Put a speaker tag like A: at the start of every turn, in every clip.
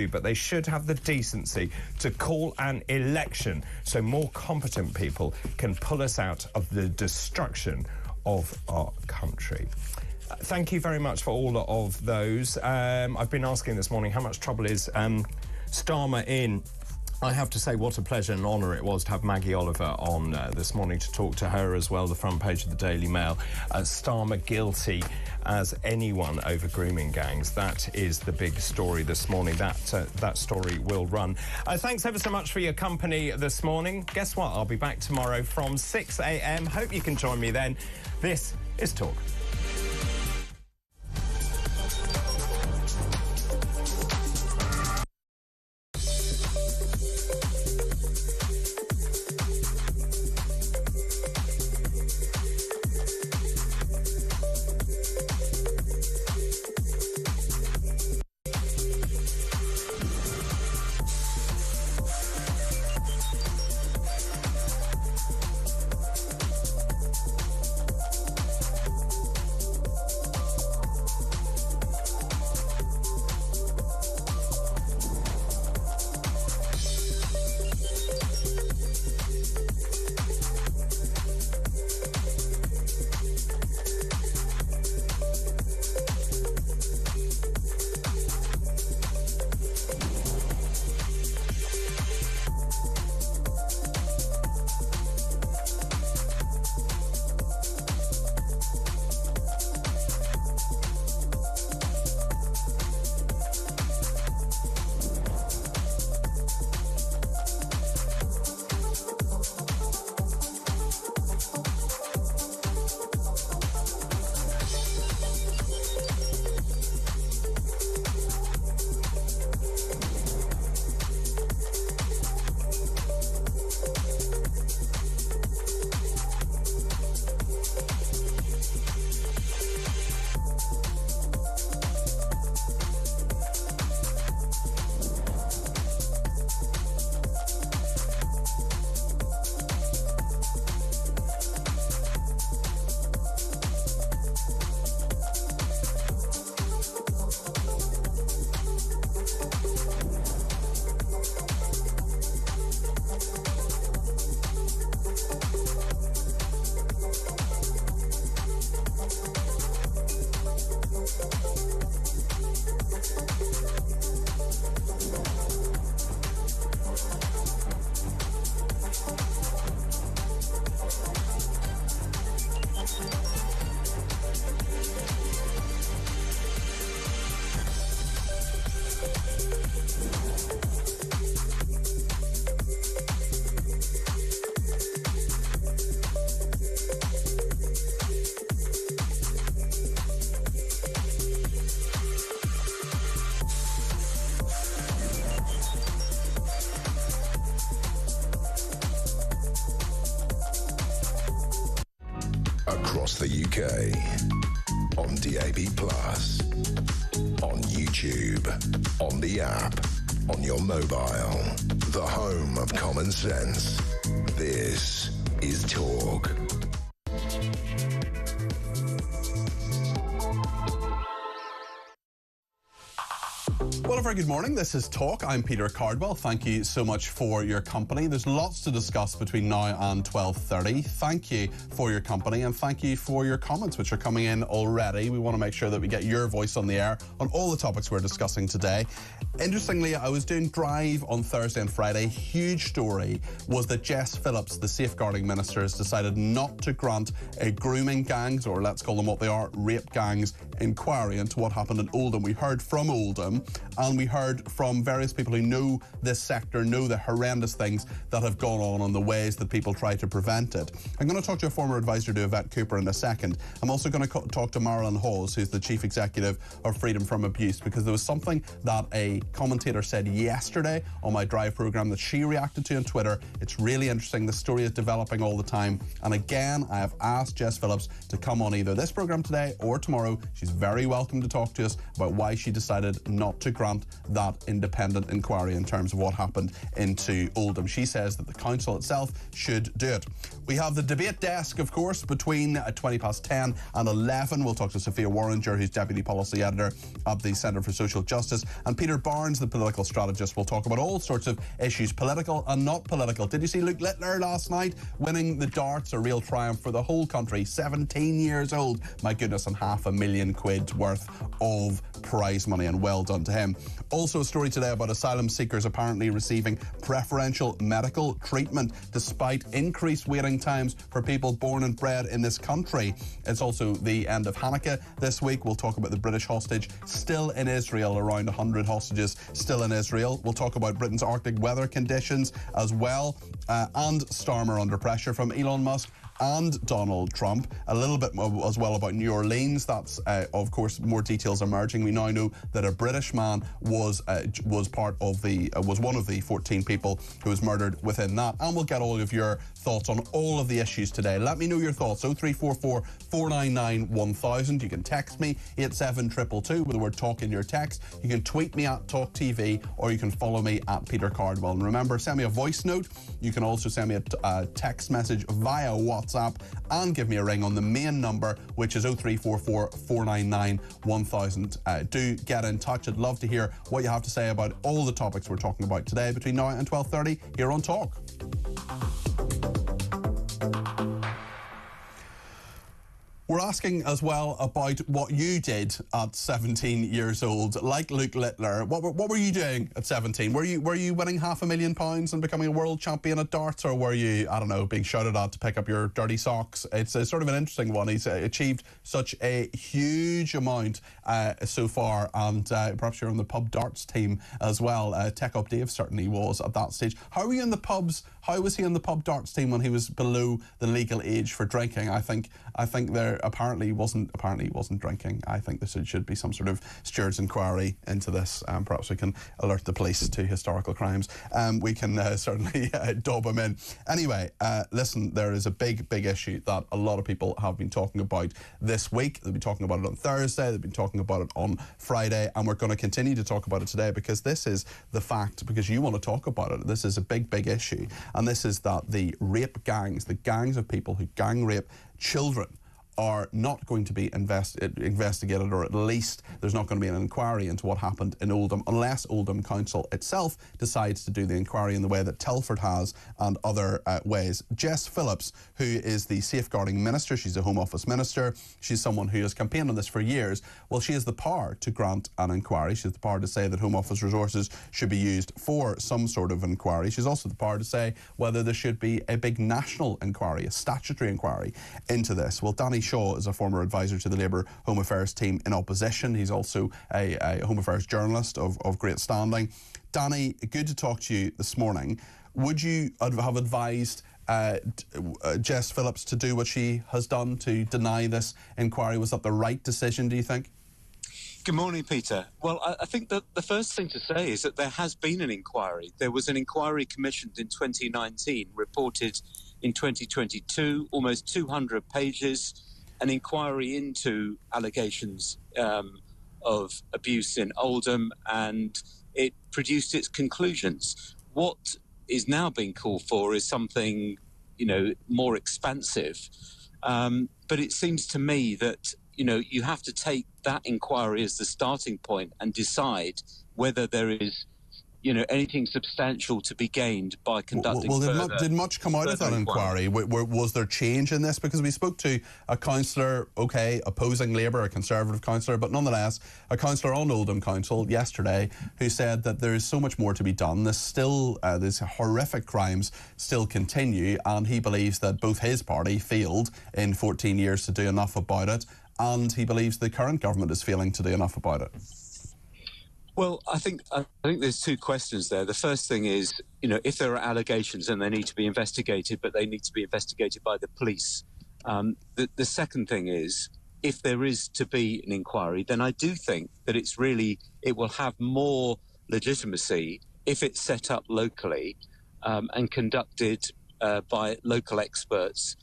A: but they should have the decency to call an election so more competent people can pull us out of the destruction of our country. Thank you very much for all of those. I've been asking this morning how much trouble is Starmer in. I have to say what a pleasure and honour it was to have Maggie Oliver on this morning to talk to her as well, the front page of the Daily Mail. Starmer guilty as anyone over grooming gangs. That is the big story this morning. That story will run. Thanks ever so much for your company this morning. Guess what? I'll be back tomorrow from 6 a.m. Hope you can join me then. This is Talk.
B: Across the UK, on DAB+, on YouTube, on the app, on your mobile, the home of common sense. This is Talk.
C: Well, a very good morning. This is Talk. I'm Peter Cardwell. Thank you so much for your company. There's lots to discuss between now and 12:30. Thank you for your company and thank you for your comments, which are coming in already. We want to make sure that we get your voice on the air on all the topics we're discussing today. Interestingly, I was doing Drive on Thursday and Friday. Huge story was that Jess Phillips, the safeguarding minister, has decided not to grant a grooming gangs, or let's call them what they are, rape gangs, inquiry into what happened in Oldham. We heard from Oldham and we heard from various people who know this sector, know the horrendous things that have gone on and the ways that people try to prevent it. I'm going to talk to a former advisor to Yvette Cooper in a second. I'm also going to talk to Marilyn Hawes, who's the chief executive of Freedom from Abuse, because there was something that a commentator said yesterday on my Drive programme that she reacted to on Twitter. It's really interesting. The story is developing all the time. And again, I have asked Jess Phillips to come on either this programme today or tomorrow. She's very welcome to talk to us about why she decided not to grant that independent inquiry in terms of what happened into Oldham. She says that the council itself should do it. We have the debate desk, of course, between 10 and 11. We'll talk to Sophia Warringer, who's Deputy Policy Editor at the Centre for Social Justice, and Peter Barnes, the political strategist. We'll talk about all sorts of issues, political and not political. Did you see Luke Littler last night winning the darts? A real triumph for the whole country. 17 years old, my goodness, and £500,000 worth of prize money, and well done to him. Also a story today about asylum seekers apparently receiving preferential medical treatment despite increased waiting times for people born and bred in this country. It's also the end of Hanukkah this week. We'll talk about the British hostage still in Israel, around 100 hostages still in Israel. We'll talk about Britain's Arctic weather conditions as well, and Starmer under pressure from Elon Musk and Donald Trump. A little bit as well about New Orleans. That's of course more details emerging. We now know that a British man was one of the 14 people who was murdered within that. And we'll get all of your thoughts on all of the issues today. Let me know your thoughts. 0344 499 1000. You can text me 87222 with the word talk in your text. You can tweet me at talkTV, or you can follow me at Peter Cardwell. And remember, send me a voice note. You can also send me a text message via WhatsApp, and give me a ring on the main number, which is 0344 499 1000. Do get in touch. I'd love to hear what you have to say about all the topics we're talking about today between now and 12:30 here on Talk. We're asking as well about what you did at 17 years old, like Luke Littler. What were you doing at 17? Were you winning £500,000 and becoming a world champion at darts, or were you, I don't know, being shouted at to pick up your dirty socks? It's sort of an interesting one. He's achieved such a huge amount so far, and perhaps you're on the pub darts team as well. Tech Up Dave certainly was at that stage. How were you in the pubs? How was he in the pub darts team when he was below the legal age for drinking? I think there apparently wasn't drinking. I think there should be some sort of steward's inquiry into this. Perhaps we can alert the police to historical crimes. We can certainly dob him in. Anyway, listen, there is a big issue that a lot of people have been talking about this week. They've been talking about it on Thursday. They've been talking about it on Friday, and we're going to continue to talk about it today because this is the fact, because you want to talk about it. This is a big issue, and this is that the rape gangs, the gangs of people who gang rape children, are not going to be investigated, or at least there's not going to be an inquiry into what happened in Oldham unless Oldham Council itself decides to do the inquiry in the way that Telford has and other ways. Jess Phillips, who is the Safeguarding Minister, she's a Home Office Minister, she's someone who has campaigned on this for years. Well, she has the power to grant an inquiry. She has the power to say that Home Office resources should be used for some sort of inquiry. She's also the power to say whether there should be a big national inquiry, a statutory inquiry into this. Well, Danny Shaw is a former advisor to the Labour Home Affairs team in opposition. He's also a Home Affairs journalist of great standing. Danny, good to talk to you this morning. Would you have advised Jess Phillips to do what she has done, to deny this inquiry? Was that the right decision, do you think?
D: Good morning, Peter. Well, I think that the first thing to say is that there has been an inquiry. There was an inquiry commissioned in 2019, reported in 2022, almost 200 pages, an inquiry into allegations of abuse in Oldham, and it produced its conclusions. What is now being called for is something, more expansive. But it seems to me that, you have to take that inquiry as the starting point and decide whether there is anything substantial to be gained by conducting further.
C: Did much come out of that inquiry? Was there change in this? Because we spoke to a councillor, opposing Labour, a Conservative councillor, but nonetheless a councillor on Oldham Council yesterday who said that there is so much more to be done. These horrific crimes still continue, and he believes that both his party failed in 14 years to do enough about it, and he believes the current government is failing to do enough about it.
D: Well, I think there's two questions there. The first thing is, if there are allegations, then they need to be investigated, but they need to be investigated by the police. The second thing is, if there is to be an inquiry, then I do think that it will have more legitimacy if it's set up locally and conducted by local experts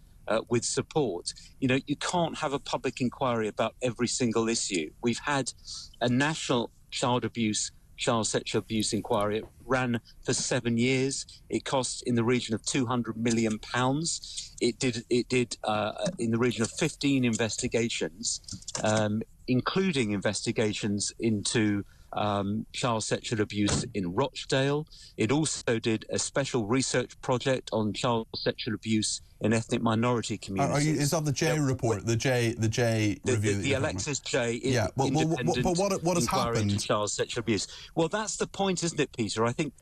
D: with support. You can't have a public inquiry about every single issue. We've had a national child abuse child sexual abuse inquiry. It ran for 7 years. It cost in the region of £200 million. It did in the region of 15 investigations, including investigations into child sexual abuse in Rochdale. It also did a special research project on child sexual abuse in ethnic minority communities.
C: Is that the J report? The J review?
D: The Alexis J.
C: Yeah.
D: Independent
C: But what has
D: inquiry into
C: happened?
D: child sexual abuse. Well, that's the point, isn't it, Peter? I think,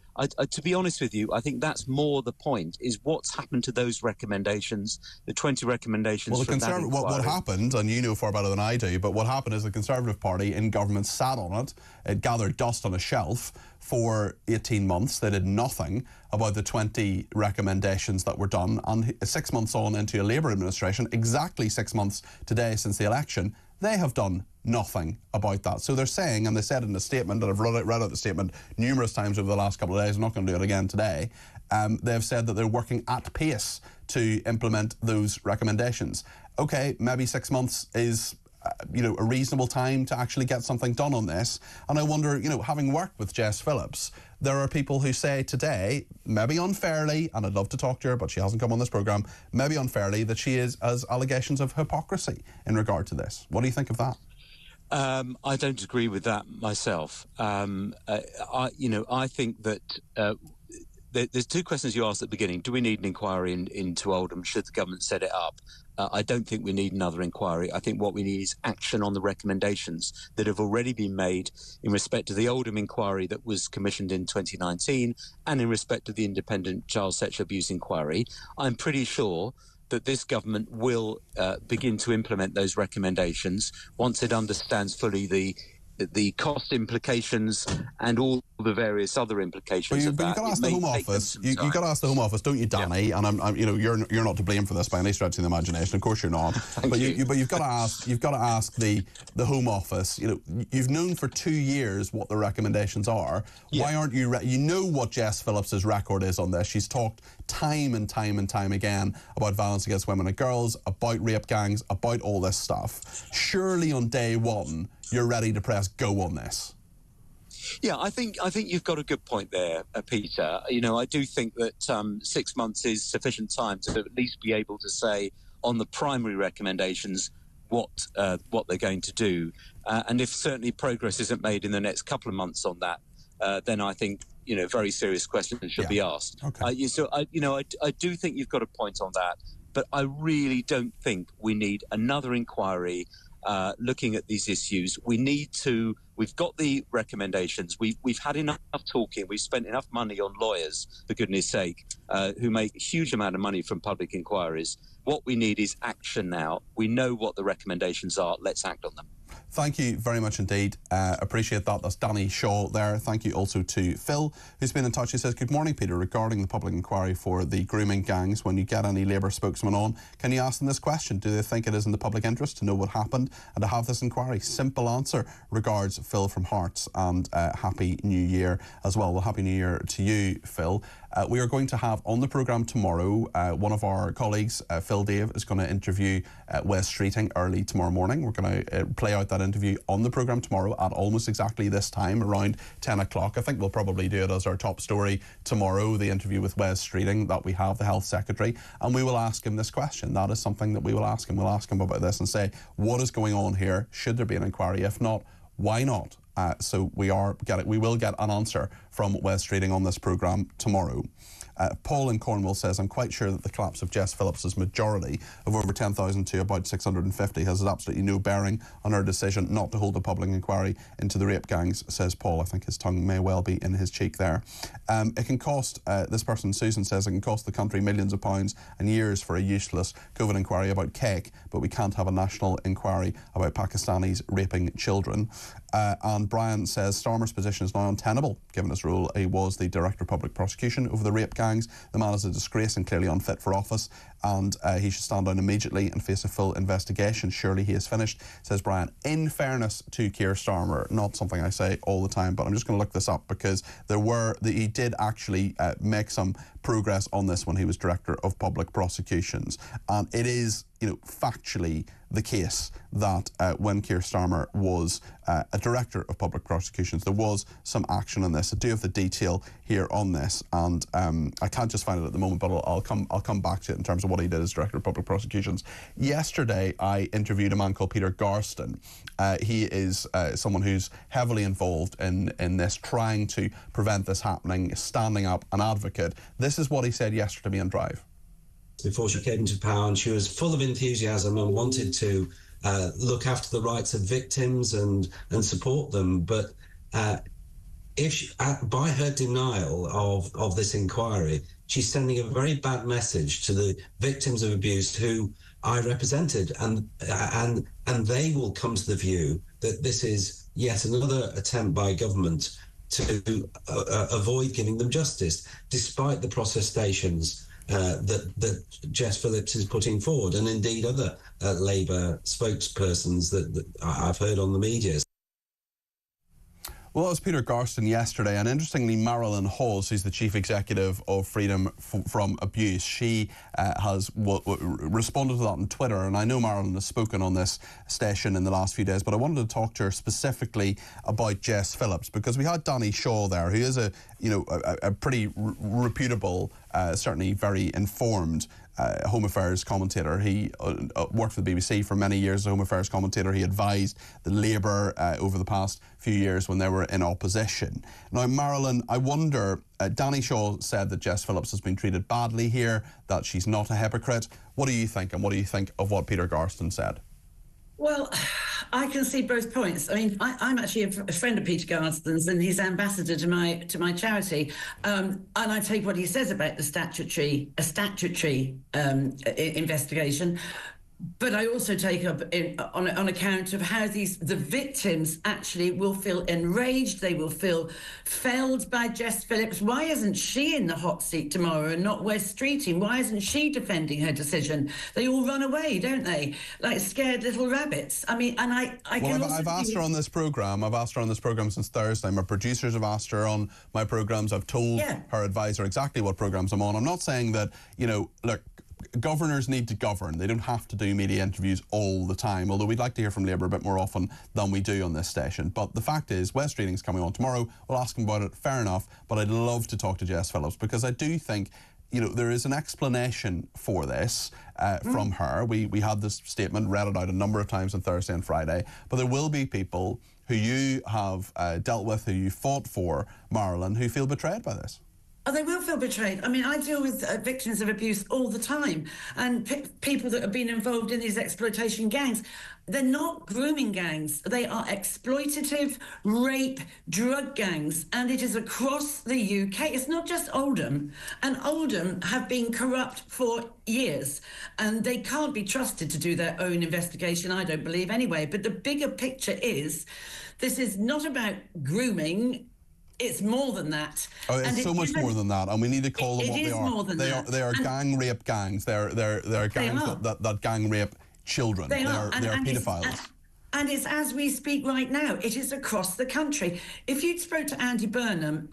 D: to be honest with you, I think that's more the point: is what's happened to those recommendations, the 20 recommendations.
C: Well,
D: what
C: happened, and you know far better than I do, but what happened is the Conservative Party in government sat on it. It gathered dust on a shelf for 18 months. They did nothing about the 20 recommendations that were done. And 6 months on into a Labour administration, exactly 6 months today since the election, they have done nothing about that. So they're saying, and they said in a statement, and I've read out the statement numerous times over the last couple of days, I'm not going to do it again today, they've said that they're working at pace to implement those recommendations. Okay, maybe 6 months is a reasonable time to actually get something done on this. And I wonder, having worked with Jess Phillips, there are people who say today, maybe unfairly, and I'd love to talk to her, but she hasn't come on this programme, maybe unfairly, that she has allegations of hypocrisy in regard to this. What do you think of that?
D: I don't agree with that myself. I think that there's two questions you asked at the beginning. Do we need an inquiry into Oldham? Should the government set it up? I don't think we need another inquiry. I think what we need is action on the recommendations that have already been made in respect to the Oldham inquiry that was commissioned in 2019 and in respect to the independent child sexual abuse inquiry. I'm pretty sure that this government will begin to implement those recommendations once it understands fully the cost implications and all the various other implications of that.
C: You've got to ask the Home Office. You've got to ask the Home Office, don't you, Danny? Yeah. And I'm you're not to blame for this by any stretch of the imagination. Of course, you're not. But you've got to ask. You've got to ask the Home Office. You've known for 2 years what the recommendations are. Yeah. Why aren't you? You know what Jess Phillips's record is on this. She's talked time and time and time again about violence against women and girls, about rape gangs, about all this stuff. Surely on day one, you're ready to press go on this.
D: Yeah, I think you've got a good point there, Peter. I do think that 6 months is sufficient time to at least be able to say on the primary recommendations what they're going to do, and if certainly progress isn't made in the next couple of months on that, then I think very serious questions should be asked. Okay. So I do think you've got a point on that, but I really don't think we need another inquiry looking at these issues. We've got the recommendations. We've had enough talking. We've spent enough money on lawyers, for goodness sake, who make a huge amount of money from public inquiries. What we need is action now. We know what the recommendations are. Let's act on them.
C: Thank you very much indeed. Appreciate that. That's Danny Shaw there. Thank you also to Phil, who's been in touch. He says, good morning, Peter. Regarding the public inquiry for the grooming gangs, when you get any Labour spokesman on, can you ask them this question? Do they think it is in the public interest to know what happened and to have this inquiry? Simple answer. Regards, Phil from Hearts, and Happy New Year as well. Well, Happy New Year to you, Phil. We are going to have on the programme tomorrow, one of our colleagues, Phil Dave, is going to interview Wes Streeting early tomorrow morning. We're going to play out that interview on the programme tomorrow at almost exactly this time, around 10 o'clock. I think we'll probably do it as our top story tomorrow, the interview with Wes Streeting that we have, the Health Secretary, and we will ask him this question. That is something that we will ask him. We'll ask him about this and say, what is going on here? Should there be an inquiry? If not, why not? So we will get an answer from Wes Streeting on this programme tomorrow. Paul in Cornwall says, I'm quite sure that the collapse of Jess Phillips's majority of over 10,000 to about 650 has absolutely no bearing on her decision not to hold a public inquiry into the rape gangs, says Paul. I think his tongue may well be in his cheek there. It can cost, this person, Susan, says, it can cost the country millions of pounds and years for a useless COVID inquiry about cake, but we can't have a national inquiry about Pakistanis raping children. And Brian says, Starmer's position is now untenable, given his role. He was the Director of Public Prosecution over the rape gangs. The man is a disgrace and clearly unfit for office, and he should stand down immediately and face a full investigation. Surely he is finished, says Brian. In fairness to Keir Starmer, not something I say all the time, but I'm just going to look this up because he did actually make some progress on this when he was Director of Public Prosecutions. And it is, factually the case that when Keir Starmer was a director of public prosecutions, there was some action on this. I do have the detail here on this, and I can't just find it at the moment, but I'll come back to it in terms of what he did as director of public prosecutions. Yesterday, I interviewed a man called Peter Garston. He is someone who's heavily involved in this, trying to prevent this happening, standing up, an advocate. This is what he said yesterday to me on Drive.
E: Before she came into power, and she was full of enthusiasm and wanted to look after the rights of victims and support them. But if she, by her denial of this inquiry, she's sending a very bad message to the victims of abuse who I represented, and they will come to the view that this is yet another attempt by government to avoid giving them justice, despite the protestations that Jess Phillips is putting forward, and indeed other Labour spokespersons that I've heard on the media.
C: Well, that was Peter Garston yesterday, and interestingly, Marilyn Hawes, who's the chief executive of Freedom from Abuse, she has responded to that on Twitter, and I know Marilyn has spoken on this station in the last few days, but I wanted to talk to her specifically about Jess Phillips, because we had Danny Shaw there, who is a pretty reputable, certainly very informed Home Affairs commentator. He worked for the BBC for many years as a Home Affairs commentator. He advised the Labour over the past few years when they were in opposition. Now, Marilyn, I wonder, Danny Shaw said that Jess Phillips has been treated badly here, that she's not a hypocrite. What do you think, and what do you think of what Peter Garston said?
F: Well, I can see both points. I mean, I'm actually a friend of Peter Garston's, and he's ambassador to my charity. And I take what he says about the statutory investigation. But I also take up on account of how the victims actually will feel enraged. They will feel felled by Jess Phillips. Why isn't she in the hot seat tomorrow and not Wes Streeting? Why isn't she defending her decision? They all run away, don't they? Like scared little rabbits. I mean, and I've
C: asked her on this programme. I've asked her on this programme since Thursday. My producers have asked her on my programmes. I've told her advisor exactly what programmes I'm on. I'm not saying that, look, governors need to govern. They don't have to do media interviews all the time, although we'd like to hear from Labour a bit more often than we do on this station. But the fact is, Wes Streeting's coming on tomorrow. We'll ask him about it, fair enough, but I'd love to talk to Jess Phillips, because I do think, there is an explanation for this from her. We had this statement, read it out a number of times on Thursday and Friday, but there will be people who you have dealt with, who you fought for, Marilyn, who feel betrayed by this.
F: Oh, they will feel betrayed. I mean, I deal with victims of abuse all the time, and people that have been involved in these exploitation gangs. They're not grooming gangs. They are exploitative, rape, drug gangs, and it is across the UK. It's not just Oldham, and Oldham have been corrupt for years, and they can't be trusted to do their own investigation, I don't believe anyway. But the bigger picture is, this is not about grooming. It's more than that.
C: Oh, it's so much more than that, and we need to call them what they are. It is more than that. They are gang rape gangs. They're gangs that gang rape children. They are paedophiles.
F: And it's as we speak right now. It is across the country. If you'd spoke to Andy Burnham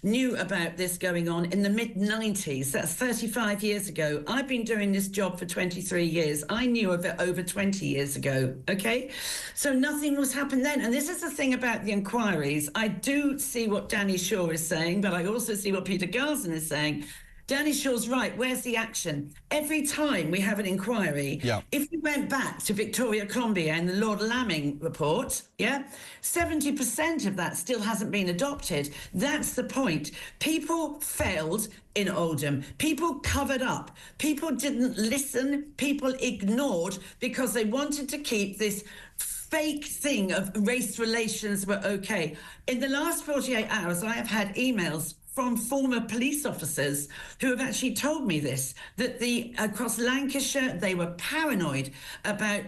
F: knew about this going on in the mid-90s. That's 35 years ago. I've been doing this job for 23 years. I knew of it over 20 years ago, okay? So nothing was happened then. And this is the thing about the inquiries. I do see what Danny Shaw is saying, but I also see what Peter Garston is saying. Danny Shaw's right. Where's the action? Every time we have an inquiry, if we went back to Victoria Colombier and the Lord Lamming report, 70% of that still hasn't been adopted. That's the point. People failed in Oldham. People covered up. People didn't listen. People ignored because they wanted to keep this fake thing of race relations were okay. In the last 48 hours, I have had emails from former police officers who have actually told me this, that across Lancashire, they were paranoid about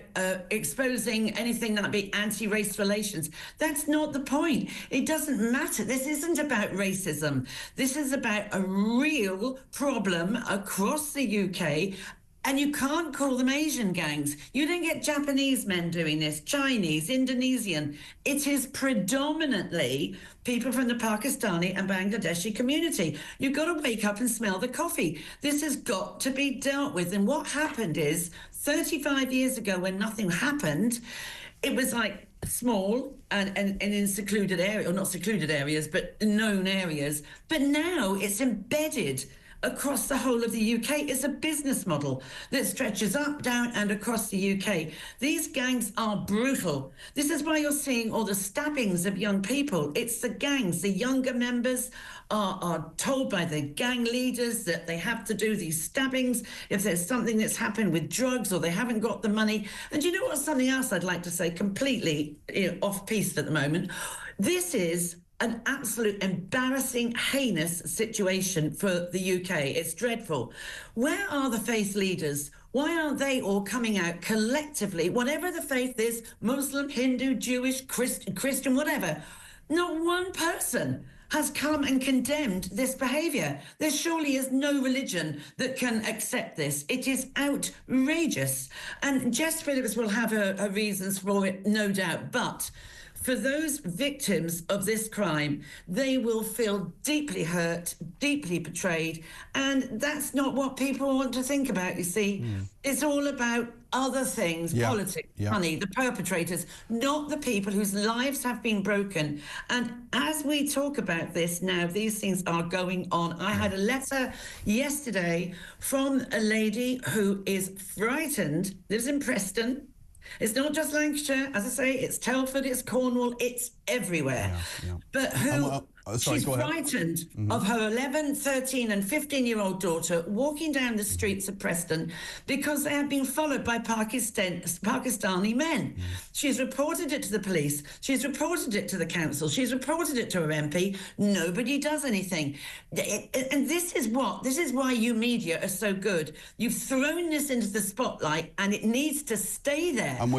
F: exposing anything that would be anti-race relations. That's not the point. It doesn't matter. This isn't about racism. This is about a real problem across the UK. And you can't call them Asian gangs. You don't get Japanese men doing this, Chinese, Indonesian. It is predominantly people from the Pakistani and Bangladeshi community. You've got to wake up and smell the coffee. This has got to be dealt with. And what happened is 35 years ago, when nothing happened, it was like small and in secluded areas, or not secluded areas, but known areas. But now it's embedded across the whole of the UK. It's a business model that stretches up, down and across the UK. These gangs are brutal. This is why you're seeing all the stabbings of young people. It's the gangs. The younger members are told by the gang leaders that they have to do these stabbings if there's something that's happened with drugs or they haven't got the money. And you know what's something else I'd like to say, completely off-piste at the moment? This is an absolute embarrassing, heinous situation for the UK. It's dreadful. Where are the faith leaders? Why aren't they all coming out collectively, whatever the faith is, Muslim, Hindu, Jewish, Christian, whatever? Not one person has come and condemned this behaviour. There surely is no religion that can accept this. It is outrageous. And Jess Phillips will have her reasons for it, no doubt. But for those victims of this crime, they will feel deeply hurt, deeply betrayed, and that's not what people want to think about, you see. It's all about other things, politics, money, the perpetrators, not the people whose lives have been broken. And as we talk about this now, these things are going on. I had a letter yesterday from a lady who is frightened, lives in Preston. It's not just Lancashire, as I say, it's Telford, it's Cornwall, it's everywhere. But who... she's frightened of her 11, 13 and 15-year-old daughter walking down the streets of Preston because they have been followed by Pakistani men. She's reported it to the police. She's reported it to the council. She's reported it to her MP. Nobody does anything. And this is why you media are so good. You've thrown this into the spotlight and it needs to stay there. And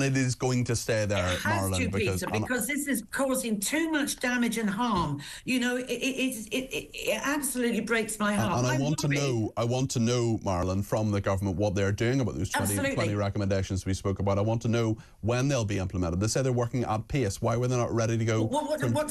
C: it is going to stay there, Marilyn,
F: because this is causing too much damage and harm. You know, it absolutely breaks my heart.
C: And I want to know, Marilyn, from the government what they're doing about those 20 recommendations we spoke about. I want to know when they'll be implemented. They say they're working at pace. Why were they not ready to go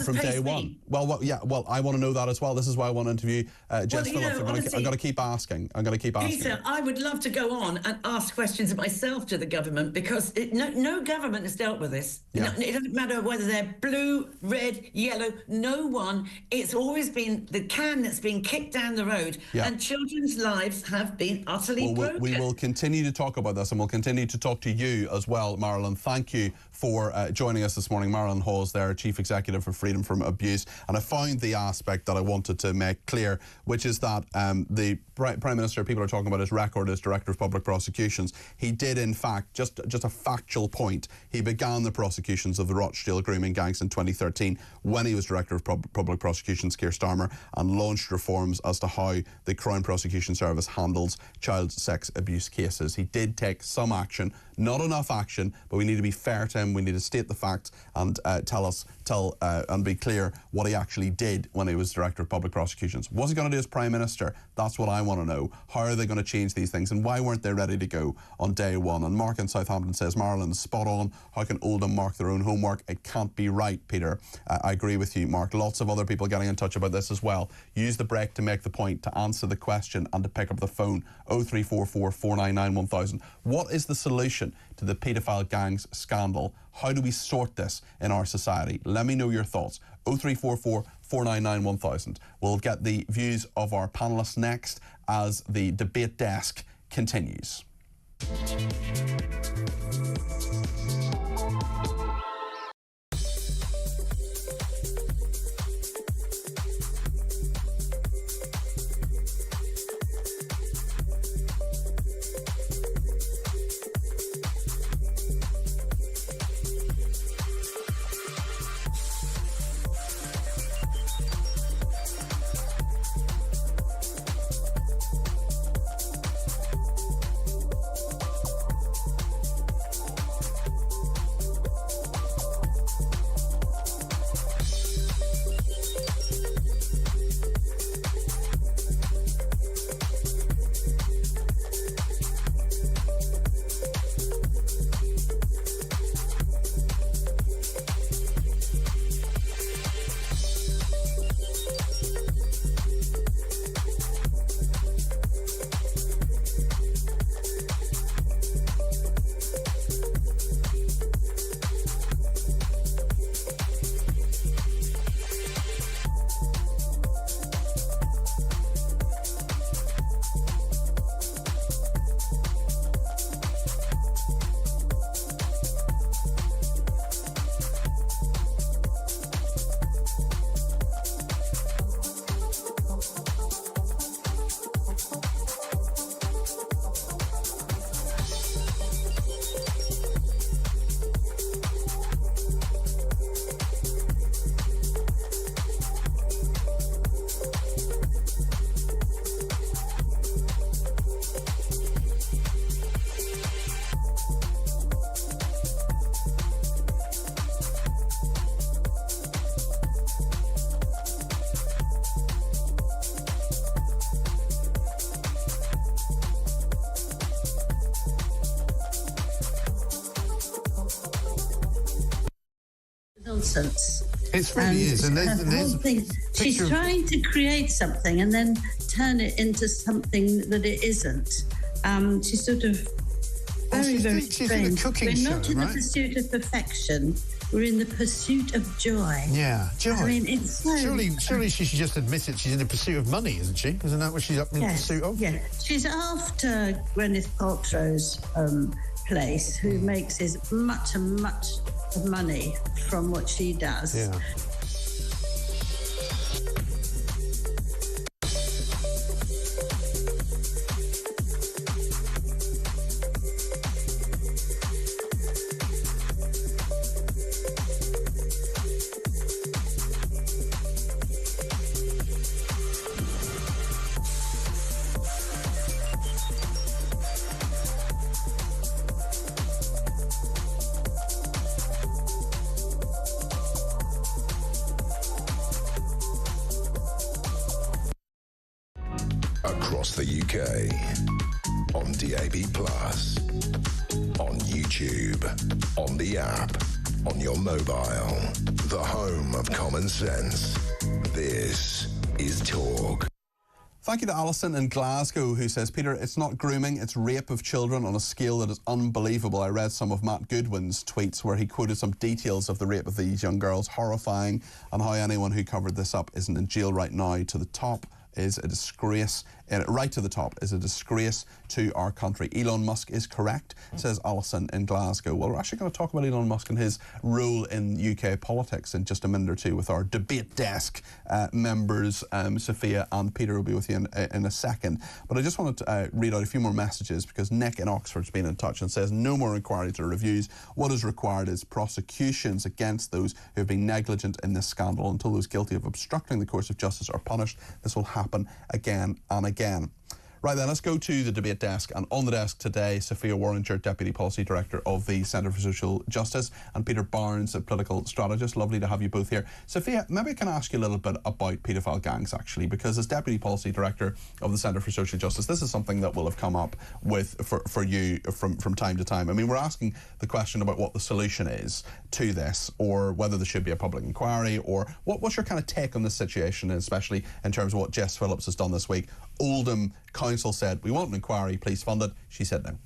C: from day one? Well, I want to know that as well. This is why I want to interview Jess Phillips. I'm going to keep asking.
F: Peter, I would love to go on and ask questions myself to the government because no government has dealt with this. No, it doesn't matter whether they're blue, red, yellow, no one. It's always been the can that's been kicked down the road, and children's lives have been utterly broken.
C: We will continue to talk about this, and we'll continue to talk to you as well, Marilyn. Thank you for joining us this morning. Marilyn Hawes there, Chief Executive for Freedom from Abuse. And I found the aspect that I wanted to make clear, which is that the Prime Minister, people are talking about his record as Director of Public Prosecutions. He did, in fact, just a factual point, he began the prosecutions of the Rochdale grooming gangs in 2013 when he was Director of Public Prosecutions, Keir Starmer, and launched reforms as to how the Crown Prosecution Service handles child sex abuse cases. He did take some action, not enough action, but we need to be fair to him. We need to state the facts and tell and be clear what he actually did when he was Director of Public Prosecutions. What's he going to do as Prime Minister? That's what I want to know. How are they going to change these things, and why weren't they ready to go on day one? And Mark in Southampton says, Marilyn's spot on. How can Oldham mark their own homework? It can't be right, Peter. I agree with you, Mark. Lots of other people getting in touch about this as well. Use the break to make the point, to answer the question and to pick up the phone. 0344 499 1000. What is the solution to the paedophile gangs scandal? How do we sort this in our society? Let me know your thoughts. 0344 499 1000. We'll get the views of our panellists next as the debate desk continues.
G: nonsense.
H: It really is. And there's
G: she's trying to create something and then turn it into something that it isn't. She's sort of very strange. We're not in the pursuit of perfection. We're in the pursuit of joy.
H: Yeah, joy.
G: I mean, it's so...
H: Surely she should just admit it. She's in the pursuit of money, isn't she? Isn't that what she's up in pursuit of?
G: Yeah. She's after Gwyneth Paltrow's place, who makes as much of money from what she does.
H: Yeah.
B: Across the UK, on DAB+, on YouTube, on the app, on your mobile, the home of common sense. This is Talk.
C: Thank you to Alison in Glasgow, who says, Peter, it's not grooming, it's rape of children on a scale that is unbelievable. I read some of Matt Goodwin's tweets where he quoted some details of the rape of these young girls, horrifying, and how anyone who covered this up isn't in jail right now. To the top is a disgrace. Right to the top is a disgrace to our country. Elon Musk is correct, says Alison in Glasgow. Well, we're actually going to talk about Elon Musk and his role in UK politics in just a minute or two with our debate desk members. Sophia and Peter will be with you in a second. But I just wanted to read out a few more messages, because Nick in Oxford's been in touch and says no more inquiries or reviews. What is required is prosecutions against those who have been negligent in this scandal. Until those guilty of obstructing the course of justice are punished, this will happen again and again. Right then, let's go to the debate desk. And on the desk today, Sophia Warringer, Deputy Policy Director of the Centre for Social Justice, and Peter Barnes, a political strategist. Lovely to have you both here. Sophia, maybe I can ask you a little bit about paedophile gangs, actually, because as Deputy Policy Director of the Centre for Social Justice, this is something that will have come up for you from time to time. I mean, we're asking the question about what the solution is to this, or whether there should be a public inquiry, or what's your kind of take on this situation, especially in terms of what Jess Phillips has done this week. Oldham Council said, we want an inquiry, please fund it. She said no.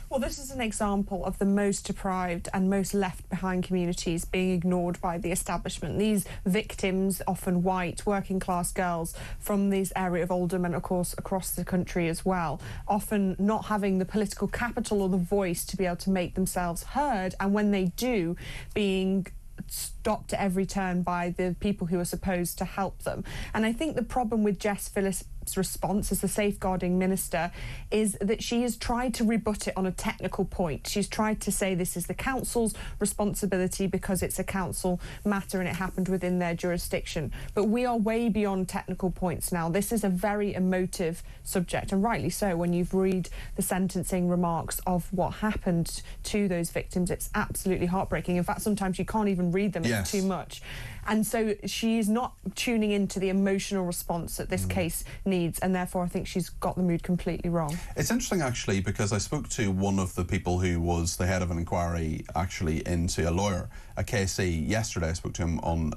I: Well, this is an example of the most deprived and most left behind communities being ignored by the establishment. These victims, often white, working class girls from this area of Oldham and, of course, across the country as well, often not having the political capital or the voice to be able to make themselves heard, and when they do, being stopped at every turn by the people who are supposed to help them. And I think the problem with Jess Phillips' response as the safeguarding minister is that she has tried to rebut it on a technical point. She's tried to say this is the council's responsibility because it's a council matter and it happened within their jurisdiction. But we are way beyond technical points now. This is a very emotive subject, and rightly so. When you've read the sentencing remarks of what happened to those victims, it's absolutely heartbreaking. In fact, sometimes you can't even read them. Yes. It's too much. And so she's not tuning into the emotional response that this case needs, and therefore I think she's got the mood completely wrong. It's interesting, actually, because I spoke to one of the people who was the head of an inquiry, actually, into a lawyer, a KC, yesterday. I spoke to him on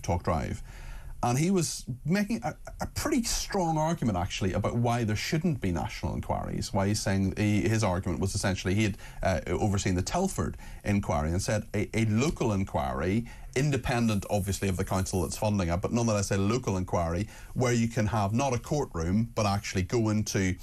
I: Talk Drive. And he was making a pretty strong argument, actually, about why there shouldn't be national inquiries. Why he's saying his argument was essentially he had overseen the Telford inquiry and said a local inquiry, independent, obviously, of the council that's funding it, but nonetheless a local inquiry where you can have not a courtroom, but actually go into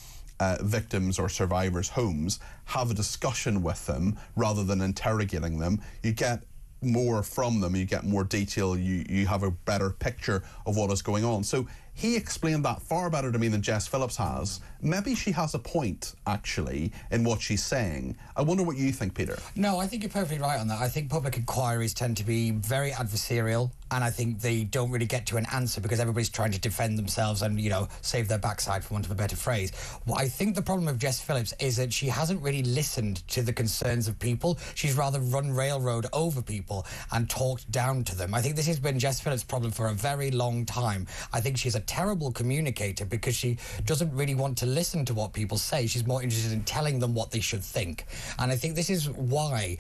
I: victims' or survivors' homes, have a discussion with them rather than interrogating them. You get more from them, you get more detail, you have a better picture of what is going on. So he explained that far better to me than Jess Phillips has. Maybe she has a point, actually, in what she's saying. I wonder what you think, Peter.
J: No, I think you're perfectly right on that. I think public inquiries tend to be very adversarial, and I think they don't really get to an answer because everybody's trying to defend themselves and, you know, save their backside, for want of a better phrase. Well, I think the problem with Jess Phillips is that she hasn't really listened to the concerns of people. She's rather run railroad over people and talked down to them. I think this has been Jess Phillips' problem for a very long time. I think she's a terrible communicator because she doesn't really want to listen to what people say. She's more interested in telling them what they should think. And I think this is why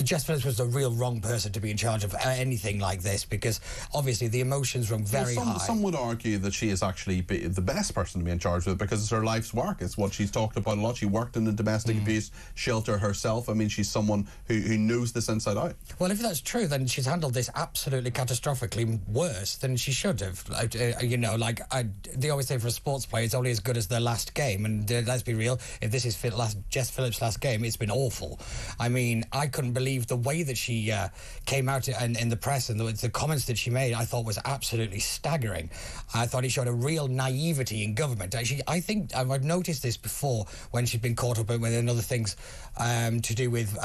J: Jess Phillips was the real wrong person to be in charge of anything like this, because obviously the emotions run very high.
C: Some would argue that she is actually the best person to be in charge of it, because it's her life's work. It's what she's talked about a lot. She worked in a domestic abuse shelter herself. I mean, she's someone who knows this inside out.
J: Well, if that's true, then she's handled this absolutely catastrophically worse than she should have. They always say for a sports player, it's only as good as their last game. And let's be real, if this is Jess Phillips' last game, it's been awful. I mean, I couldn't believe the way that she came out in the press, and the comments that she made, I thought was absolutely staggering. I thought it showed a real naivety in government. Actually, I think I've noticed this before when she's been caught up with other things to do with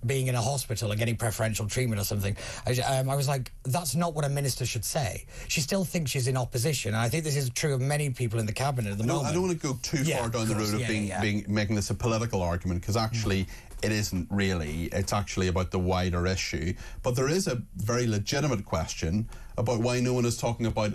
J: being in a hospital and getting preferential treatment or something. I was like, that's not what a minister should say. She still thinks she's in opposition, and I think this is true of many people in the cabinet at the moment.
C: I don't want to go too far down the road of making this a political argument, because actually it isn't really. It's actually about the wider issue. But there is a very legitimate question about why no one is talking about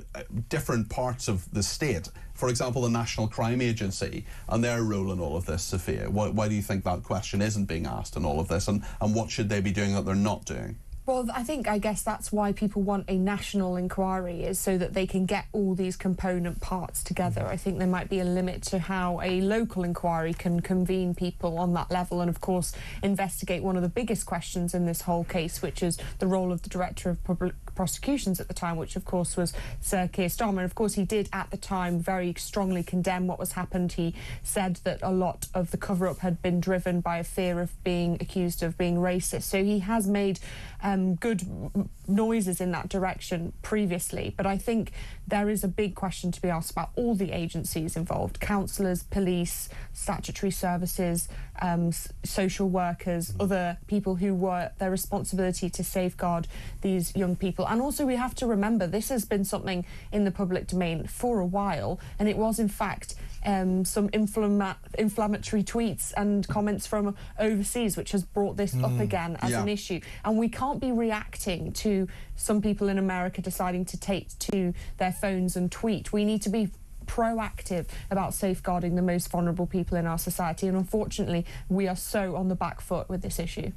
C: different parts of the state. For example, the National Crime Agency and their role in all of this, Sophia. Why do you think that question isn't being asked in all of this, and what should they be doing that they're not doing?
I: Well, I guess that's why people want a national inquiry, is so that they can get all these component parts together. I think there might be a limit to how a local inquiry can convene people on that level and, of course, investigate one of the biggest questions in this whole case, which is the role of the Director of Public Prosecutions at the time, which, of course, was Sir Keir Starmer. And, of course, he did, at the time, very strongly condemn what was happened. He said that a lot of the cover-up had been driven by a fear of being accused of being racist. So he has made good noises in that direction previously, but I think there is a big question to be asked about all the agencies involved: counsellors, police, statutory services, social workers, other people who were their responsibility to safeguard these young people. And also, we have to remember, this has been something in the public domain for a while, and it was in fact some inflammatory tweets and comments from overseas which has brought this up again as an issue. And we can't be reacting to some people in America deciding to take to their phones and tweet. We need to be proactive about safeguarding the most vulnerable people in our society, and unfortunately we are so on the back foot with this issue.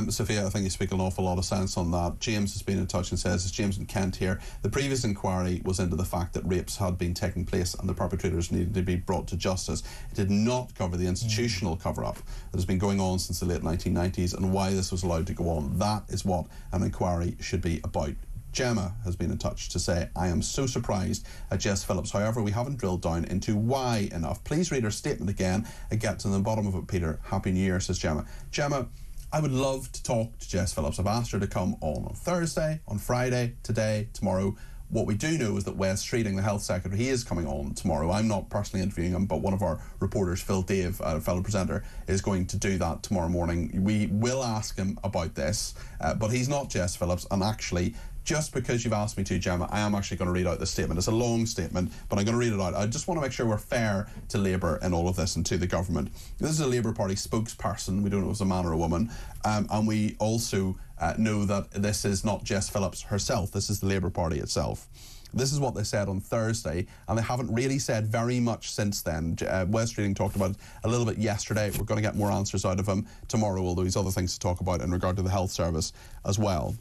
C: Sophia, I think you speak an awful lot of sense on that. James has been in touch and says, it's James in Kent here, the previous inquiry was into the fact that rapes had been taking place and the perpetrators needed to be brought to justice. It did not cover the institutional cover-up that has been going on since the late 1990s and why this was allowed to go on. That is what an inquiry should be about. Gemma has been in touch to say, I am so surprised at Jess Phillips. However, we haven't drilled down into why enough. Please read her statement again and get to the bottom of it, Peter. Happy New Year, says Gemma. Gemma, I would love to talk to Jess Phillips. I've asked her to come on Thursday, on Friday, today, tomorrow. What we do know is that Wes Streeting, the Health Secretary, he is coming on tomorrow. I'm not personally interviewing him, but one of our reporters, Phil Dave, a fellow presenter, is going to do that tomorrow morning. We will ask him about this, but he's not Jess Phillips, and actually, just because you've asked me to, Gemma, I am actually going to read out this statement. It's a long statement, but I'm going to read it out. I just want to make sure we're fair to Labour in all of this and to the government. This is a Labour Party spokesperson. We don't know if it's a man or a woman. And we also know that this is not Jess Phillips herself. This is the Labour Party itself. This is what they said on Thursday, and they haven't really said very much since then. Wes Streeting talked about it a little bit yesterday. We're going to get more answers out of him tomorrow, although he's other things to talk about in regard to the health service as well.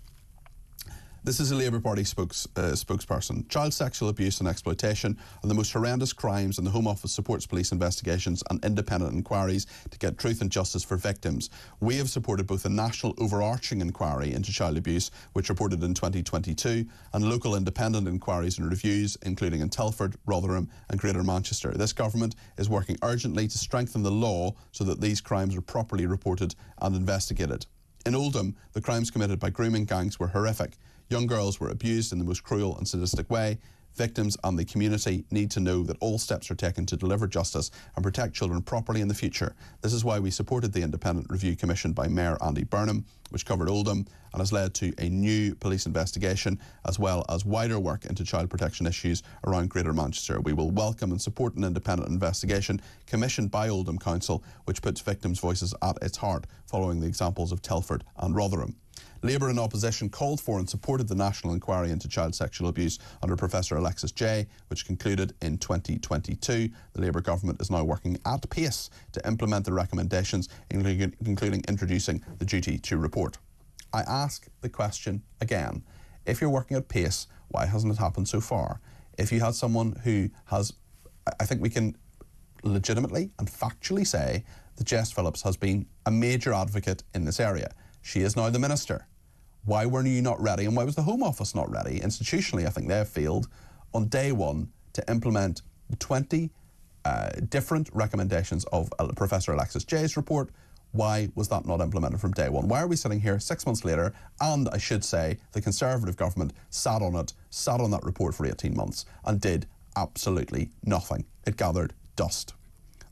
C: This is a Labour Party spokesperson. Child sexual abuse and exploitation are the most horrendous crimes, and the Home Office supports police investigations and independent inquiries to get truth and justice for victims. We have supported both a national overarching inquiry into child abuse, which reported in 2022, and local independent inquiries and reviews, including in Telford, Rotherham and Greater Manchester. This government is working urgently to strengthen the law so that these crimes are properly reported and investigated. In Oldham, the crimes committed by grooming gangs were horrific. Young girls were abused in the most cruel and sadistic way. Victims and the community need to know that all steps are taken to deliver justice and protect children properly in the future. This is why we supported the independent review commissioned by Mayor Andy Burnham, which covered Oldham and has led to a new police investigation as well as wider work into child protection issues around Greater Manchester. We will welcome and support an independent investigation commissioned by Oldham Council, which puts victims' voices at its heart, following the examples of Telford and Rotherham. Labour in opposition called for and supported the national inquiry into child sexual abuse under Professor Alexis Jay, which concluded in 2022. The Labour government is now working at pace to implement the recommendations, including introducing the duty to report. I ask the question again. If you're working at pace, why hasn't it happened so far? If you had someone who has, I think we can legitimately and factually say that Jess Phillips has been a major advocate in this area. She is now the minister. Why were you not ready, and why was the Home Office not ready? Institutionally, I think they have failed on day one to implement the 20 different recommendations of Professor Alexis Jay's report. Why was that not implemented from day one? Why are we sitting here 6 months later, and I should say the Conservative government sat on that report for 18 months and did absolutely nothing. It gathered dust.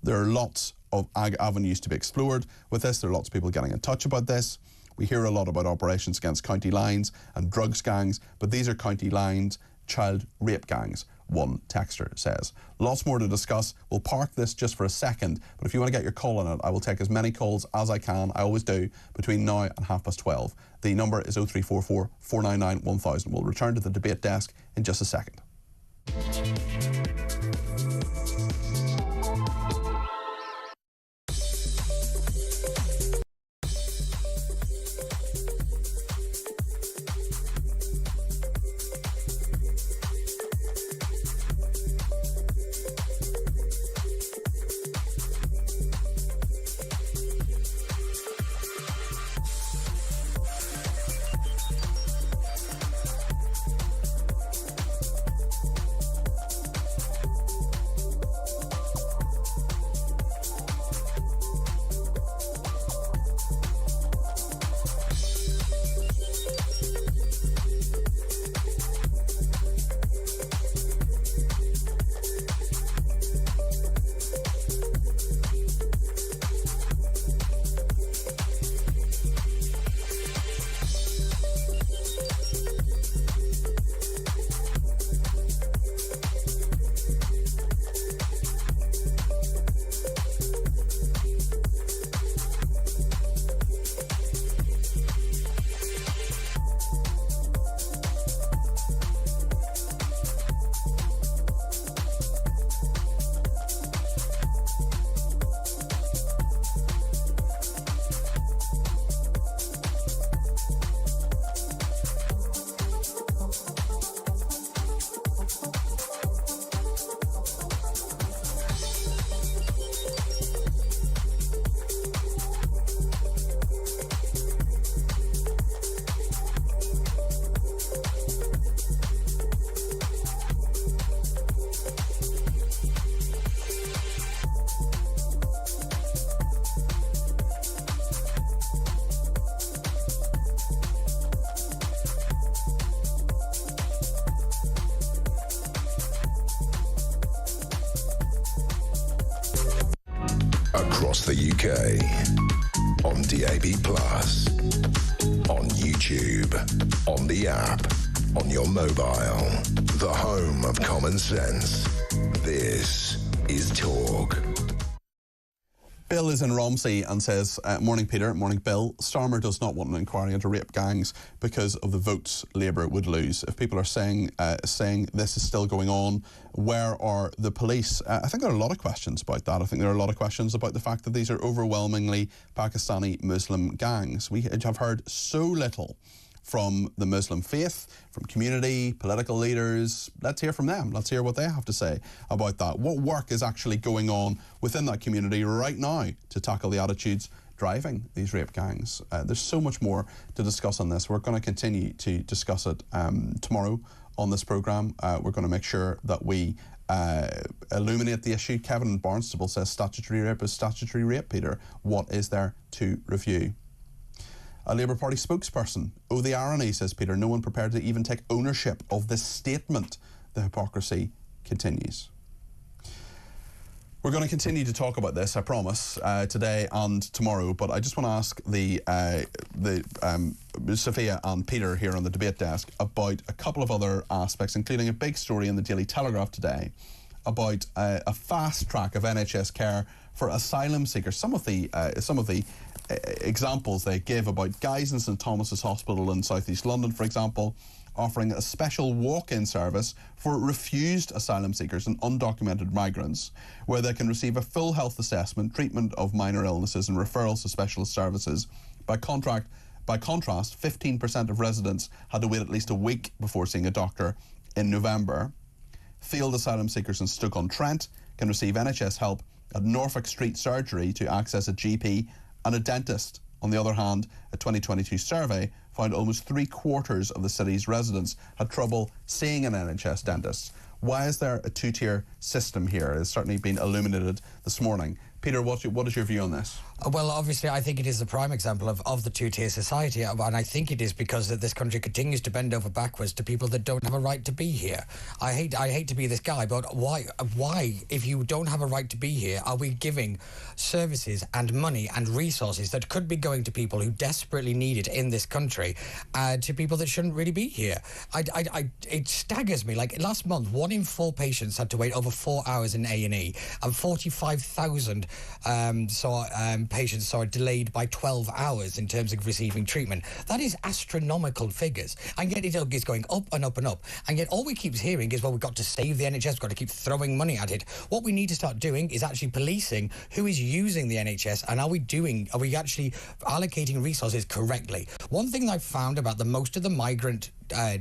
C: There are lots of avenues to be explored with this. There are lots of people getting in touch about this. We hear a lot about operations against county lines and drugs gangs, but these are county lines, child rape gangs, one texter says. Lots more to discuss. We'll park this just for a second, but if you want to get your call on it, I will take as many calls as I can. I always do, between now and 12:30. The number is 0344 499 1000. We'll return to the debate desk in just a second.
B: Across the UK, on DAB+, on YouTube, on the app, on your mobile, the home of common sense. This is Talk.
C: Bill is in Romsey and says, morning Peter, morning Bill. Starmer does not want an inquiry into rape gangs because of the votes Labour would lose. If people are saying this is still going on, where are the police? I think there are a lot of questions about that. I think there are a lot of questions about the fact that these are overwhelmingly Pakistani Muslim gangs. We have heard so little from the Muslim faith, from community, political leaders. Let's hear from them. Let's hear what they have to say about that. What work is actually going on within that community right now to tackle the attitudes driving these rape gangs? There's so much more to discuss on this. We're going to continue to discuss it tomorrow on this programme. We're going to make sure that we illuminate the issue. Kevin Barnstable says statutory rape is statutory rape, Peter. What is there to review? A Labour Party spokesperson, oh the irony, says Peter, no one prepared to even take ownership of this statement. The hypocrisy continues. We're going to continue to talk about this, I promise, today and tomorrow, but I just want to ask Sophia and Peter here on the debate desk about a couple of other aspects, including a big story in the Daily Telegraph today about a fast track of NHS care for asylum seekers. Some of the examples they give about Guy's and St Thomas's Hospital in South East London, for example, offering a special walk-in service for refused asylum seekers and undocumented migrants, where they can receive a full health assessment, treatment of minor illnesses and referrals to specialist services by contract By contrast, 15% of residents had to wait at least a week before seeing a doctor in November. Field asylum seekers in Stoke-on-Trent can receive NHS help at Norfolk Street Surgery to access a GP and a dentist. On the other hand, a 2022 survey found almost 3/4 of the city's residents had trouble seeing an NHS dentist. Why is there a two-tier system here? It's certainly been illuminated this morning. Peter, what is your view on this?
J: Well, obviously, I think it is the prime example of the two-tier society, and I think it is because that this country continues to bend over backwards to people that don't have a right to be here. I hate to be this guy, but why, if you don't have a right to be here, are we giving services and money and resources that could be going to people who desperately need it in this country, to people that shouldn't really be here? It staggers me. Like last month, 1 in 4 patients had to wait over 4 hours in A&E, and 45,000 patients saw it delayed by 12 hours in terms of receiving treatment. That is astronomical figures. And yet it is going up and up and up. And yet all we keep hearing is, well, we've got to save the NHS, we've got to keep throwing money at it. What we need to start doing is actually policing who is using the NHS, and are we actually allocating resources correctly? One thing I've found about most of the migrant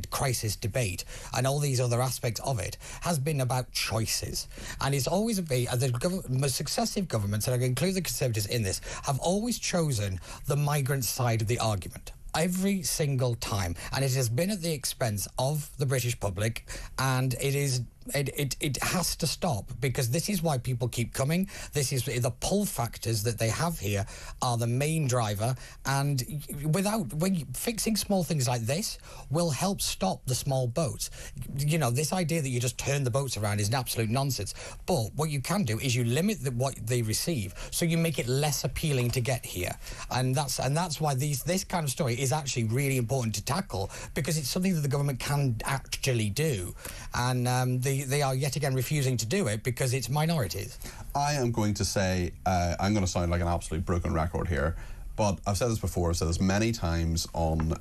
J: crisis debate and all these other aspects of it has been about choices, and it's always the successive governments, and I include the Conservatives in this, have always chosen the migrant side of the argument every single time, and it has been at the expense of the British public, and it has to stop, because this is why people keep coming. This is the pull factors that they have here are the main driver, and when fixing small things like this will help stop the small boats. You know, this idea that you just turn the boats around is an absolute nonsense. But what you can do is you limit what they receive, so you make it less appealing to get here, and that's why this kind of story is actually really important to tackle, because it's something that the government can actually do, and they are yet again refusing to do it because it's minorities.
C: I am going to say, I'm going to sound like an absolute broken record here, but I've said this before, I've said this many times on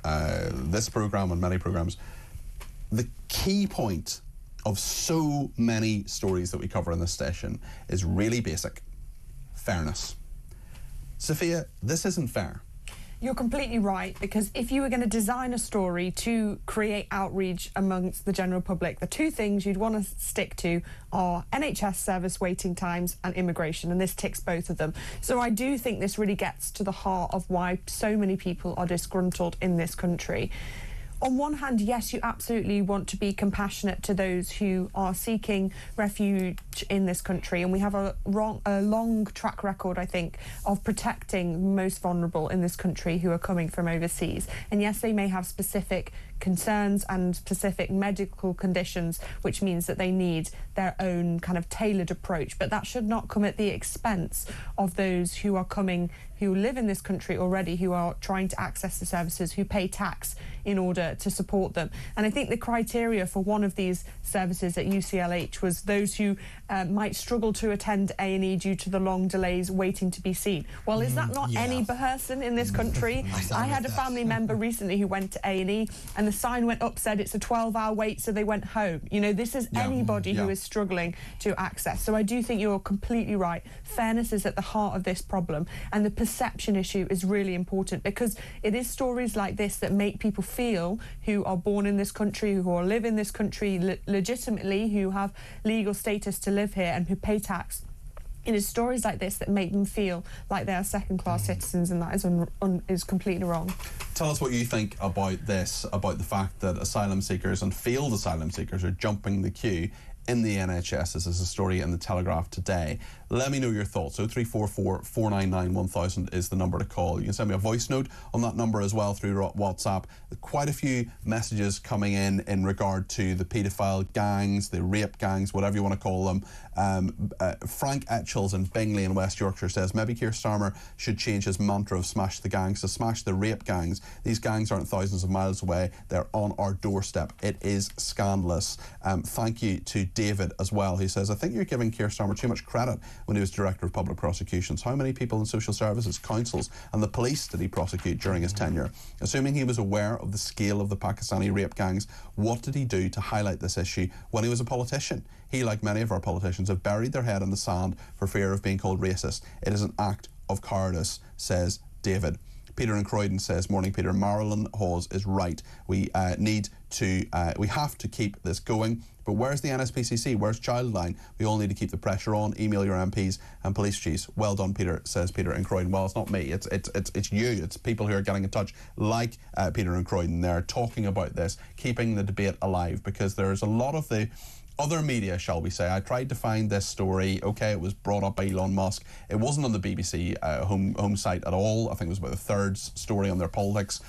C: this programme and many programmes. The key point of so many stories that we cover in this station is really basic: fairness. Sophia, this isn't fair.
I: You're completely right, because if you were going to design a story to create outreach amongst the general public, the two things you'd want to stick to are NHS service waiting times and immigration, and this ticks both of them. So I do think this really gets to the heart of why so many people are disgruntled in this country. On one hand, yes, you absolutely want to be compassionate to those who are seeking refuge in this country, and we have a long track record, I think, of protecting the most vulnerable in this country who are coming from overseas. And yes, they may have specific concerns and specific medical conditions, which means that they need their own kind of tailored approach, but that should not come at the expense of those who are coming, who live in this country already, who are trying to access the services, who pay tax in order to support them. And I think the criteria for one of these services at UCLH was those who might struggle to attend A&E due to the long delays waiting to be seen. Well, is that not any person in this country? I had a family member recently who went to A&E, and the sign went up, said it's a 12-hour wait, so they went home. You know, this is anybody who is struggling to access. So I do think you're completely right. Fairness is at the heart of this problem, and the perception issue is really important, because it is stories like this that make people feel, who are born in this country, who live in this country legitimately, who have legal status to live here and who pay tax. It is stories like this that make them feel like they are second-class citizens, and that is completely wrong.
C: Tell us what you think about this, about the fact that asylum seekers and failed asylum seekers are jumping the queue in the NHS. This is a story in the Telegraph today. Let me know your thoughts. 0344 499 1000 is the number to call. You can send me a voice note on that number as well through WhatsApp. Quite a few messages coming in regard to the paedophile gangs, the rape gangs, whatever you want to call them. Frank Etchells in Bingley in West Yorkshire says maybe Keir Starmer should change his mantra of smash the gangs to smash the rape gangs. These gangs aren't thousands of miles away, they're on our doorstep. It is scandalous. Thank you to David as well, who says, I think you're giving Keir Starmer too much credit when he was Director of Public Prosecutions. How many people in social services, councils and the police did he prosecute during his tenure? Assuming he was aware of the scale of the Pakistani rape gangs, what did he do to highlight this issue when he was a politician? He, like many of our politicians, have buried their head in the sand for fear of being called racist. It is an act of cowardice, says David. Peter in Croydon says, morning Peter, Marilyn Hawes is right. We we have to keep this going. But where's the NSPCC? Where's Childline? We all need to keep the pressure on. Email your MPs and police chiefs. Well done, Peter, says Peter in Croydon. Well, it's not me. It's you. It's people who are getting in touch, like Peter in Croydon. They're talking about this, keeping the debate alive, because there's a lot of the other media, shall we say. I tried to find this story. Okay, it was brought up by Elon Musk. It wasn't on the BBC home site at all. I think it was about the third story on their politics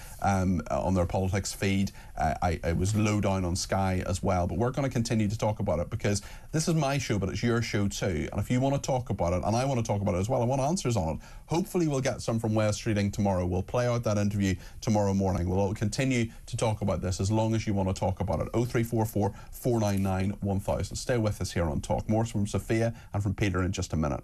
C: feed. It was low down on Sky as well. But we're going to continue to talk about it, because this is my show, but it's your show too. And if you want to talk about it, and I want to talk about it as well, I want answers on it. Hopefully we'll get some from West Streeting tomorrow. We'll play out that interview tomorrow morning. We'll continue to talk about this as long as you want to talk about it. 0344 499 1000. Stay with us here on Talk. More from Sophia and from Peter in just a minute.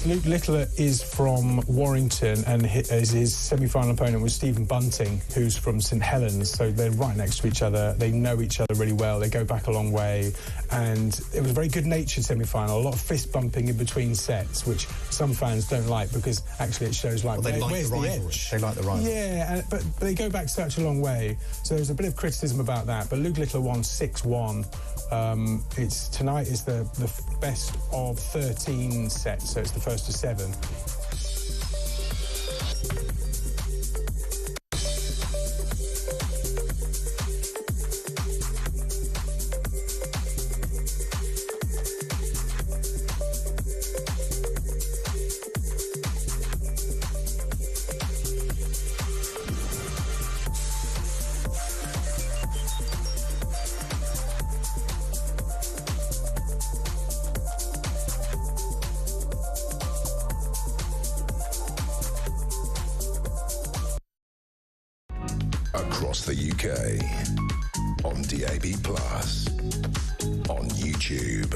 K: Luke Littler is from Warrington, and his semi-final opponent was Stephen Bunting, who's from St Helens, so they're right next to each other. They know each other really well. They go back a long way, and it was a very good-natured semi-final. A lot of fist-bumping in between sets, which some fans don't like, because actually it shows like,
H: well,
K: where's the edge? They like the rivalry. Yeah, but they go back such a long way, so there's a bit of criticism about that. But Luke Littler won 6-1. Tonight is the best of 13 sets, so it's the first of 7.
B: Across the UK, on DAB+, on YouTube,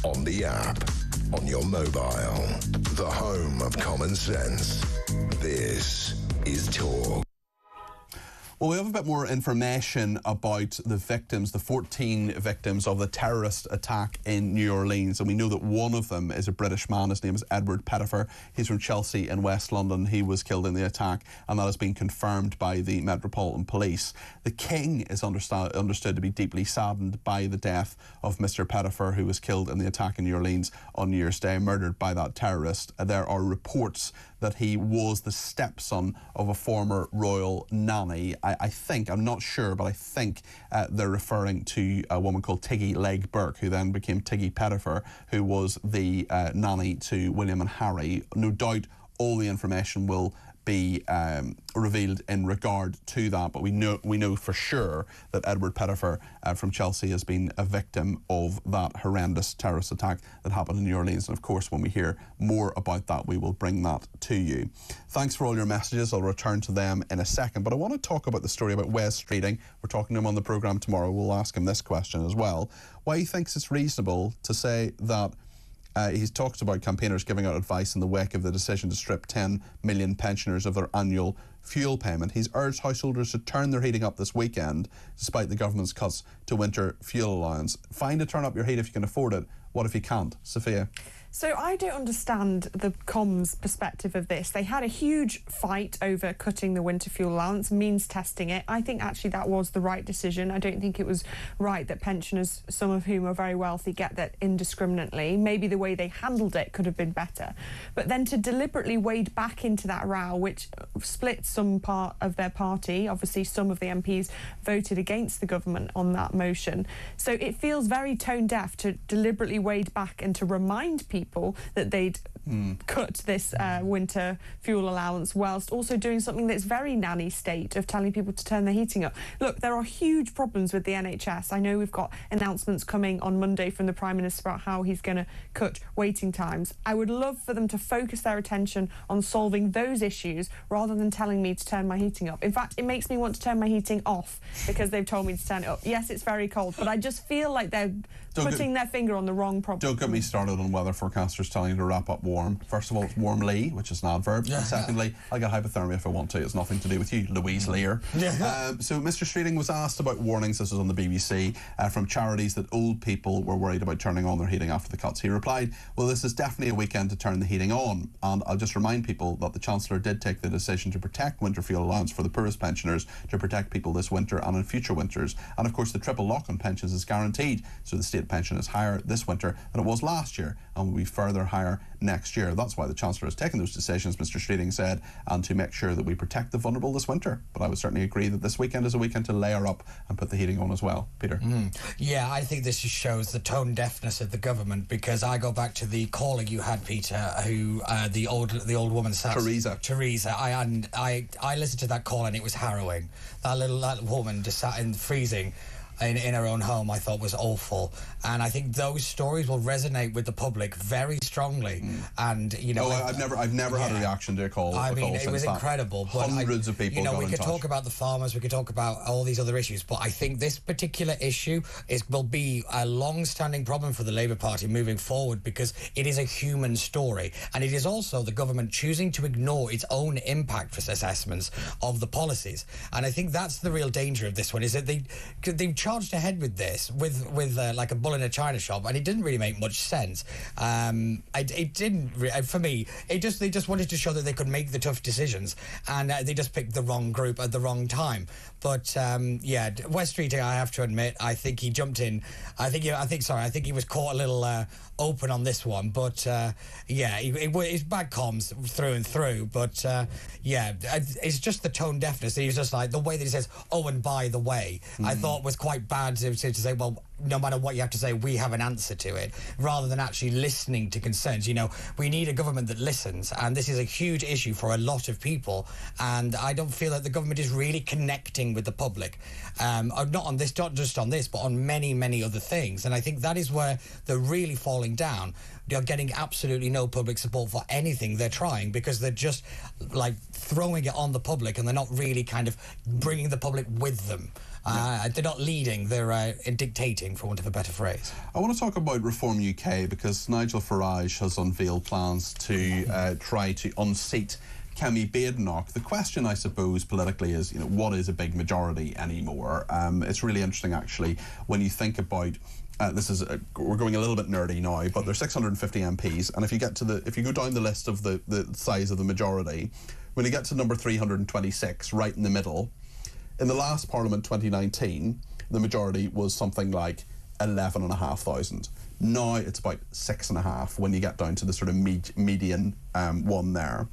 B: on the app, on your mobile, the home of common sense. This is Talk.
C: Well, we have a bit more information about the victims, the 14 victims of the terrorist attack in New Orleans. And we know that one of them is a British man. His name is Edward Pettifer. He's from Chelsea in West London. He was killed in the attack, and that has been confirmed by the Metropolitan Police. The King is understood to be deeply saddened by the death of Mr. Pettifer, who was killed in the attack in New Orleans on New Year's Day, murdered by that terrorist. There are reports that he was the stepson of a former royal nanny. I think, I'm not sure, but I think they're referring to a woman called Tiggy Legg Burke, who then became Tiggy Pettifer, who was the nanny to William and Harry. No doubt all the information will be revealed in regard to that, but we know for sure that Edward Pettifer from Chelsea has been a victim of that horrendous terrorist attack that happened in New Orleans, and of course when we hear more about that we will bring that to you. Thanks for all your messages. I'll return to them in a second, but I want to talk about the story about Wes Streeting. We're talking to him on the programme tomorrow. We'll ask him this question as well, why he thinks it's reasonable to say that he's talked about campaigners giving out advice in the wake of the decision to strip 10 million pensioners of their annual fuel payment. He's urged householders to turn their heating up this weekend, despite the government's cuts to winter fuel allowance. Fine to turn up your heat if you can afford it. What if you can't? Sophia?
I: So I don't understand the comms perspective of this. They had a huge fight over cutting the winter fuel allowance, means testing it. I think actually that was the right decision. I don't think it was right that pensioners, some of whom are very wealthy, get that indiscriminately. Maybe the way they handled it could have been better. But then to deliberately wade back into that row, which split some part of their party, obviously some of the MPs voted against the government on that motion. So it feels very tone deaf to deliberately wade back and to remind people that they'd cut this winter fuel allowance whilst also doing something that's very nanny state of telling people to turn their heating up. Look, there are huge problems with the NHS. I know we've got announcements coming on Monday from the Prime Minister about how he's going to cut waiting times. I would love for them to focus their attention on solving those issues rather than telling me to turn my heating up. In fact, it makes me want to turn my heating off because they've told me to turn it up. Yes, it's very cold, but I just feel like they're putting their finger on the wrong problem.
C: Don't get me started on weather forecasters telling you to wrap up warm. First of all, it's warmly, which is an adverb. And secondly, I'll get hypothermia if I want to. It's nothing to do with you, Louise Lear. So Mr. Streeting was asked about warnings, this was on the BBC, from charities that old people were worried about turning on their heating after the cuts. He replied, well, this is definitely a weekend to turn the heating on. And I'll just remind people that the Chancellor did take the decision to protect winter fuel allowance for the poorest pensioners, to protect people this winter and in future winters. And of course, the triple lock on pensions is guaranteed. So the state pension is higher this winter than it was last year and will be further higher next year. That's why the Chancellor has taken those decisions, Mr. Streeting said, and to make sure that we protect the vulnerable this winter. But I would certainly agree that this weekend is a weekend to layer up and put the heating on as well. Peter?
J: Yeah, I think this just shows the tone deafness of the government, because I go back to the caller you had, Peter, who the old woman sat. Teresa. I listened to that call and it was harrowing. That woman just sat in freezing in her own home, I thought was awful. And I think those stories will resonate with the public very strongly. And, you know...
C: I've never had a reaction to a call.
J: I mean, it was incredible. But
C: hundreds of people
J: we could talk about the farmers, we could talk about all these other issues, but I think this particular issue will be a long-standing problem for the Labour Party moving forward, because it is a human story. And it is also the government choosing to ignore its own impact assessments of the policies. And I think that's the real danger of this one, is that they charged ahead with this with like a bull in a china shop, and it didn't really make much sense. It didn't for me. They just wanted to show that they could make the tough decisions, and they just picked the wrong group at the wrong time. But yeah, Wes Streeting, I have to admit, I think he jumped in. I think he was caught a little open on this one. But yeah, it's bad comms through and through. But yeah, it's just the tone deafness. He was just like the way that he says, "Oh, and by the way," I thought was quite bad to say, well, no matter what you have to say, we have an answer to it, rather than actually listening to concerns. You know, we need a government that listens, and this is a huge issue for a lot of people, and I don't feel that the government is really connecting with the public. Not just on this, but on many, many other things. And I think that is where they're really falling down. They're getting absolutely no public support for anything they're trying, because they're just like throwing it on the public, and they're not really kind of bringing the public with them. They're not leading, they're dictating, for want of a better phrase.
C: I want to talk about Reform UK, because Nigel Farage has unveiled plans to try to unseat Kemi Badenoch. The question, I suppose, politically is, you know, what is a big majority anymore? It's really interesting, actually, when you think about we're going a little bit nerdy now, but there's 650 MPs, and if you go down the list of the size of the majority, when you get to number 326, right in the middle, in the last Parliament 2019, the majority was something like 11,500. Now it's about 6.5 when you get down to the sort of median one there,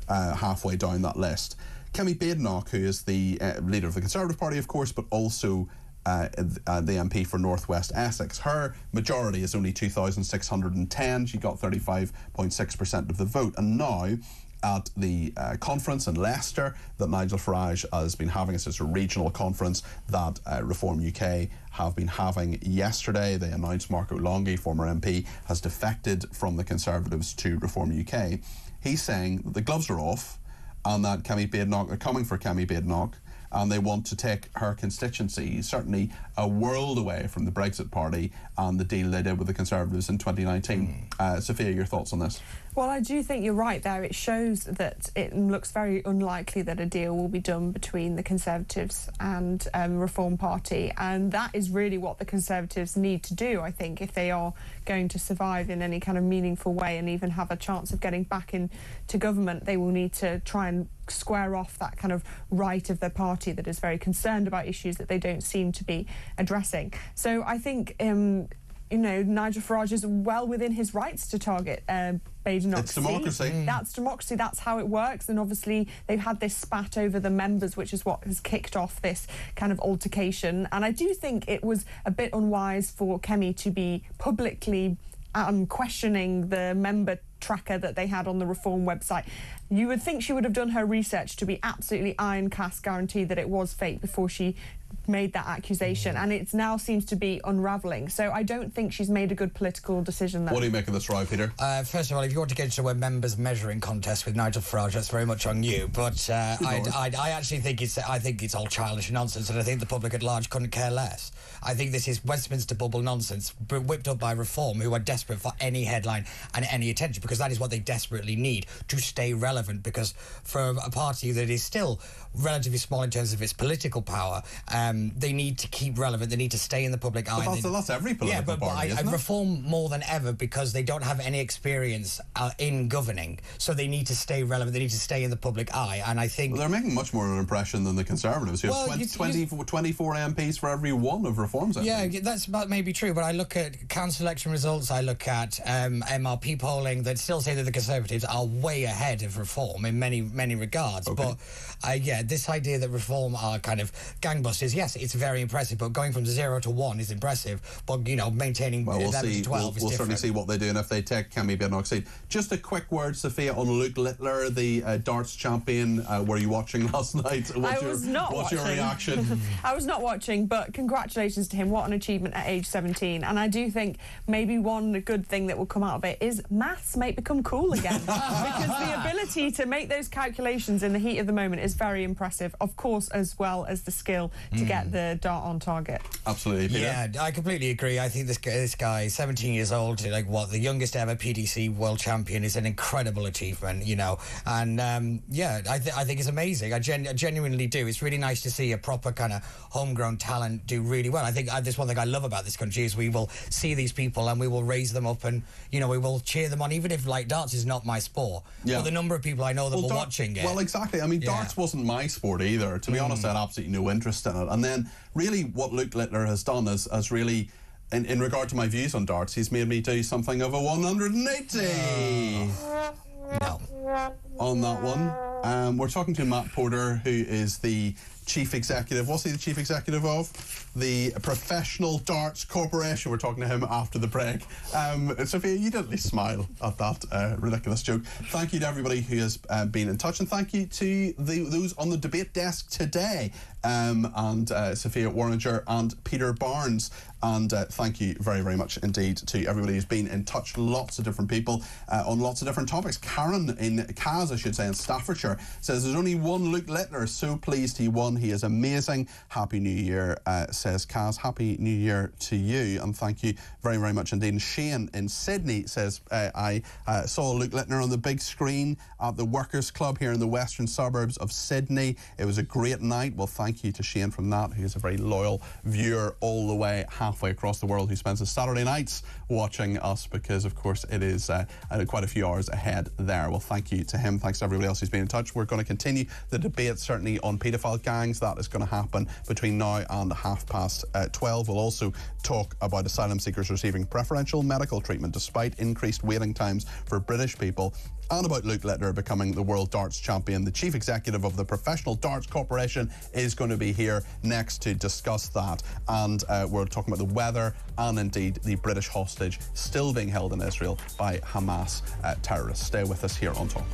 C: halfway down that list. Kemi Badenoch, who is the leader of the Conservative Party, of course, but also the MP for North West Essex. Her majority is only 2,610. She got 35.6% of the vote. And now, at the conference in Leicester that Nigel Farage has been having, it's a regional conference that Reform UK have been having yesterday. They announced Mark O'Longhi, former MP, has defected from the Conservatives to Reform UK. He's saying that the gloves are off and that Kemi Badenoch are coming for Kemi Badenoch, and they want to take her constituency certainly a world away from the Brexit Party and the deal they did with the Conservatives in 2019. Sophia, your thoughts on this?
I: Well, I do think you're right there. It shows that it looks very unlikely that a deal will be done between the Conservatives and Reform Party, and that is really what the Conservatives need to do, I think, if they are going to survive in any kind of meaningful way and even have a chance of getting back into government. They will need to try and square off that kind of right of their party that is very concerned about issues that they don't seem to be addressing. So I think Nigel Farage is well within his rights to target Badenoch.
C: It's democracy.
I: That's democracy. That's how it works. And obviously they've had this spat over the members, which is what has kicked off this kind of altercation. And I do think it was a bit unwise for Kemi to be publicly questioning the member tracker that they had on the Reform website. You would think she would have done her research to be absolutely iron-cast guaranteed that it was fake before she made that accusation, and it now seems to be unravelling. So I don't think she's made a good political decision there.
C: What do you make of this, right, Peter?
J: First of all, if you want to get into a members measuring contest with Nigel Farage, that's very much on you. But I actually think it's all childish nonsense, and I think the public at large couldn't care less. I think this is Westminster bubble nonsense whipped up by Reform, who are desperate for any headline and any attention, because that is what they desperately need to stay relevant. Because for a party that is still relatively small in terms of its political power, they need to keep relevant. They need to stay in the public eye.
C: But that's every political party, isn't it?
J: Reform more than ever, because they don't have any experience in governing, so they need to stay relevant. They need to stay in the public eye, and I think
C: they're making much more of an impression than the Conservatives, who have 24 MPs for every one of Reform's MPs.
J: Yeah, that's maybe true, but I look at council election results, I look at MRP polling that still say that the Conservatives are way ahead of Reform in many regards. Okay. But this idea that Reform are kind of gangbusters, yes, it's very impressive, but going from 0 to 1 is impressive, but maintaining 11 to 12 is different.
C: We'll certainly see what they do, and if they take Kemi Badenoch's seat. Just a quick word, Sophia, on Luke Littler, the darts champion. Were you watching last night? What's your reaction?
I: I was not watching, but congratulations to him. What an achievement at age 17. And I do think maybe one good thing that will come out of it is maths might become cool again, because the ability to make those calculations in the heat of the moment is very impressive, of course, as well as the skill to get the dart on target.
C: Absolutely, Peter.
J: Yeah, I completely agree. I think this guy, 17 years old, the youngest ever PDC world champion, is an incredible achievement, and I think it's amazing. I genuinely do. It's really nice to see a proper kind of homegrown talent do really well. I think there's one thing I love about this country is we will see these people and we will raise them up, and we will cheer them on, even if darts is not my sport. Yeah. But the number of people I know that were watching it.
C: Well, exactly. I mean, darts wasn't my sport either. To be honest, I had absolutely no interest in it. And then really what Luke Littler has done is really, in regard to my views on darts, he's made me do something of a 180
J: no
C: on that one. We're talking to Matt Porter, who is the Chief Executive. What's he the Chief Executive of? The Professional Darts Corporation. We're talking to him after the break. Sophia, you didn't smile at that ridiculous joke. Thank you to everybody who has been in touch, and thank you to those on the debate desk today, and Sophia Warringer and Peter Barnes. And thank you very, very much indeed to everybody who's been in touch. Lots of different people on lots of different topics. Karen in Kaz, I should say, in Staffordshire, says there's only one Luke Littler. So pleased he won. He is amazing. Happy New Year, says Kaz. Happy New Year to you, and thank you very, very much indeed. And Shane in Sydney says, I saw Luke Littler on the big screen at the Workers' Club here in the western suburbs of Sydney. It was a great night. Well, thank you to Shane from that, who is a very loyal viewer all the way halfway across the world, who spends his Saturday nights watching us, because of course it is quite a few hours ahead there. Well, thank you to him. Thanks to everybody else who's been in touch. We're going to continue the debate certainly on paedophile gangs. That is going to happen between now and 12:30. We'll also talk about asylum seekers receiving preferential medical treatment despite increased waiting times for British people. and about Luke Littler becoming the World Darts Champion. The Chief Executive of the Professional Darts Corporation is going to be here next to discuss that. And we're talking about the weather and indeed the British hostage still being held in Israel by Hamas terrorists. Stay with us here on Talk.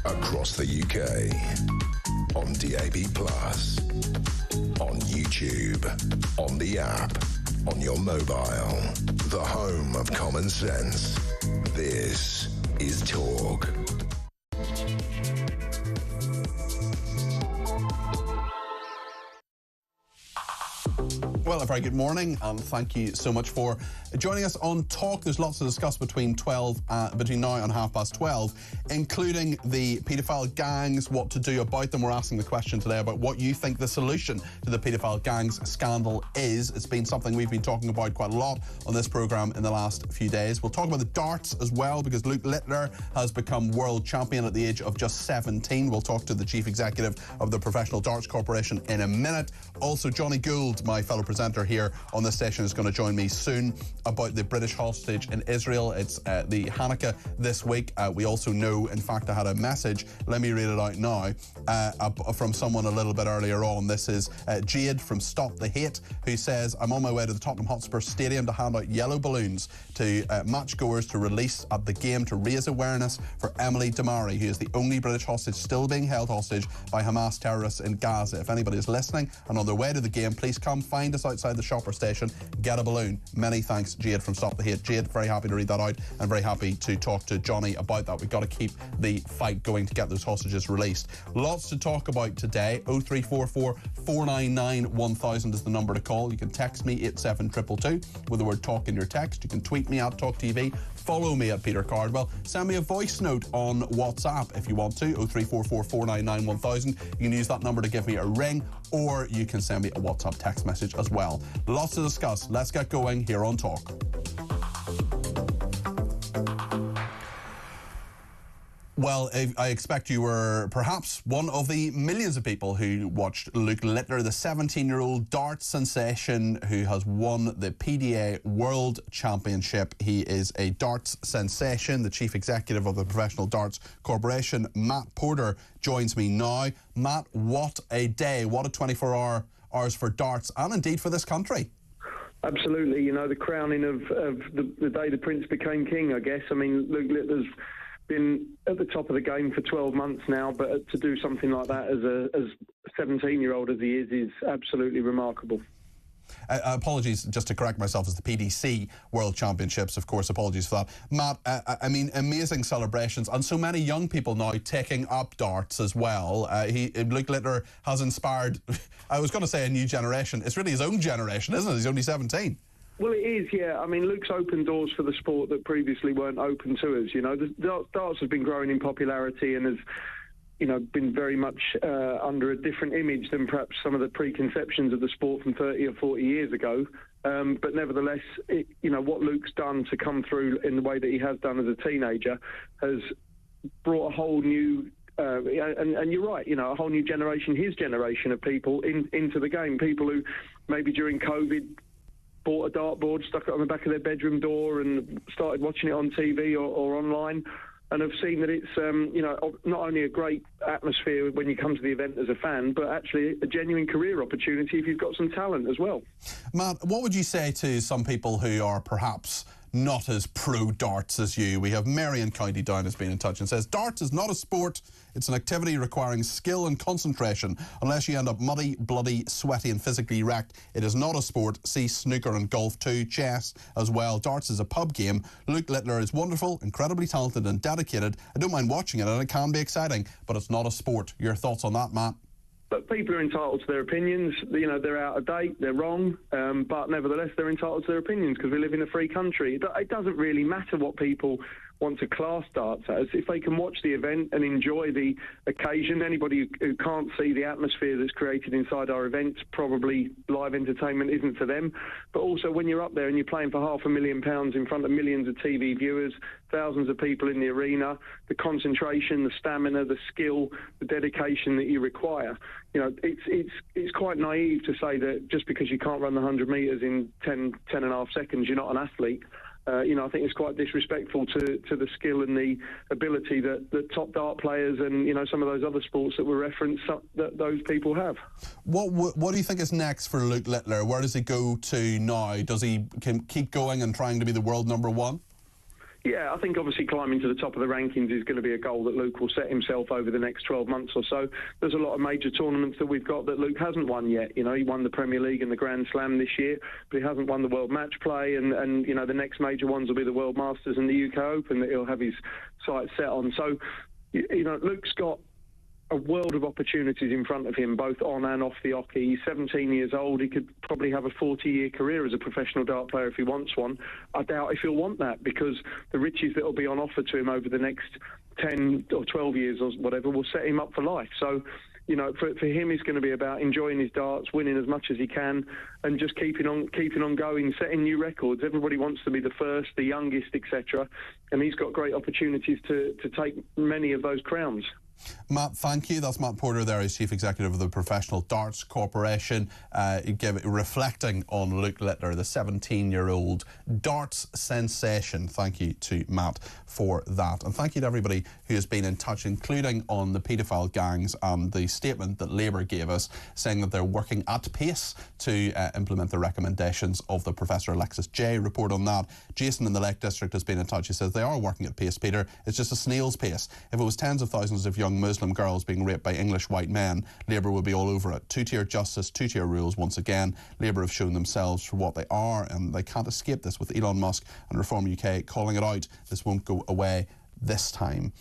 B: Across the UK, on DAB+, on YouTube, on the app, on your mobile, the home of common sense. This is Talk.
C: Well, a very good morning, and thank you so much for joining us on Talk. There's lots to discuss between now and 12:30, including the paedophile gangs, what to do about them. We're asking the question today about what you think the solution to the paedophile gangs scandal is. It's been something we've been talking about quite a lot on this programme in the last few days. We'll talk about the darts as well, because Luke Littler has become world champion at the age of just 17. We'll talk to the Chief Executive of the Professional Darts Corporation in a minute. Also, Johnny Gould, my fellow presenter here on this station, is going to join me soon about the British hostage in Israel. It's the Hanukkah this week. We also know, in fact, I had a message, let me read it out now, from someone a little bit earlier on. This is Jade from Stop the Hate, who says, I'm on my way to the Tottenham Hotspur Stadium to hand out yellow balloons to matchgoers to release at the game to raise awareness for Emily Damari, who is the only British hostage still being held hostage by Hamas terrorists in Gaza. If anybody is listening and on their way to the game, please come find us outside the shopper station, get a balloon. Many thanks, Jade from Stop the Hate. Jade, very happy to read that out and very happy to talk to Johnny about that. We've got to keep the fight going to get those hostages released. Lots to talk about today. 0344 499 1000 is the number to call. You can text me 87222 with the word talk in your text. You can tweet me at talkTV. Follow me at Peter Cardwell. Send me a voice note on WhatsApp if you want to, 0344 499 1000. You can use that number to give me a ring, or you can send me a WhatsApp text message as well. Lots to discuss. Let's get going here on Talk. Well, I expect you were perhaps one of the millions of people who watched Luke Littler, the 17-year-old darts sensation who has won the PDA World Championship. He is a darts sensation. The Chief Executive of the Professional Darts Corporation, Matt Porter, joins me now. Matt, what a day. What a 24 hours for darts and indeed for this country.
L: Absolutely. You know, the crowning of the day the Prince became king, I guess. I mean, Luke Littler's been at the top of the game for 12 months now, but to do something like that as a 17-year-old as he is absolutely remarkable.
C: Apologies, just to correct myself, it's the PDC World Championships, of course, apologies for that. Matt, I mean, amazing celebrations, and so many young people now taking up darts as well. Luke Littler has inspired, I was going to say a new generation. It's really his own generation, isn't it? He's only 17.
L: Well, it is, yeah. I mean, Luke's opened doors for the sport that previously weren't open to us. You know, the darts has been growing in popularity and has, you know, been very much under a different image than perhaps some of the preconceptions of the sport from 30 or 40 years ago. But nevertheless, you know, what Luke's done to come through in the way that he has done as a teenager has brought a whole new and you're right, you know, a whole new generation, his generation of people into the game. People who maybe during COVID bought a dartboard, stuck it on the back of their bedroom door and started watching it on TV or online, and have seen that it's, you know, not only a great atmosphere when you come to the event as a fan, but actually a genuine career opportunity if you've got some talent as well.
C: Matt, what would you say to some people who are perhaps not as pro darts as you? We have Mary in County Down has been in touch and says, darts is not a sport, it's an activity requiring skill and concentration. Unless you end up muddy, bloody, sweaty and physically wrecked, it is not a sport. See snooker and golf too, chess as well. Darts is a pub game. Luke Littler is wonderful, incredibly talented and dedicated. I don't mind watching it and it can be exciting, but it's not a sport. Your thoughts on that, Matt?
L: But people are entitled to their opinions. You know, they're out of date, they're wrong, but nevertheless, they're entitled to their opinions because we live in a free country. It doesn't really matter what people want to class darts as. If they can watch the event and enjoy the occasion, anybody who can't see the atmosphere that's created inside our events, probably live entertainment isn't for them. But also when you're up there and you're playing for £500,000 in front of millions of TV viewers, thousands of people in the arena, the concentration, the stamina, the skill, the dedication that you require, you know, it's quite naive to say that just because you can't run the 100 metres in 10 and a half seconds, you're not an athlete. You know, I think it's quite disrespectful to the skill and the ability that top dart players and, you know, some of those other sports that were referenced that those people have.
C: What do you think is next for Luke Littler? Where does he go to now? Does he keep going and trying to be the world #1?
L: Yeah, I think obviously climbing to the top of the rankings is going to be a goal that Luke will set himself over the next 12 months or so. There's a lot of major tournaments that we've got that Luke hasn't won yet. You know, he won the Premier League and the Grand Slam this year, but he hasn't won the World Match Play, and you know, the next major ones will be the World Masters and the UK Open that he'll have his sights set on. So, you know, Luke's got a world of opportunities in front of him, both on and off the hockey. He's 17 years old. He could probably have a 40-year career as a professional dart player if he wants one. I doubt if he'll want that, because the riches that will be on offer to him over the next 10 or 12 years or whatever will set him up for life. So, you know, for him, it's going to be about enjoying his darts, winning as much as he can, and just keeping on going, setting new records. Everybody wants to be the first, the youngest, etc., and he's got great opportunities to take many of those crowns.
C: Matt, thank you. That's Matt Porter there, he's Chief Executive of the Professional Darts Corporation, reflecting on Luke Littler, the 17-year-old darts sensation. Thank you to Matt for that. And thank you to everybody who has been in touch, including on the paedophile gangs and the statement that Labour gave us, saying that they're working at pace to implement the recommendations of the Professor Alexis J report on that. Jason in the Lake District has been in touch. He says they are working at pace, Peter. It's just a snail's pace. If it was tens of thousands of young Muslim girls being raped by English white men, Labour would be all over it. Two-tier justice, two-tier rules once again. Labour have shown themselves for what they are, and they can't escape this with Elon Musk and Reform UK calling it out. This won't go away this time.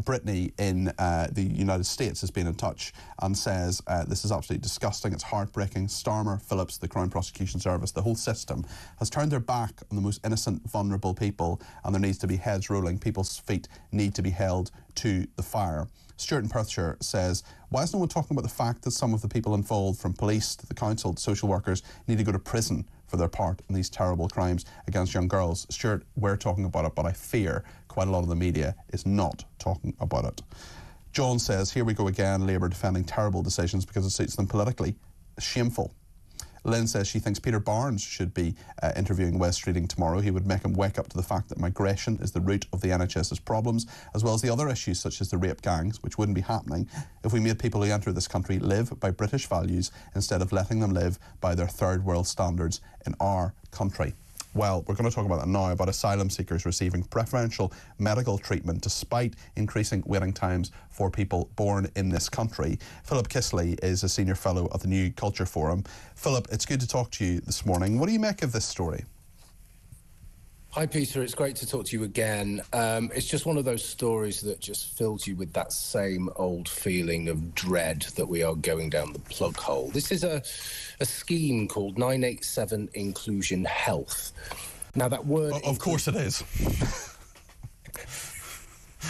C: Brittany in the United States has been in touch and says this is absolutely disgusting, it's heartbreaking. Starmer, Phillips, the Crown Prosecution Service, the whole system has turned their back on the most innocent, vulnerable people, and there needs to be heads rolling. People's feet need to be held to the fire. Stuart in Perthshire says, why is no one talking about the fact that some of the people involved, from police to the council to social workers, need to go to prison for their part in these terrible crimes against young girls? Stuart, we're talking about it, but I fear quite a lot of the media is not talking about it. John says, here we go again, Labour defending terrible decisions because it suits them politically. Shameful. Lynn says she thinks Peter Barnes should be interviewing Wes Streeting tomorrow. He would make him wake up to the fact that migration is the root of the NHS's problems, as well as the other issues such as the rape gangs, which wouldn't be happening if we made people who enter this country live by British values instead of letting them live by their third world standards in our country. Well, we're going to talk about that now, about asylum seekers receiving preferential medical treatment despite increasing waiting times for people born in this country. Philip Kisley is a senior fellow at the New Culture Forum. Philip, it's good to talk to you this morning. What do you make of this story?
M: Hi, Peter. It's great to talk to you again. It's just one of those stories that just fills you with that same old feeling of dread that we are going down the plug hole. This is a scheme called 987 Inclusion Health. Now, that word...
C: Of course it is.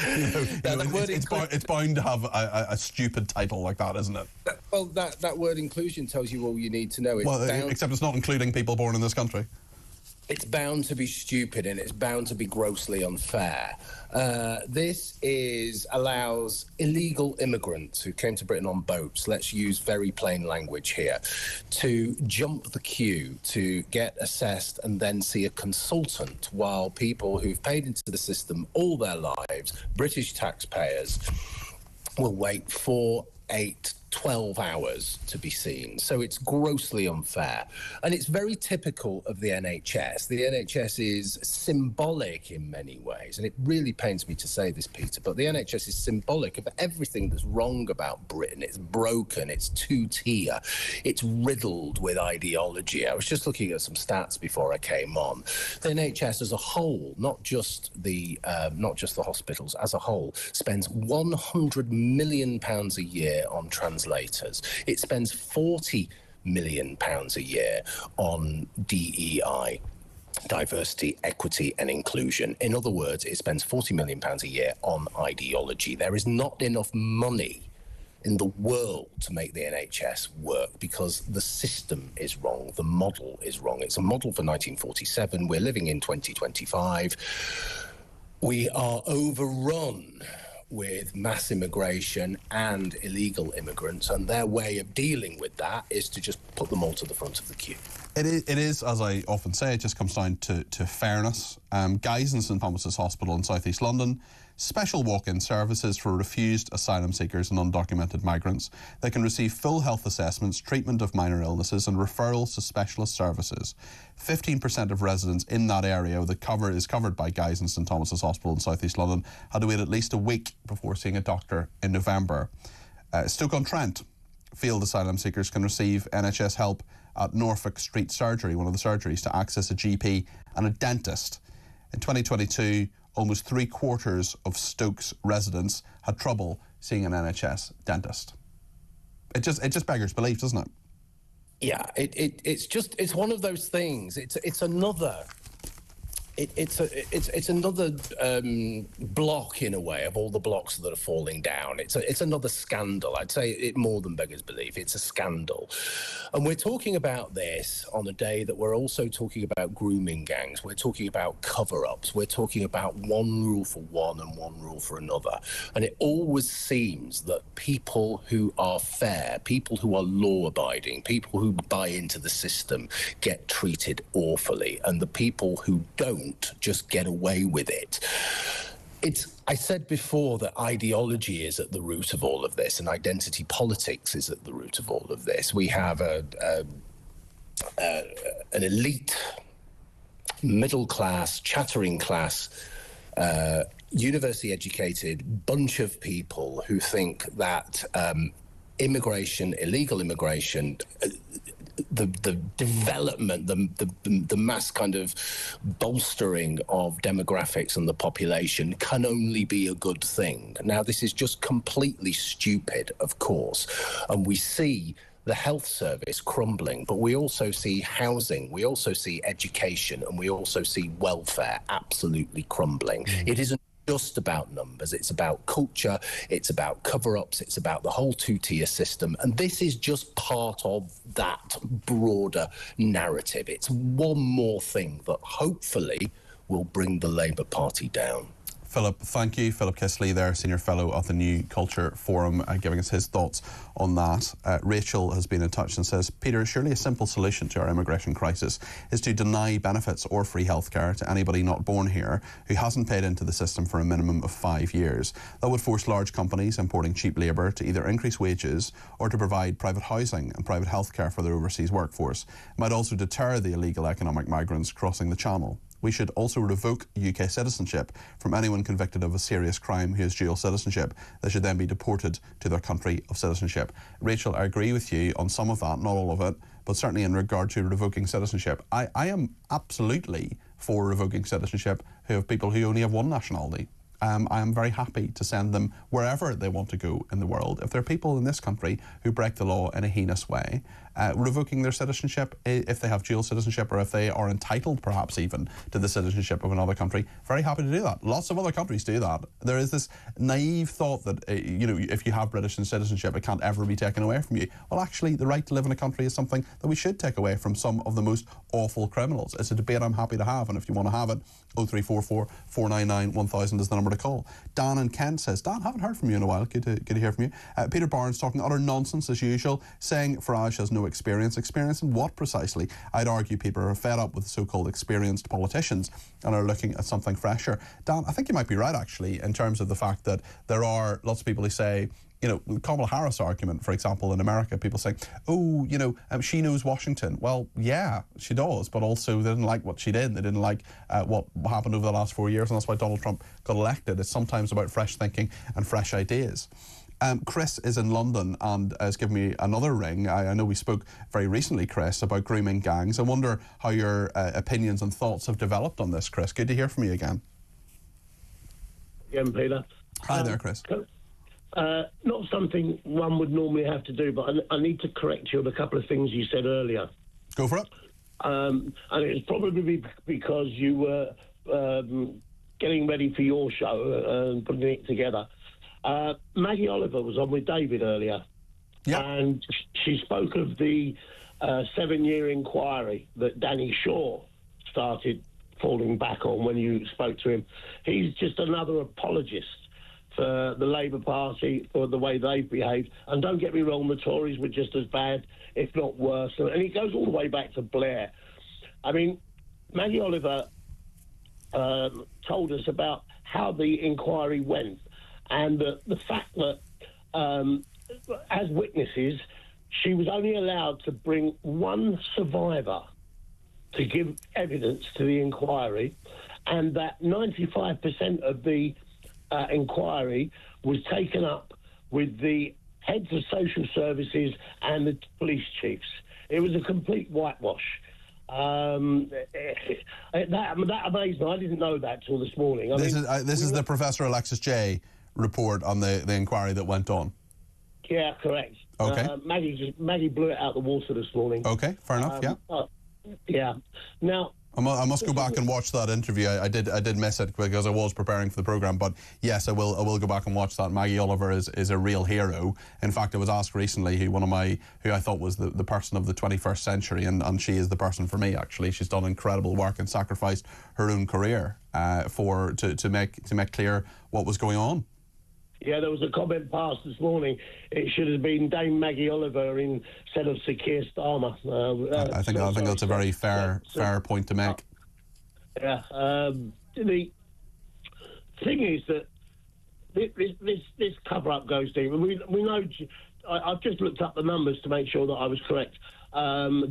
C: It's bound to have a stupid title like that, isn't it?
M: Well, that word inclusion tells you all you need to know.
C: Except it's not including people born in this country.
M: It's bound to be stupid and it's bound to be grossly unfair. This allows illegal immigrants who came to Britain on boats, let's use very plain language here, to jump the queue to get assessed and then see a consultant, while people who've paid into the system all their lives, British taxpayers, will wait 4, 8, 12 hours to be seen. So it's grossly unfair. And it's very typical of the NHS. The NHS is symbolic in many ways. And it really pains me to say this, Peter, but the NHS is symbolic of everything that's wrong about Britain. It's broken. It's two-tier. It's riddled with ideology. I was just looking at some stats before I came on. The NHS as a whole, not just the hospitals, as a whole, spends £100 million a year on translators. It spends £40 million a year on DEI, diversity, equity and inclusion. In other words, it spends £40 million a year on ideology. There is not enough money in the world to make the NHS work because the system is wrong, the model is wrong. It's a model for 1947. We're living in 2025. We are overrun with mass immigration and illegal immigrants, and their way of dealing with that is to just put them all to the front of the queue.
C: It is, as I often say, it just comes down to fairness. Guy's and St Thomas's Hospital in South East London, special walk-in services for refused asylum seekers and undocumented migrants. They can receive full health assessments, treatment of minor illnesses and referrals to specialist services. 15% of residents in that area that is covered by Guy's and St Thomas's Hospital in South East London had to wait at least a week before seeing a doctor in November. Stoke-on-Trent field asylum seekers can receive NHS help at Norfolk Street Surgery, one of the surgeries, to access a GP and a dentist. In 2022, almost 3/4 of Stoke's residents had trouble seeing an NHS dentist. It just beggars belief, doesn't it?
M: Yeah, it's one of those things. It's another block in a way of all the blocks that are falling down. It's another scandal. I'd say it more than beggars belief. It's a scandal. And we're talking about this on a day that we're also talking about grooming gangs. We're talking about cover-ups. We're talking about one rule for one and one rule for another. And it always seems that people who are fair, people who are law-abiding, people who buy into the system get treated awfully. And the people who don't just get away with it. I said before that ideology is at the root of all of this, and identity politics is at the root of all of this. We have an elite, middle-class, chattering class, university-educated bunch of people who think that immigration, illegal immigration, the development, the mass kind of bolstering of demographics and the population can only be a good thing. Now, this is just completely stupid, of course, and we see the health service crumbling, but we also see housing, we also see education, and we also see welfare absolutely crumbling. It isn't just about numbers, it's about culture, it's about cover-ups, it's about the whole two-tier system, and this is just part of that broader narrative. It's one more thing that hopefully will bring the Labour Party down.
C: Philip, thank you. Philip Kisley there, Senior Fellow of the New Culture Forum, giving us his thoughts on that. Rachel has been in touch and says, Peter, surely a simple solution to our immigration crisis is to deny benefits or free healthcare to anybody not born here who hasn't paid into the system for a minimum of 5 years. That would force large companies importing cheap labour to either increase wages or to provide private housing and private healthcare for their overseas workforce. It might also deter the illegal economic migrants crossing the channel. We should also revoke UK citizenship from anyone convicted of a serious crime who has dual citizenship. They should then be deported to their country of citizenship. Rachel, I agree with you on some of that, not all of it, but certainly in regard to revoking citizenship. I am absolutely for revoking citizenship of people who only have one nationality. I am very happy to send them wherever they want to go in the world. If there are people in this country who break the law in a heinous way, revoking their citizenship, if they have dual citizenship or if they are entitled perhaps even to the citizenship of another country, very happy to do that. Lots of other countries do that. There is this naive thought that, if you have British citizenship, it can't ever be taken away from you. Well, actually, the right to live in a country is something that we should take away from some of the most awful criminals. It's a debate I'm happy to have, and if you want to have it, 0344 499 1000 is the number to call. Dan in Kent says, Dan, haven't heard from you in a while. Good to hear from you. Peter Barnes talking utter nonsense as usual, saying Farage has no experience. Experience in what precisely? I'd argue people are fed up with so-called experienced politicians and are looking at something fresher. Dan, I think you might be right, actually, in terms of the fact that there are lots of people who say, Kamala Harris argument, for example, in America, people saying, she knows Washington. Well, yeah, she does, but also they didn't like what she did. They didn't like what happened over the last 4 years, and that's why Donald Trump got elected. It's sometimes about fresh thinking and fresh ideas. Chris is in London and has given me another ring. I know we spoke very recently, Chris, about grooming gangs. I wonder how your opinions and thoughts have developed on this, Chris. Good to hear from you again.
N: Again, Peter.
C: Hi there, Chris.
N: Not something one would normally have to do, but I need to correct you on a couple of things you said earlier.
C: Go for it.
N: And it's probably because you were getting ready for your show and putting it together. Maggie Oliver was on with David earlier, and she spoke of the 7-year inquiry that Danny Shaw started falling back on when you spoke to him. He's just another apologist for the Labour Party for the way they've behaved. And don't get me wrong, the Tories were just as bad, if not worse. And it goes all the way back to Blair. I mean, Maggie Oliver told us about how the inquiry went, and the fact that, as witnesses, she was only allowed to bring one survivor to give evidence to the inquiry, and that 95% of the inquiry was taken up with the heads of social services and the police chiefs. It was a complete whitewash. That amazed me. I didn't know that till this morning.
C: This is the Professor Alexis J report on the inquiry that went on.
N: Yeah, correct.
C: Okay.
N: Maggie blew it out the water this morning.
C: Okay, fair enough.
N: Yeah. Now,
C: I must go back and watch that interview. I did miss it because I was preparing for the programme, but yes, I will go back and watch that. Maggie Oliver is a real hero. In fact, I was asked recently who I thought was the person of the 21st century, and she is the person for me, actually. She's done incredible work and sacrificed her own career to make clear what was going on.
N: Yeah, there was a comment passed this morning. It should have been Dame Maggie Oliver instead of Sir Keir Starmer.
C: I think that's a very fair point to make.
N: Yeah. The thing is that this cover-up goes deep. We know. I've just looked up the numbers to make sure that I was correct.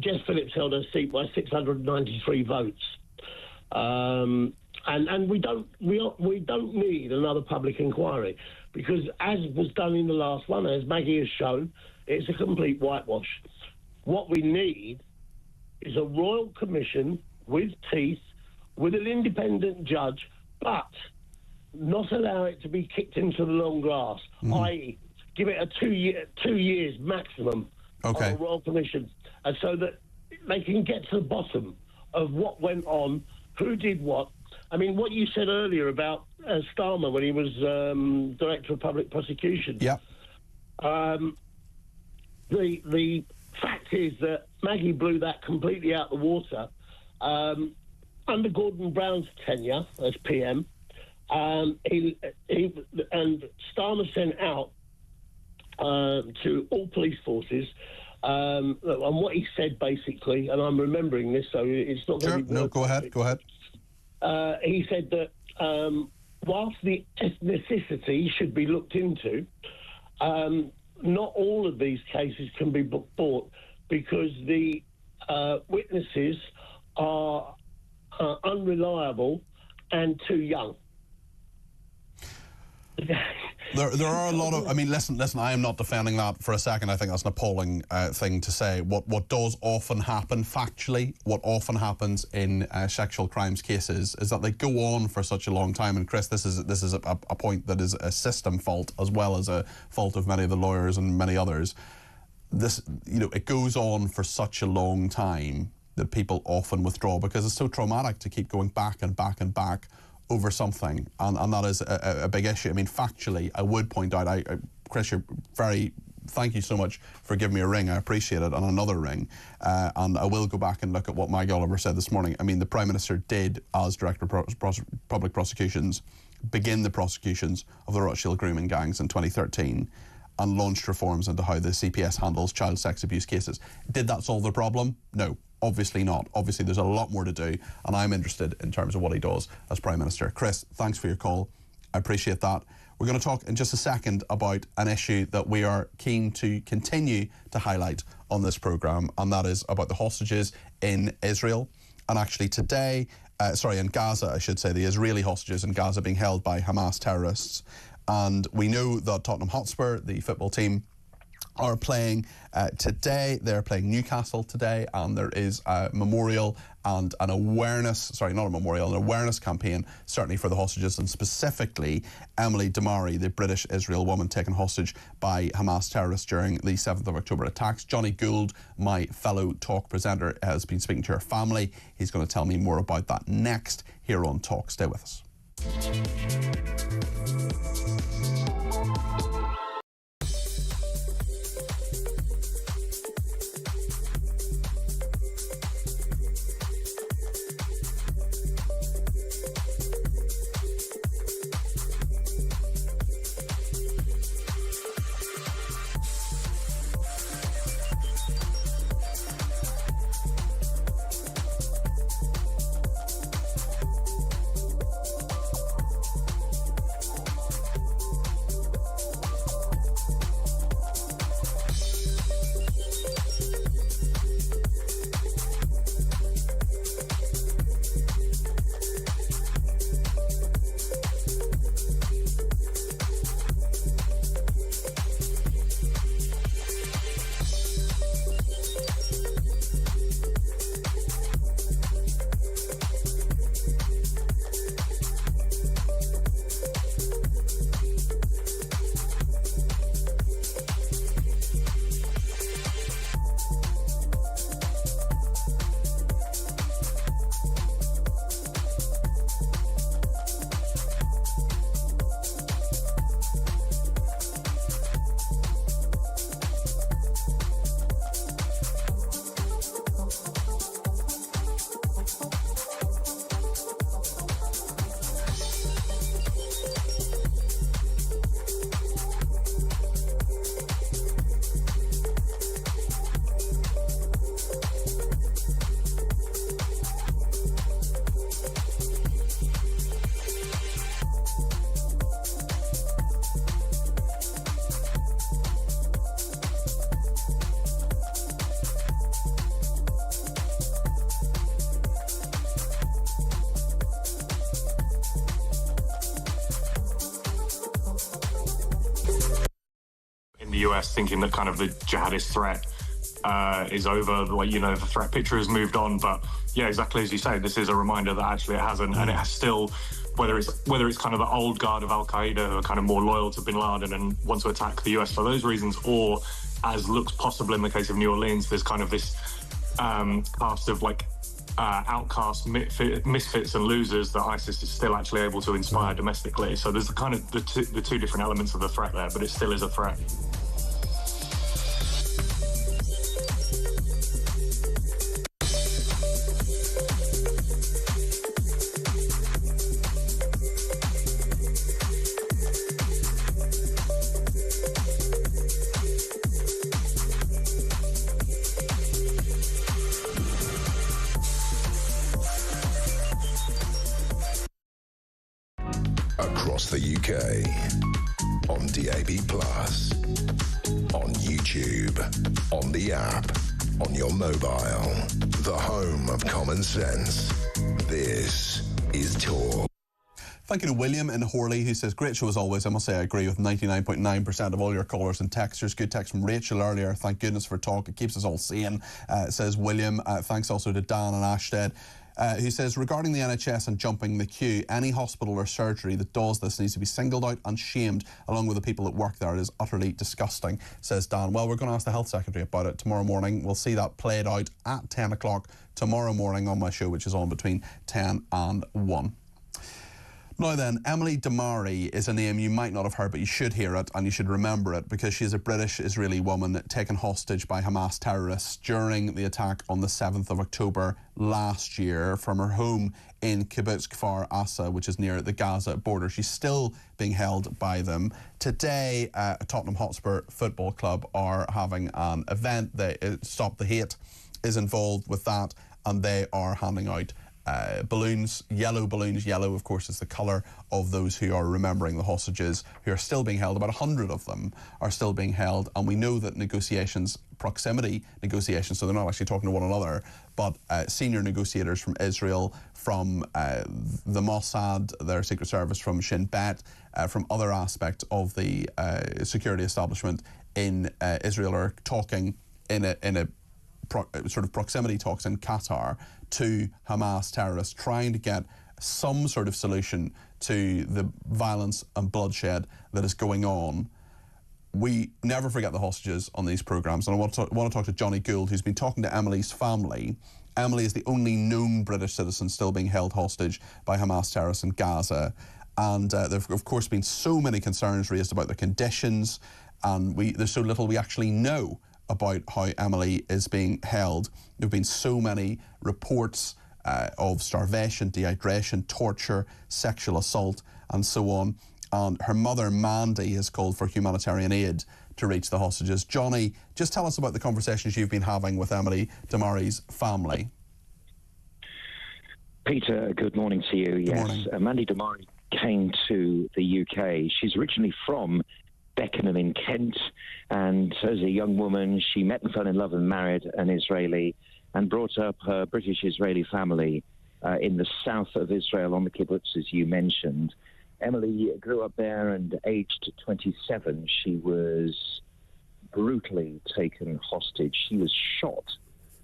N: Jess Phillips held her seat by 693 votes. And we don't need another public inquiry, because as was done in the last one, as Maggie has shown, it's a complete whitewash. What we need is a royal commission with teeth, with an independent judge, but not allow it to be kicked into the long grass, i.e. give it a 2 years maximum of a royal commission, and so that they can get to the bottom of what went on, who did what. I mean, what you said earlier about Starmer when he was Director of Public Prosecution.
C: Yeah.
N: The fact is that Maggie blew that completely out the water. Under Gordon Brown's tenure as PM, and Starmer sent out to all police forces, and what he said basically, and I'm remembering this, so it's not going to be...
C: No, go ahead.
N: He said that whilst the ethnicity should be looked into, not all of these cases can be brought because the witnesses are unreliable and too young.
C: There are a lot of... I mean, listen, I am not defending that for a second. I think that's an appalling thing to say. What does often happen, factually, what often happens in sexual crimes cases is that they go on for such a long time. And Chris, this is a point that is a system fault as well as a fault of many of the lawyers and many others. This, it goes on for such a long time that people often withdraw because it's so traumatic to keep going back and back and back over something, and that is a big issue. I mean, factually, I would point out, Chris, thank you so much for giving me a ring. I appreciate it, and another ring. And I will go back and look at what Mag Oliver said this morning. I mean, the Prime Minister did, as Director of Public Prosecutions, begin the prosecutions of the Rochdale grooming gangs in 2013 and launched reforms into how the CPS handles child sex abuse cases. Did that solve the problem? No. Obviously not. Obviously there's a lot more to do, and I'm interested in terms of what he does as Prime Minister. Chris, thanks for your call. I appreciate that. We're going to talk in just a second about an issue that we are keen to continue to highlight on this programme, and that is about the hostages in Israel. And actually today, in Gaza, I should say, the Israeli hostages in Gaza being held by Hamas terrorists. And we know that Tottenham Hotspur, the football team, are playing today. They're playing Newcastle today, and there is a memorial and an awareness, an awareness campaign, certainly for the hostages, and specifically Emily Damari, the British Israel woman taken hostage by Hamas terrorists during the 7th of October attacks. Johnny Gould, my fellow Talk presenter, has been speaking to her family. He's going to tell me more about that next here on Talk. Stay with us.
O: US thinking that kind of the jihadist threat is over, the threat picture has moved on. But yeah, exactly as you say, this is a reminder that actually it hasn't, and it has still, whether it's kind of the old guard of Al-Qaeda who are kind of more loyal to bin Laden and want to attack the US for those reasons, or as looks possible in the case of New Orleans, there's kind of this cast of outcast misfits and losers that ISIS is still actually able to inspire domestically. So there's kind of the two different elements of the threat there, but it still is a threat.
B: across the UK. On DAB+, on YouTube, on the app, on your mobile. The home of common sense. This is Talk.
C: Thank you to William in Horley, who says, great show as always. I must say I agree with 99.9% of all your callers and texters. Good text from Rachel earlier. Thank goodness for Talk. It keeps us all sane, says William. Thanks also to Dan and Ashted, who says, regarding the NHS and jumping the queue, any hospital or surgery that does this needs to be singled out and shamed along with the people that work there. It is utterly disgusting, says Dan. Well, we're going to ask the Health Secretary about it tomorrow morning. We'll see that played out at 10 o'clock tomorrow morning on my show, which is on between 10 and 1. Now then, Emily Damari is a name you might not have heard, but you should hear it and you should remember it because she is a British Israeli woman taken hostage by Hamas terrorists during the attack on the 7th of October last year from her home in Kibbutz Kfar Asa, which is near the Gaza border. She's still being held by them. Today, Tottenham Hotspur Football Club are having an event. Stop the Hate is involved with that, and they are handing out balloons, yellow balloons. Yellow, of course, is the colour of those who are remembering the hostages who are still being held. About 100 of them are still being held, and we know that proximity negotiations, so they're not actually talking to one another, but senior negotiators from Israel, from the Mossad, their secret service, from Shin Bet, from other aspects of the security establishment in Israel are talking in a sort of proximity talks in Qatar to Hamas terrorists, trying to get some sort of solution to the violence and bloodshed that is going on. We never forget the hostages on these programmes, and I want to talk to Johnny Gould, who's been talking to Emily's family. Emily is the only known British citizen still being held hostage by Hamas terrorists in Gaza, and there have of course been so many concerns raised about the conditions, and there's so little we actually know about how Emily is being held. There have been so many reports of starvation, dehydration, torture, sexual assault, and so on. And her mother, Mandy, has called for humanitarian aid to reach the hostages. Johnny, just tell us about the conversations you've been having with Emily Damari's family.
P: Peter, good morning to you.
C: Good morning.
P: Mandy Damari came to the UK. She's originally from Beckenham in Kent, and as a young woman she met and fell in love and married an Israeli and brought up her British-Israeli family in the south of Israel on the kibbutz, as you mentioned. Emily grew up there, and aged 27 she was brutally taken hostage. She was shot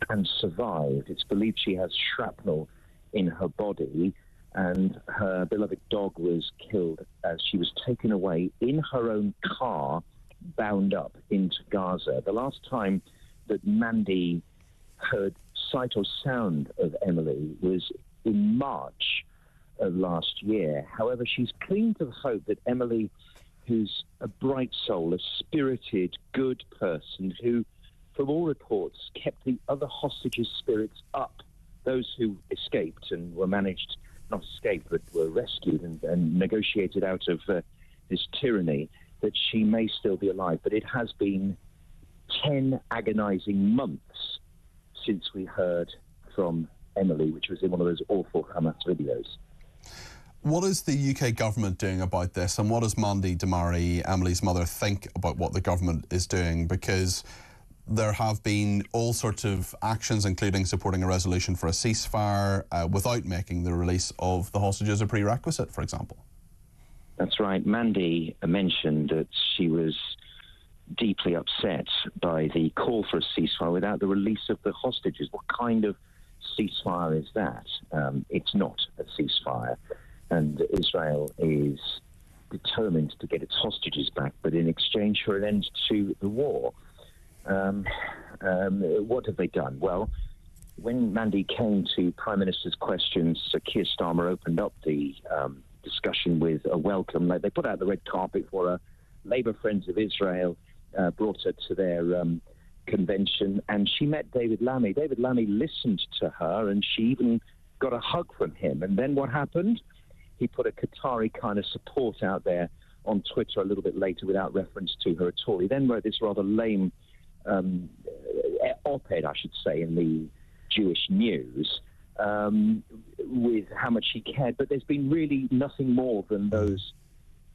P: and survived. It's believed she has shrapnel in her body, and her beloved dog was killed as she was taken away in her own car, bound up into Gaza. The last time that Mandy heard sight or sound of Emily was in March of last year. However, she's clinging to the hope that Emily, who's a bright soul, a spirited, good person, who, from all reports, kept the other hostages' spirits up, those who escaped and were managed, not escaped, but were rescued and negotiated out of this tyranny, that she may still be alive. But it has been 10 agonising months since we heard from Emily, which was in one of those awful Hamas videos.
C: What is the UK government doing about this, and what does Mandy Damari, Emily's mother, think about what the government is doing? Because there have been all sorts of actions, including supporting a resolution for a ceasefire without making the release of the hostages a prerequisite, for example.
P: That's right. Mandy mentioned that she was deeply upset by the call for a ceasefire without the release of the hostages. What kind of ceasefire is that? It's not a ceasefire, and Israel is determined to get its hostages back, but in exchange for an end to the war. What have they done? Well, when Mandy came to Prime Minister's questions, Sir Keir Starmer opened up the discussion with a welcome. They put out the red carpet for her. Labour Friends of Israel brought her to their convention, and she met David Lammy. David Lammy listened to her, and she even got a hug from him. And then what happened? He put a Qatari kind of support out there on Twitter a little bit later without reference to her at all. He then wrote this rather lame op-ed, I should say, in the Jewish News, with how much she cared, but there's been really nothing more than those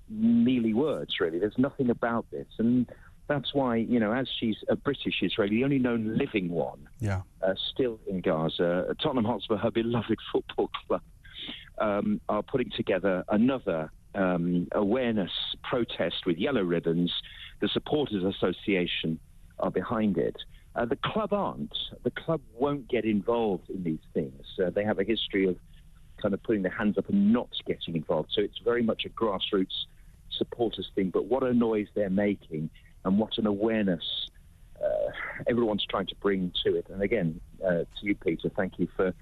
P: mealy words, really. There's nothing about this. And that's why, you know, as she's a British Israeli, the only known living one, still in Gaza, Tottenham Hotspur, her beloved football club, are putting together another awareness protest with yellow ribbons. The Supporters Association are behind it. The club aren't. The club won't get involved in these things. They have a history of kind of putting their hands up and not getting involved. So it's very much a grassroots supporters thing. But what a noise they're making, and what an awareness everyone's trying to bring to it. And again, to you, Peter, thank you for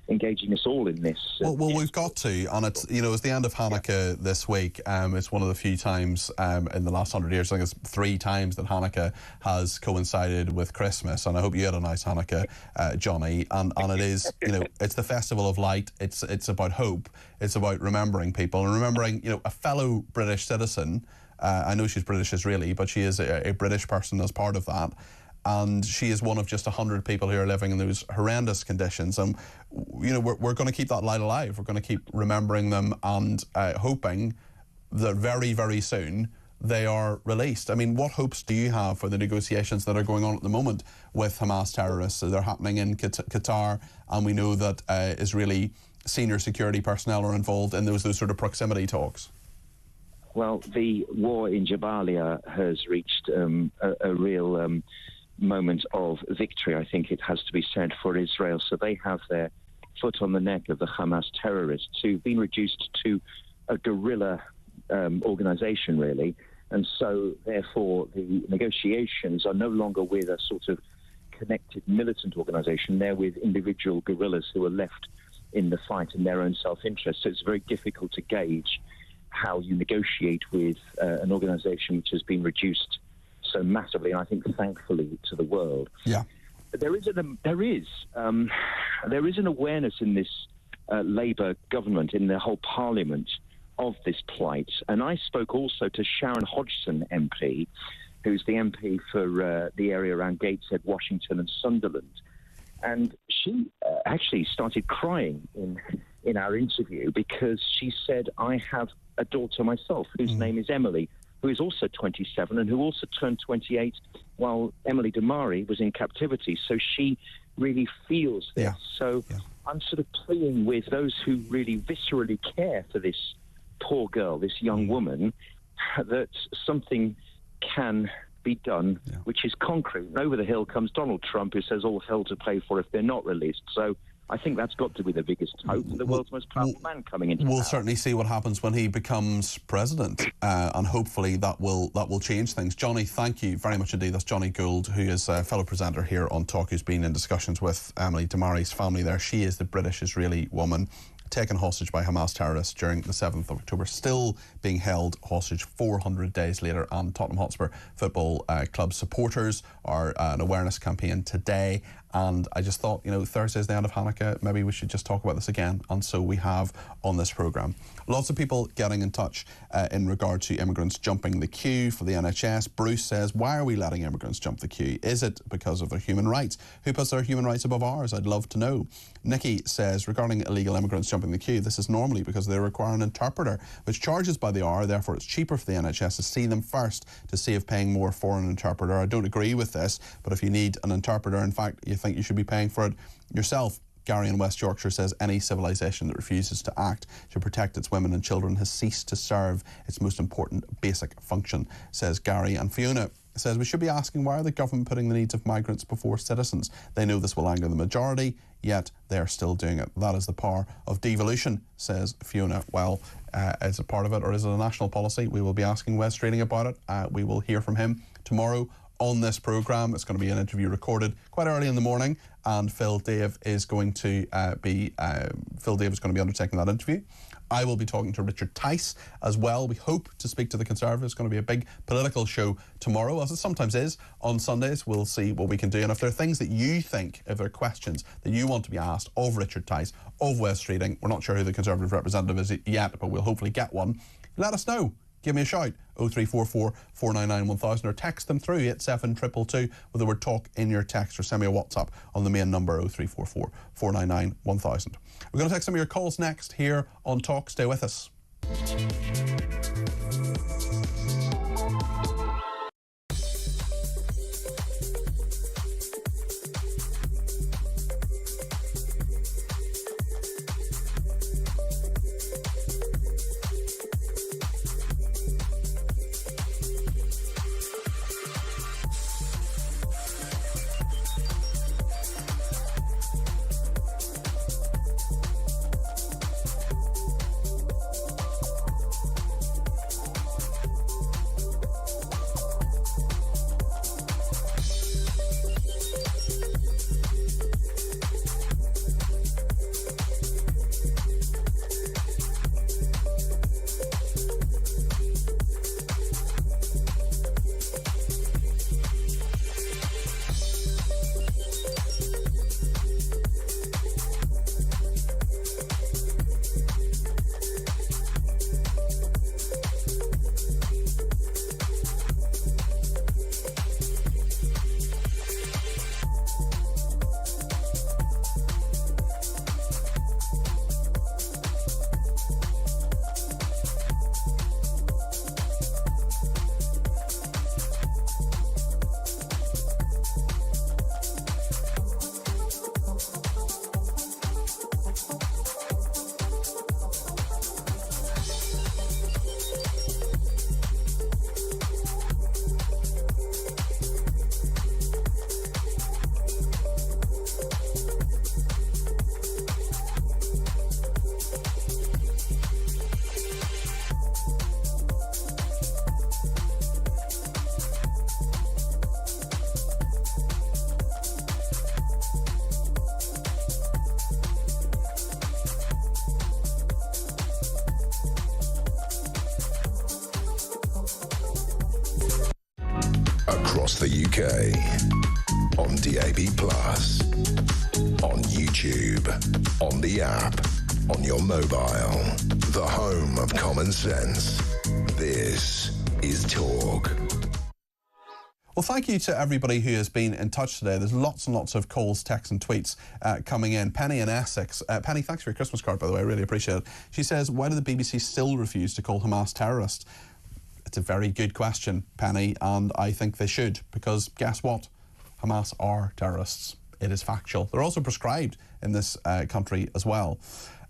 P: engaging us all in this.
C: Well, we've got to, and it's, you know, it's the end of Hanukkah this week. It's one of the few times in the last 100 years, I think it's 3 times that Hanukkah has coincided with Christmas, and I hope you had a nice Hanukkah, Johnny. And it is, you know, it's the festival of light. It's about hope. It's about remembering people and remembering, you know, a fellow British citizen. I know she's British Israeli, but she is a British person as part of that. And she is one of just 100 people who are living in those horrendous conditions. And, you know, we're going to keep that light alive. We're going to keep remembering them and hoping that very, very soon they are released. I mean, what hopes do you have for the negotiations that are going on at the moment with Hamas terrorists? They're happening in Qatar, and we know that Israeli senior security personnel are involved in those sort of proximity talks.
P: Well, the war in Jabalia has reached a real moment of victory, I think it has to be said, for Israel. So they have their foot on the neck of the Hamas terrorists, who've been reduced to a guerrilla organisation, really. And so, therefore, the negotiations are no longer with a sort of connected militant organisation. They're with individual guerrillas who are left in the fight in their own self-interest. So it's very difficult to gauge how you negotiate with an organisation which has been reduced so massively, and I think thankfully to the world.
C: Yeah,
P: there is an awareness in this Labour government, in the whole Parliament, of this plight. And I spoke also to Sharon Hodgson MP, who's the MP for the area around Gateshead, Washington, and Sunderland, and she actually started crying in our interview, because she said, I have a daughter myself whose name is Emily, who is also 27 and who also turned 28 while Emily Damari was in captivity. So she really feels this. So I'm sort of pleading with those who really viscerally care for this poor girl, this young woman, that something can be done, which is concrete. And over the hill comes Donald Trump, who says all hell to pay for if they're not released. So I think that's got to be the biggest hope for the world's most powerful man coming into power.
C: We'll certainly see what happens when he becomes president, and hopefully that will change things. Johnny, thank you very much indeed. That's Johnny Gould, who is a fellow presenter here on Talk, who's been in discussions with Emily Damari's family there. She is the British Israeli woman taken hostage by Hamas terrorists during the 7th of October, still being held hostage 400 days later. And Tottenham Hotspur Football Club supporters are an awareness campaign today. And I just thought, you know, Thursday's the end of Hanukkah, maybe we should just talk about this again. And so we have on this programme. Lots of people getting in touch in regard to immigrants jumping the queue for the NHS. Bruce says, why are we letting immigrants jump the queue? Is it because of their human rights? Who puts their human rights above ours? I'd love to know. Nikki says, regarding illegal immigrants jumping the queue, this is normally because they require an interpreter, which charges by the hour. Therefore, it's cheaper for the NHS to see them first to save paying more for an interpreter. I don't agree with this, but if you need an interpreter, in fact, you think you should be paying for it yourself. Gary in West Yorkshire says, any civilization that refuses to act to protect its women and children has ceased to serve its most important basic function, says Gary. And Fiona says, we should be asking, why are the government putting the needs of migrants before citizens? They know this will anger the majority, yet they're still doing it. That is the power of devolution, says Fiona. Well, is it part of it, or is it a national policy? We will be asking Wes Streeting about it. We will hear from him tomorrow on this programme. It's going to be an interview recorded quite early in the morning, and Phil Dave is going to be undertaking that interview. I will be talking to Richard Tice as well. We hope to speak to the Conservatives. It's going to be a big political show tomorrow, as it sometimes is on Sundays. We'll see what we can do. And if there are things that you think, if there are questions that you want to be asked of Richard Tice, of Wes Streeting, we're not sure who the Conservative representative is yet, but we'll hopefully get one. Let us know. give me a shout. 0344 499 1000 or text them through 87222 with the word talk in your text, or send me a WhatsApp on the main number 0344 499 1000. We're going to take some of your calls next here on Talk. Stay with us.
B: Across the UK, on DAB+, on YouTube, on the app, on your mobile, the home of common sense. This is Talk.
C: Well, thank you to everybody who has been in touch today. There's lots and lots of calls, texts and tweets coming in. Penny in Essex. Penny, thanks for your Christmas card, by the way. I really appreciate it. She says, why do the BBC still refuse to call Hamas terrorists? It's a very good question, Penny, and I think they should, because guess what? Hamas are terrorists. It is factual. They're also prescribed in this country as well.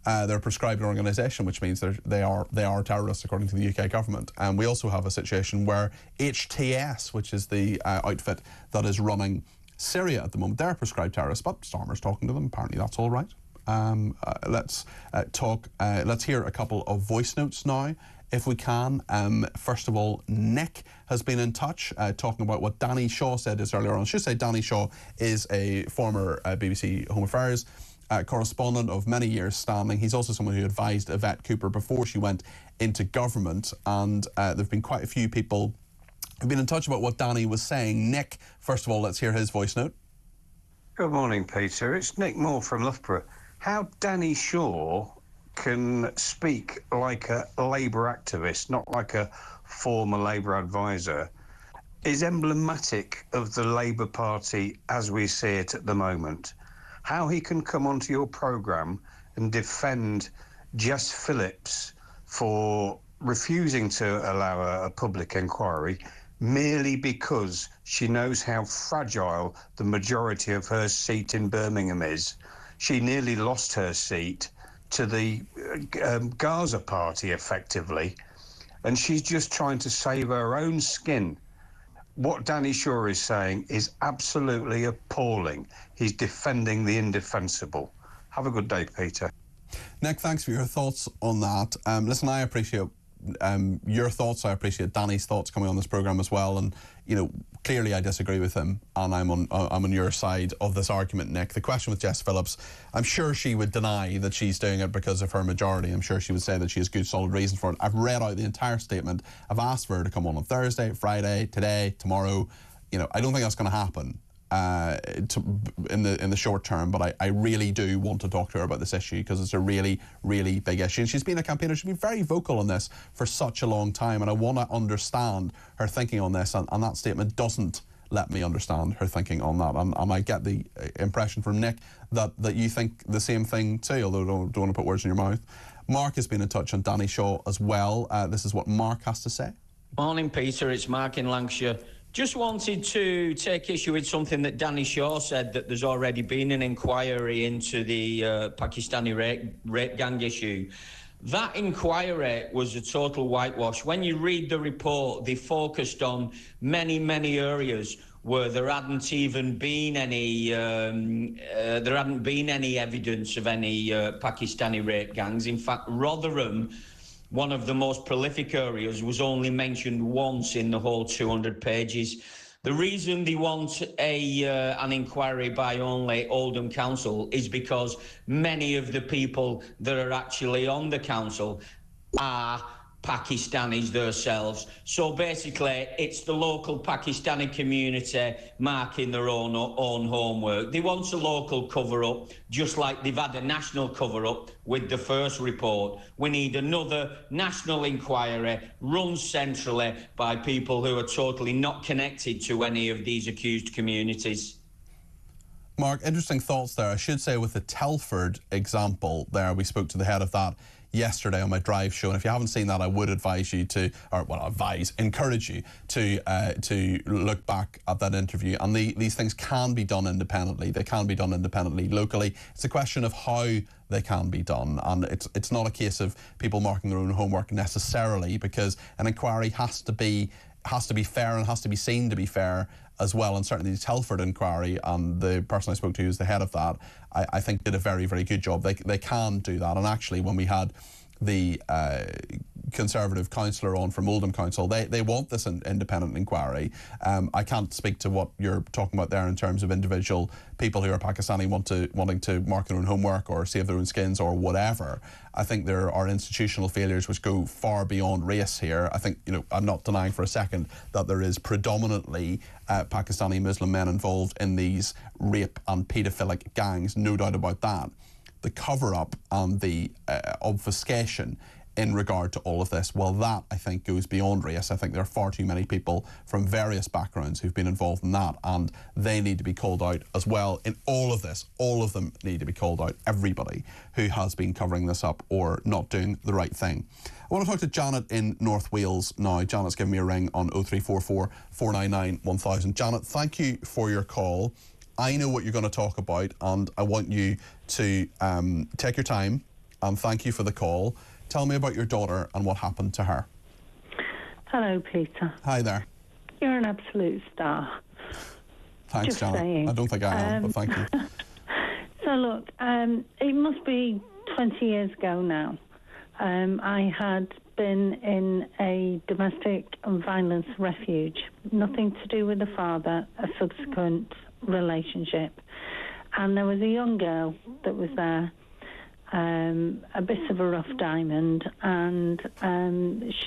C: They're a prescribed organisation, which means they are terrorists according to the UK government. And we also have a situation where HTS, which is the outfit that is running Syria at the moment, they're prescribed terrorists, but Starmer's talking to them. Apparently that's all right. Let's hear a couple of voice notes now, if we can. First of all, Nick has been in touch talking about what Danny Shaw said this earlier on. I should say Danny Shaw is a former BBC Home Affairs correspondent of many years standing. He's also someone who advised Yvette Cooper before she went into government, and there have been quite a few people who've been in touch about what Danny was saying. Nick, first of all, let's hear his voice note.
Q: Good morning, Peter. It's Nick Moore from Loughborough. How Danny Shaw can speak like a Labour activist, not like a former Labour advisor, is emblematic of the Labour Party as we see it at the moment. How he can come onto your programme and defend Jess Phillips for refusing to allow a public inquiry merely because she knows how fragile the majority of her seat in Birmingham is. She nearly lost her seat to the Gaza party, effectively, and she's just trying to save her own skin. What Danny Shaw is saying is absolutely appalling. He's defending the indefensible. Have a good day, Peter.
C: Nick, thanks for your thoughts on that. Listen, I appreciate your thoughts. I appreciate Danny's thoughts coming on this programme as well. And, you know, clearly I disagree with him, and I'm on your side of this argument, Nick. The question with Jess Phillips, I'm sure she would deny that she's doing it because of her majority. I'm sure she would say that she has good, solid reason for it. I've read out the entire statement. I've asked for her to come on Thursday, Friday, today, tomorrow. You know, I don't think that's going to happen. in the short term, but I really do want to talk to her about this issue because it's a really, really big issue. And she's been a campaigner, she's been very vocal on this for such a long time, and I want to understand her thinking on this, and that statement doesn't let me understand her thinking on that. And I get the impression from Nick that you think the same thing too, although don't want to put words in your mouth. Mark has been in touch on Danny Shaw as well. This is what Mark has to say.
R: Morning, Peter. It's Mark in Lancashire. Just wanted to take issue with something that Danny Shaw said, that there's already been an inquiry into the Pakistani rape gang issue. That inquiry was a total whitewash. When you read the report, they focused on many, many areas where there hadn't even been any evidence of any Pakistani rape gangs. In fact, Rotherham, one of the most prolific areas, was only mentioned once in the whole 200 pages. The reason they want an inquiry by only Oldham Council is because many of the people that are actually on the council are Pakistanis themselves. So basically, it's the local Pakistani community marking their own homework. They want a local cover-up, just like they've had a national cover-up with the first report. We need another national inquiry run centrally by people who are totally not connected to any of these accused communities.
C: Mark, interesting thoughts there. I should say with the Telford example there, we spoke to the head of that yesterday on my drive show, and if you haven't seen that, I would advise you to, encourage you to look back at that interview. And these things can be done independently. They can be done independently locally. It's a question of how they can be done, and it's not a case of people marking their own homework necessarily, because an inquiry has to be fair and has to be seen to be fair as well. And certainly the Telford inquiry, and the person I spoke to who's the head of that, I think did a very, very good job. They can do that. And actually, when we had the Conservative councillor on from Oldham Council, they want this independent inquiry. I can't speak to what you're talking about there in terms of individual people who are Pakistani wanting to mark their own homework or save their own skins or whatever. I think there are institutional failures which go far beyond race here. I think, I'm not denying for a second that there is predominantly Pakistani Muslim men involved in these rape and paedophilic gangs, no doubt about that. The cover-up and the obfuscation in regard to all of this, well, that, I think, goes beyond race. I think there are far too many people from various backgrounds who've been involved in that, and they need to be called out as well in all of this. All of them need to be called out, everybody who has been covering this up or not doing the right thing. I want to talk to Janet in North Wales now. Janet's giving me a ring on 0344 499 1000. Janet, thank you for your call. I know what you're going to talk about, and I want you to take your time, and thank you for the call. Tell me about your daughter and what happened to her.
S: Hello, Peter.
C: Hi there.
S: You're an absolute star.
C: Thanks,
S: Just
C: Janet.
S: saying.
C: I don't think I am, but thank you.
S: So, look, it must be 20 years ago now. I had been in a domestic violence refuge. Nothing to do with the father, a subsequent relationship. And there was a young girl that was there, a bit of a rough diamond, and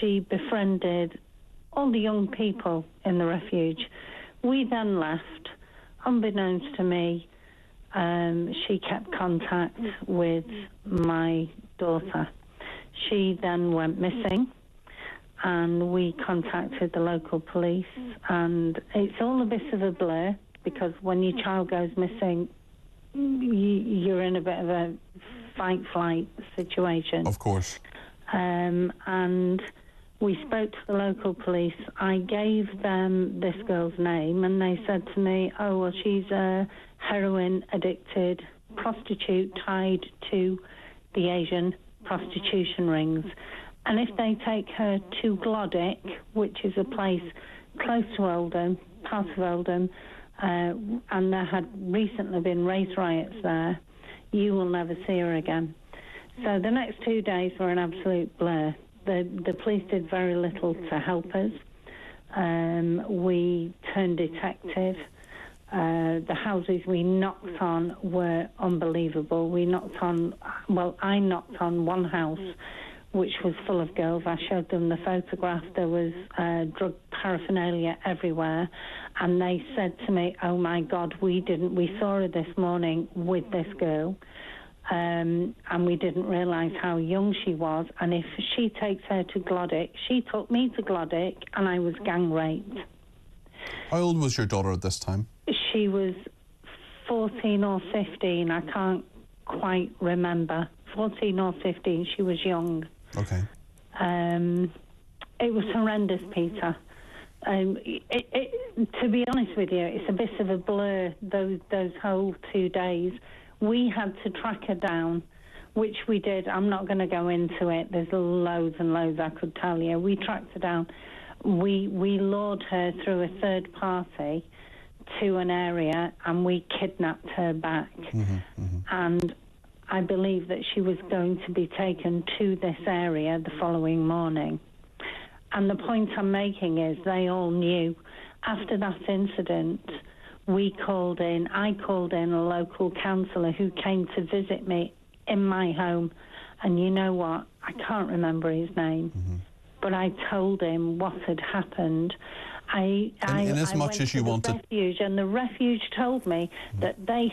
S: she befriended all the young people in the refuge. We then left. Unbeknownst to me, she kept contact with my daughter. She then went missing, and we contacted the local police, and it's all a bit of a blur, because when your child goes missing, you're in a bit of a fight-flight situation.
C: Of course.
S: And we spoke to the local police. I gave them this girl's name, and they said to me, oh, well, she's a heroin-addicted prostitute tied to the Asian prostitution rings. And if they take her to Glodick, which is a place close to Oldham, part of Oldham, and there had recently been race riots there, you will never see her again. So the next 2 days were an absolute blur. The police did very little to help us. We turned detective. The houses we knocked on were unbelievable. I knocked on one house which was full of girls. I showed them the photograph. There was drug paraphernalia everywhere. And they said to me, oh, my God, we saw her this morning with this girl. And we didn't realise how young she was. And if she takes her to Glodick, she took me to Glodick, and I was gang raped.
C: How old was your daughter at this time?
S: She was 14 or 15. I can't quite remember. 14 or 15. She was young.
C: Okay.
S: It was horrendous, Peter. To be honest with you, it's a bit of a blur, those whole 2 days. We had to track her down, which we did. I'm not going to go into it. There's loads and loads I could tell you. We tracked her down. We lured her through a third party to an area, and we kidnapped her back. And I believe that she was going to be taken to this area the following morning. And the point I'm making is they all knew. After that incident, I called in a local councillor who came to visit me in my home. And you know what? I can't remember his name. But I told him what had happened. I went to the refuge, and the refuge told me that they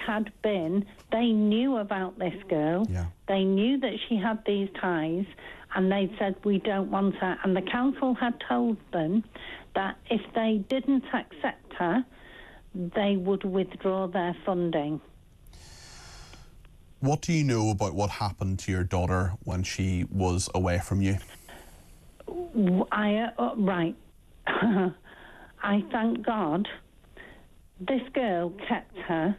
S: knew about this girl. They knew that she had these ties, and they said, we don't want her. And the council had told them that if they didn't accept her, they would withdraw their funding.
C: What do you know about what happened to your daughter when she was away from you?
S: Right. I thank God this girl kept her.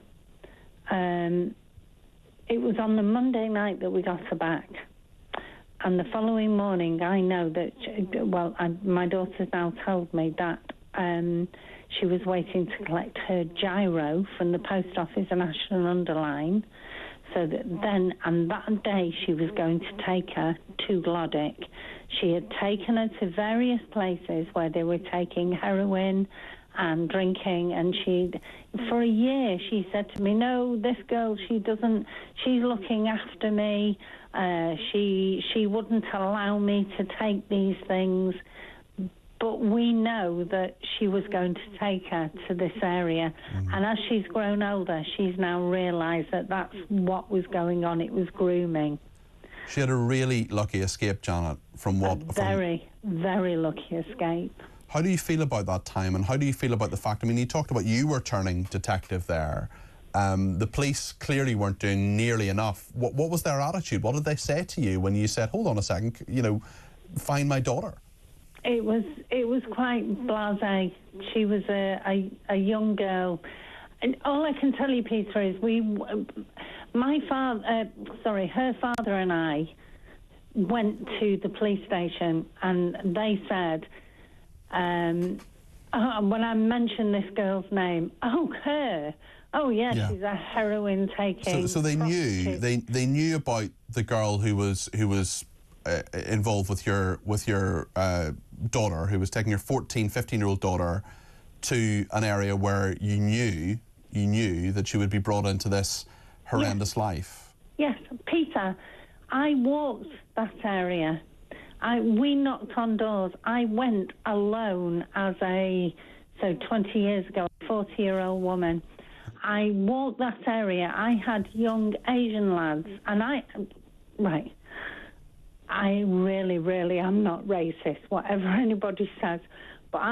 S: It was on the Monday night that we got her back. And the following morning, I know that, my daughter's now told me that she was waiting to collect her gyro from the post office in Ashton Underline. So that day she was going to take her to Glodick. She had taken her to various places where they were taking heroin and drinking, and for a year she said to me, no, this girl, she's looking after me. She wouldn't allow me to take these things. But we know that she was going to take her to this area. And as she's grown older, she's now realised that that's what was going on. It was grooming.
C: She had a really lucky escape, Janet, from what?
S: Very, very lucky escape.
C: How do you feel about that time, and how do you feel about the fact, I mean, you talked about you were turning detective there. The police clearly weren't doing nearly enough. What was their attitude? What did they say to you when you said, hold on a second, find my daughter?
S: It was quite blasé. She was a young girl. And all I can tell you, Peter, is her father and I went to the police station, and they said, when I mentioned this girl's name, her. Oh yeah, she's a heroin taking.
C: So they knew they knew about the girl who was involved with your daughter, who was taking your 15-year-old daughter to an area where you knew that she would be brought into this horrendous life.
S: Yes, Peter, I walked that area. We knocked on doors. I went alone as 20 years ago, a 40-year-old woman. I walked that area. I had young Asian lads, and I really, really am not racist, whatever anybody says, but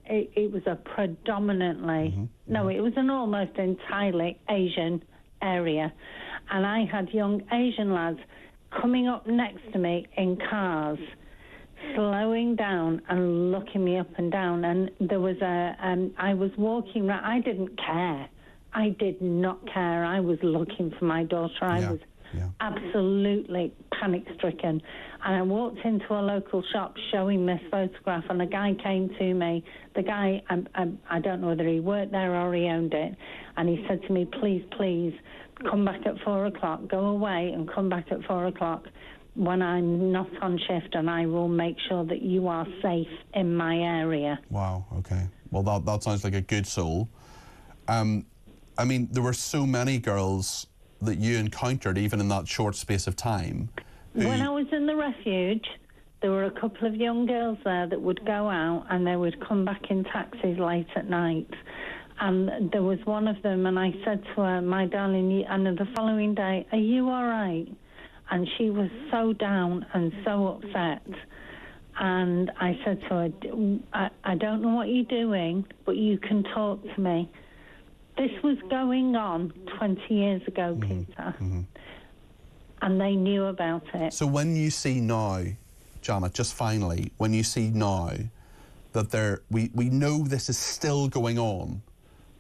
S: it was a predominantly, it was an almost entirely Asian area, and I had young Asian lads coming up next to me in cars, slowing down and looking me up and down, and there was I was walking around. I didn't care. I did not care. I was looking for my daughter. I was absolutely panic-stricken. And I walked into a local shop showing this photograph, and a guy came to me. The guy, I don't know whether he worked there or he owned it, and he said to me, please, come back at 4 o'clock, go away and come back at 4 o'clock when I'm not on shift, and I will make sure that you are safe in my area.
C: Wow, okay. Well, that sounds like a good soul. I mean, there were so many girls that you encountered, even in that short space of time,
S: When I was in the refuge, there were a couple of young girls there that would go out and they would come back in taxis late at night. And there was one of them, and I said to her, my darling, and the following day, are you all right? And she was so down and so upset. And I said to her, I don't know what you're doing, but you can talk to me. This was going on 20 years ago, Peter. And they knew about it.
C: So when you see now, Janet, just finally, when you see now that we know this is still going on,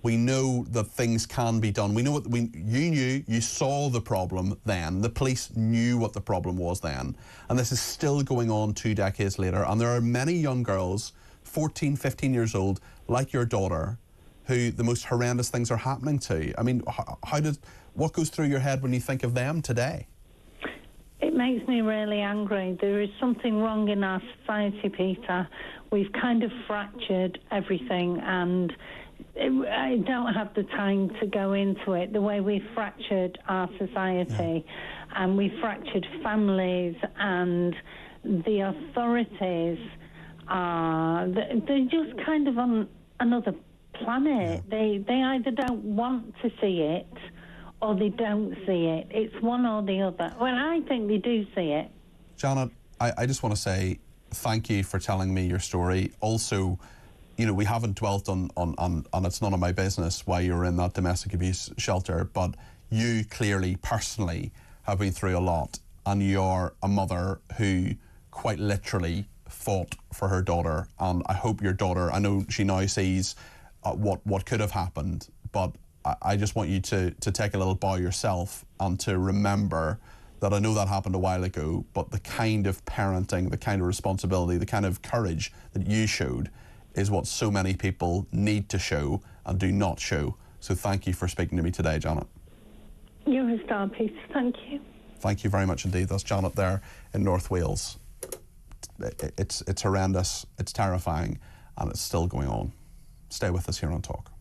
C: we know that things can be done. We know what you knew, you saw the problem then. The police knew what the problem was then. And this is still going on 2 decades later. And there are many young girls, 14, 15 years old, like your daughter, who the most horrendous things are happening to. I mean, what goes through your head when you think of them today?
S: It makes me really angry. There is something wrong in our society, Peter. We've kind of fractured everything, and I don't have the time to go into it. The way we've fractured our society, and we've fractured families, and the authorities they're just kind of on another planet. They either don't want to see it or they don't see it. It's one or the other. Well, I think they do see it.
C: Janet, I just want to say thank you for telling me your story. Also, you know, we haven't dwelt on it's none of my business why you're in that domestic abuse shelter, but you clearly, personally, have been through a lot, and you're a mother who quite literally fought for her daughter. And I hope your daughter, I know she now sees what could have happened, but I just want you to take a little bow yourself and to remember that I know that happened a while ago, but the kind of parenting, the kind of responsibility, the kind of courage that you showed is what so many people need to show and do not show. So thank you for speaking to me today, Janet.
S: You're a star, Peter. Thank you.
C: Thank you very much indeed. That's Janet there in North Wales. It's horrendous, it's terrifying, and it's still going on. Stay with us here on Talk.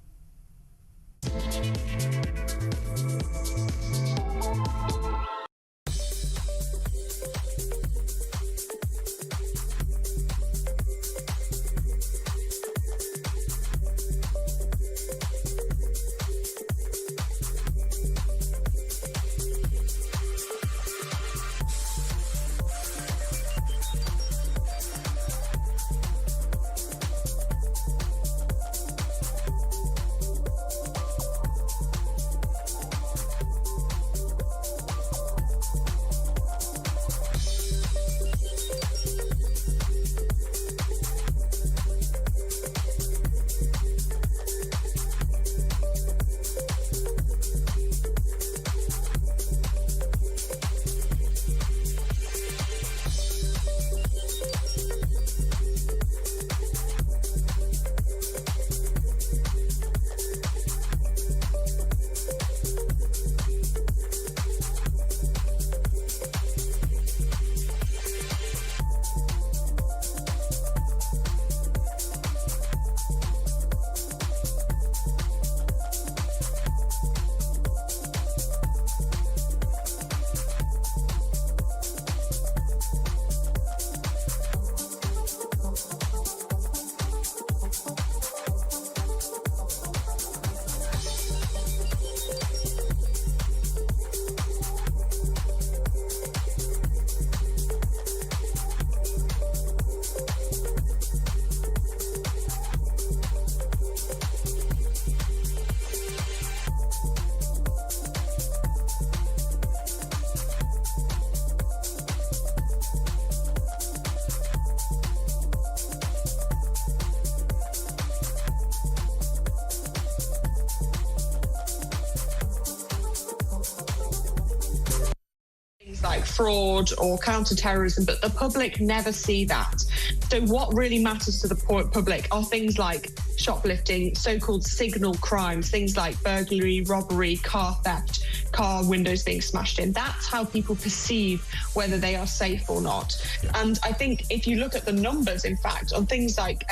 T: Like fraud or counter-terrorism, but the public never see that. So what really matters to the public are things like shoplifting, so-called signal crimes, things like burglary, robbery, car theft, car windows being smashed in. That's how people perceive whether they are safe or not. And I think if you look at the numbers, in fact, on things like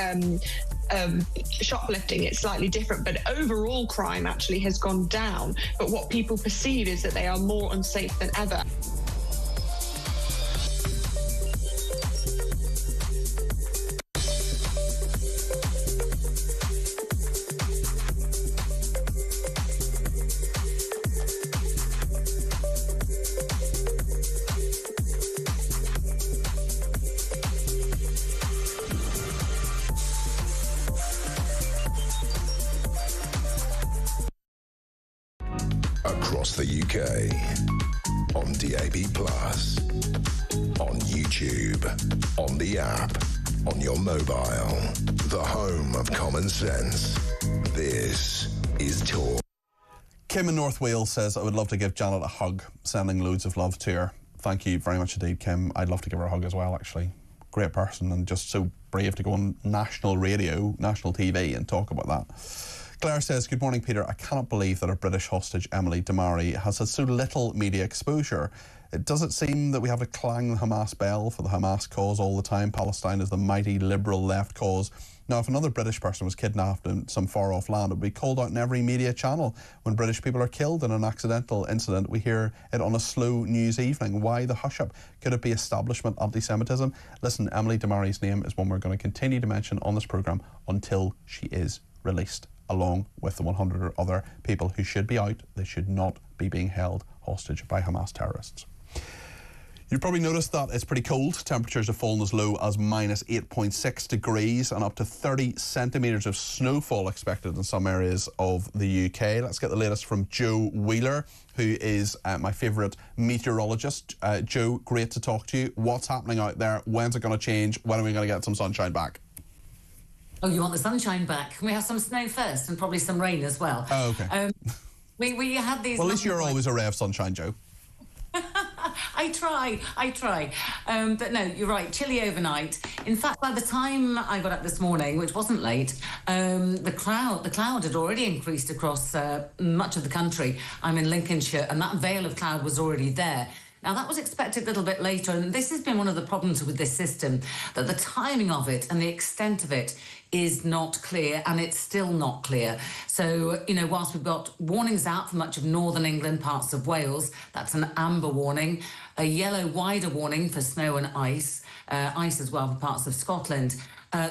T: shoplifting, it's slightly different, but overall crime actually has gone down. But what people perceive is that they are more unsafe than ever.
B: the UK. On DAB+, on YouTube, on the app, on your mobile. The home of common sense. This is Talk.
C: Kim in North Wales says, I would love to give Janet a hug, sending loads of love to her. Thank you very much indeed, Kim. I'd love to give her a hug as well, actually. Great person and just so brave to go on national radio, national TV and talk about that. Claire says, good morning, Peter. I cannot believe that our British hostage, Emily Damari, has had so little media exposure. Does it seem that we have to clang the Hamas bell for the Hamas cause all the time? Palestine is the mighty liberal left cause. Now, if another British person was kidnapped in some far-off land, it would be called out in every media channel. When British people are killed in an accidental incident, we hear it on a slow news evening. Why the hush-up? Could it be establishment anti-Semitism? Listen, Emily Damari's name is one we're going to continue to mention on this programme until she is released, along with the 100 other people who should be out. They should not be being held hostage by Hamas terrorists. You've probably noticed that it's pretty cold. Temperatures have fallen as low as minus 8.6 degrees and up to 30 centimetres of snowfall expected in some areas of the UK. Let's get the latest from Joe Wheeler, who is my favourite meteorologist. Joe, great to talk to you. What's happening out there? When's it going to change? When are we going to get some sunshine back?
U: Oh, you want the sunshine back? Can we have some snow first and probably some rain as well?
C: Oh, okay.
U: We had these...
C: Well, at least you're always a ray of sunshine, Joe.
U: I try. But no, you're right, chilly overnight. In fact, by the time I got up this morning, which wasn't late, the cloud had already increased across much of the country. I'm in Lincolnshire, and that veil of cloud was already there. Now, that was expected a little bit later, and this has been one of the problems with this system, that the timing of it and the extent of it is not clear, and it's still not clear. So, whilst we've got warnings out for much of northern England, parts of Wales, that's an amber warning, a yellow wider warning for snow and ice as well for parts of Scotland.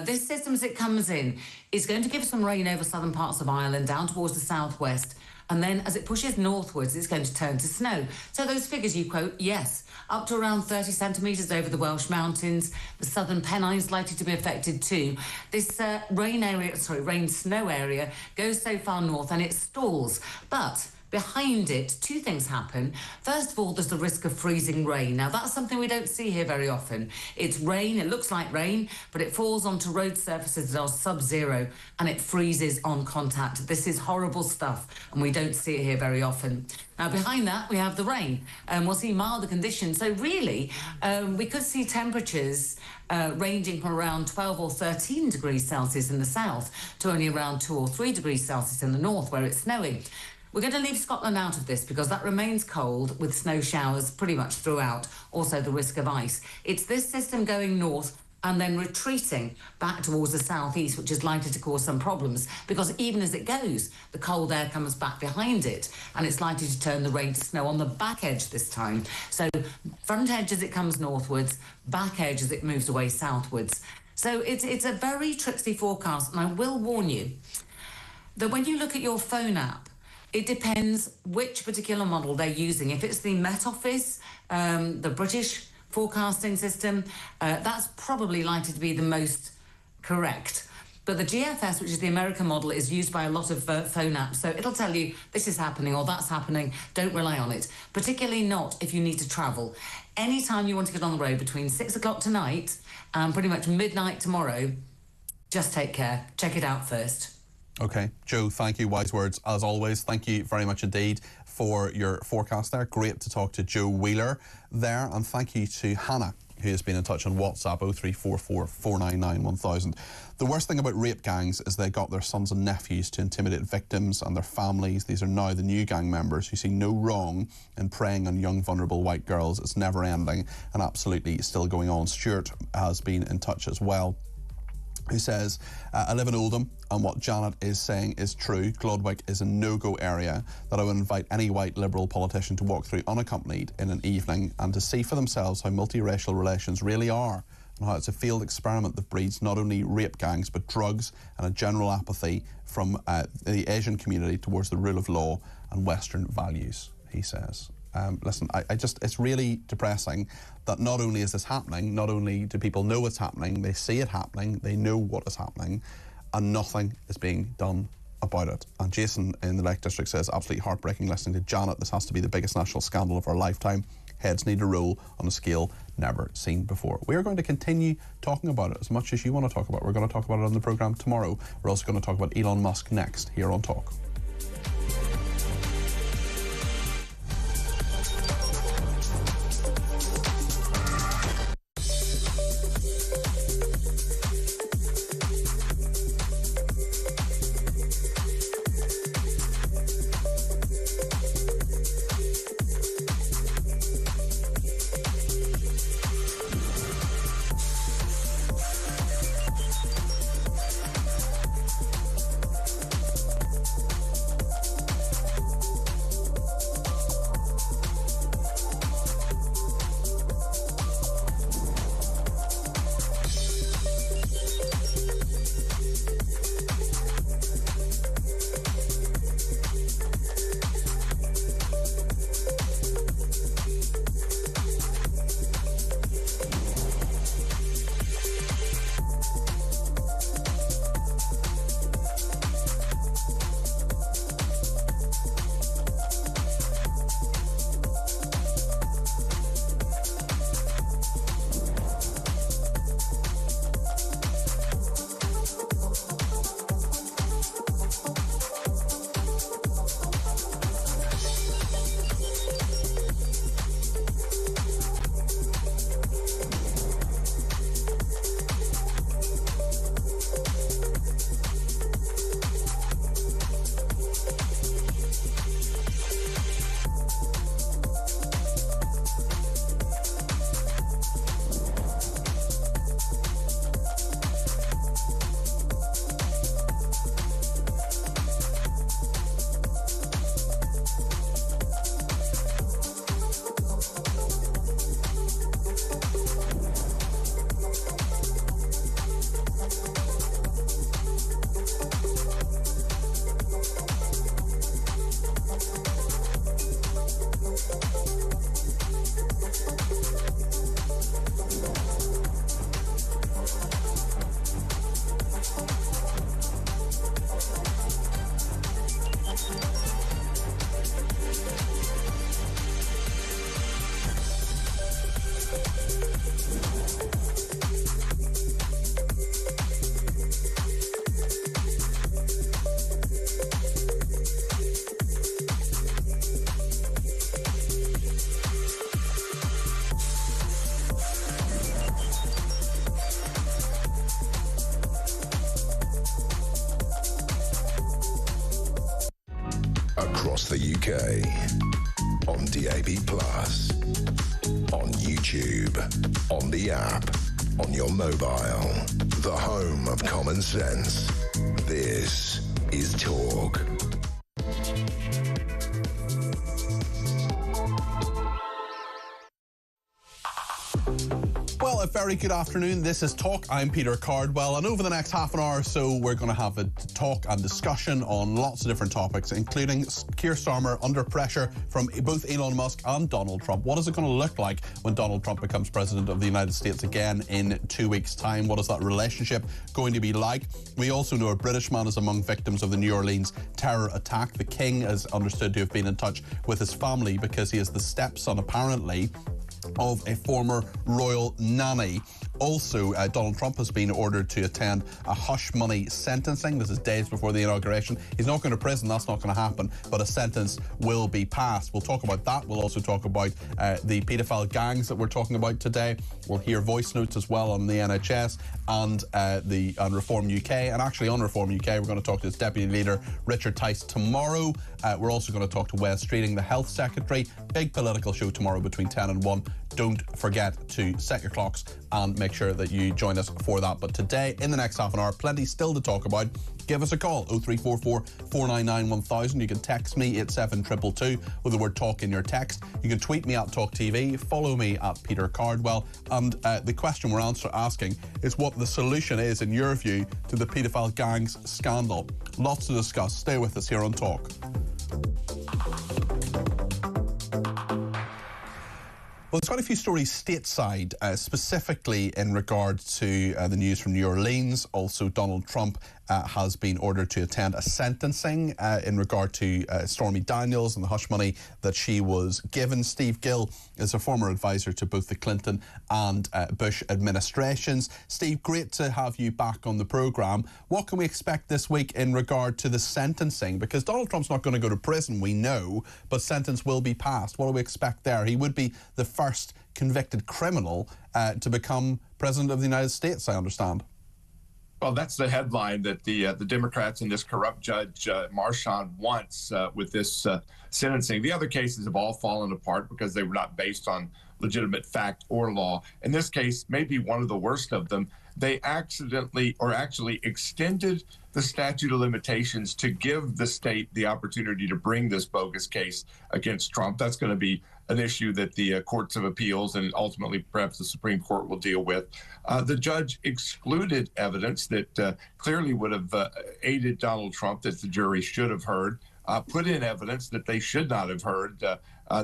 U: This system, as it comes in, is going to give some rain over southern parts of Ireland, down towards the southwest. And then as it pushes northwards, it's going to turn to snow. So those figures you quote, yes, up to around 30 centimetres over the Welsh mountains. The southern Pennines likely to be affected too. This rain-snow area goes so far north and it stalls. But behind it, two things happen. First of all, there's the risk of freezing rain. Now, that's something we don't see here very often. It's rain, it looks like rain, but it falls onto road surfaces that are sub-zero and it freezes on contact. This is horrible stuff, and we don't see it here very often. Now, behind that, we have the rain, and we'll see milder conditions. So really, we could see temperatures ranging from around 12 or 13 degrees Celsius in the south to only around 2 or 3 degrees Celsius in the north, where it's snowing. We're going to leave Scotland out of this because that remains cold with snow showers pretty much throughout, also the risk of ice. It's this system going north and then retreating back towards the southeast, which is likely to cause some problems because even as it goes, the cold air comes back behind it and it's likely to turn the rain to snow on the back edge this time. So front edge as it comes northwards, back edge as it moves away southwards. So it's a very tricksy forecast, and I will warn you that when you look at your phone app, it depends which particular model they're using. If it's the Met Office, the British forecasting system, that's probably likely to be the most correct. But the GFS, which is the American model, is used by a lot of phone apps. So it'll tell you this is happening or that's happening. Don't rely on it, particularly not if you need to travel. Anytime you want to get on the road between 6 o'clock tonight and pretty much midnight tomorrow, just take care. Check it out first.
C: Okay, Joe, thank you. Wise words, as always. Thank you very much indeed for your forecast there. Great to talk to Joe Wheeler there. And thank you to Hannah, who has been in touch on WhatsApp, 0344 499 1000. The worst thing about rape gangs is they got their sons and nephews to intimidate victims and their families. These are now the new gang members who see no wrong in preying on young, vulnerable white girls. It's never ending and absolutely still going on. Stuart has been in touch as well, who says, I live in Oldham and what Janet is saying is true. Glodwick is a no-go area that I would invite any white Liberal politician to walk through unaccompanied in an evening and to see for themselves how multiracial relations really are and how it's a failed experiment that breeds not only rape gangs but drugs and a general apathy from the Asian community towards the rule of law and Western values, he says. Listen, it's really depressing that not only is this happening, not only do people know it's happening, they see it happening, they know what is happening, and nothing is being done about it. And Jason in the Lake District says, absolutely heartbreaking listening to Janet. This has to be the biggest national scandal of our lifetime. Heads need to roll on a scale never seen before. We are going to continue talking about it as much as you want to talk about it. We're going to talk about it on the programme tomorrow. We're also going to talk about Elon Musk next here on Talk.
B: Across the UK, on DAB+, on YouTube, on the app, on your mobile, the home of common sense. This is Talk.
C: Well, a very good afternoon. This is Talk. I'm Peter Cardwell, and over the next half an hour or so, we're going to have a talk and discussion on lots of different topics, including Keir Starmer under pressure from both Elon Musk and Donald Trump. What is it going to look like when Donald Trump becomes president of the United States again in 2 weeks' time? What is that relationship going to be like? We also know a British man is among victims of the New Orleans terror attack. The King is understood to have been in touch with his family because he is the stepson, apparently, of a former royal nanny. Also, Donald Trump has been ordered to attend a hush money sentencing. This is days before the inauguration. He's not going to prison, that's not going to happen, but a sentence will be passed. We'll talk about that. We'll also talk about the paedophile gangs that we're talking about today. We'll hear voice notes as well on the NHS and on Reform UK. And actually on Reform UK, we're going to talk to its Deputy Leader, Richard Tice, tomorrow. We're also going to talk to Wes Streeting, the Health Secretary. Big political show tomorrow between 10 and 1. Don't forget to set your clocks and make sure that you join us for that. But today, in the next half an hour, plenty still to talk about. Give us a call, 0344 499 1000. You can text me at 722 with the word talk in your text. You can tweet me at talkTV, follow me at Peter Cardwell. And the question we're asking is what the solution is, in your view, to the paedophile gangs scandal. Lots to discuss. Stay with us here on Talk. Well, there's quite a few stories stateside, specifically in regard to the news from New Orleans, also Donald Trump has been ordered to attend a sentencing in regard to Stormy Daniels and the hush money that she was given. Steve Gill is a former advisor to both the Clinton and Bush administrations. Steve, great to have you back on the programme. What can we expect this week in regard to the sentencing? Because Donald Trump's not going to go to prison, we know, but sentence will be passed. What do we expect there? He would be the first convicted criminal to become President of the United States, I understand.
A: Well, that's the headline that the Democrats and this corrupt Judge Marchand wants with this sentencing. The other cases have all fallen apart because they were not based on legitimate fact or law. In this case, maybe one of the worst of them, they accidentally or actually extended the statute of limitations to give the state the opportunity to bring this bogus case against Trump. That's going to be an issue that the courts of appeals and ultimately perhaps the Supreme Court will deal with. The judge excluded evidence that clearly would have aided Donald Trump that the jury should have heard, put in evidence that they should not have heard that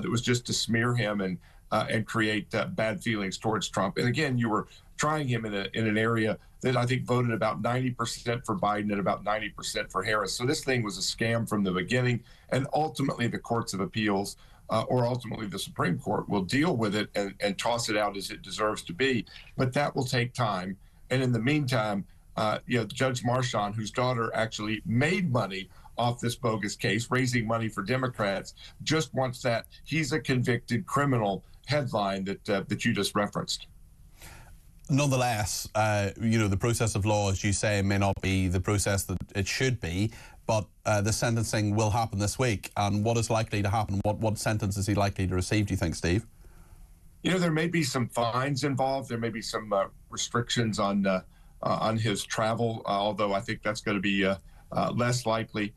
A: was just to smear him and create bad feelings towards Trump. And again, you were trying him in an area that I think voted about 90% for Biden and about 90% for Harris. So this thing was a scam from the beginning, and ultimately the courts of appeals or ultimately the Supreme Court will deal with it and toss it out as it deserves to be. But that will take time. And in the meantime, Judge Marchand, whose daughter actually made money off this bogus case, raising money for Democrats, just wants that he's a convicted criminal headline that you just referenced.
C: Nonetheless, the process of law, as you say, may not be the process that it should be, but the sentencing will happen this week. And what is likely to happen? What sentence is he likely to receive, do you think, Steve?
A: There may be some fines involved. There may be some restrictions on his travel, although I think that's going to be less likely.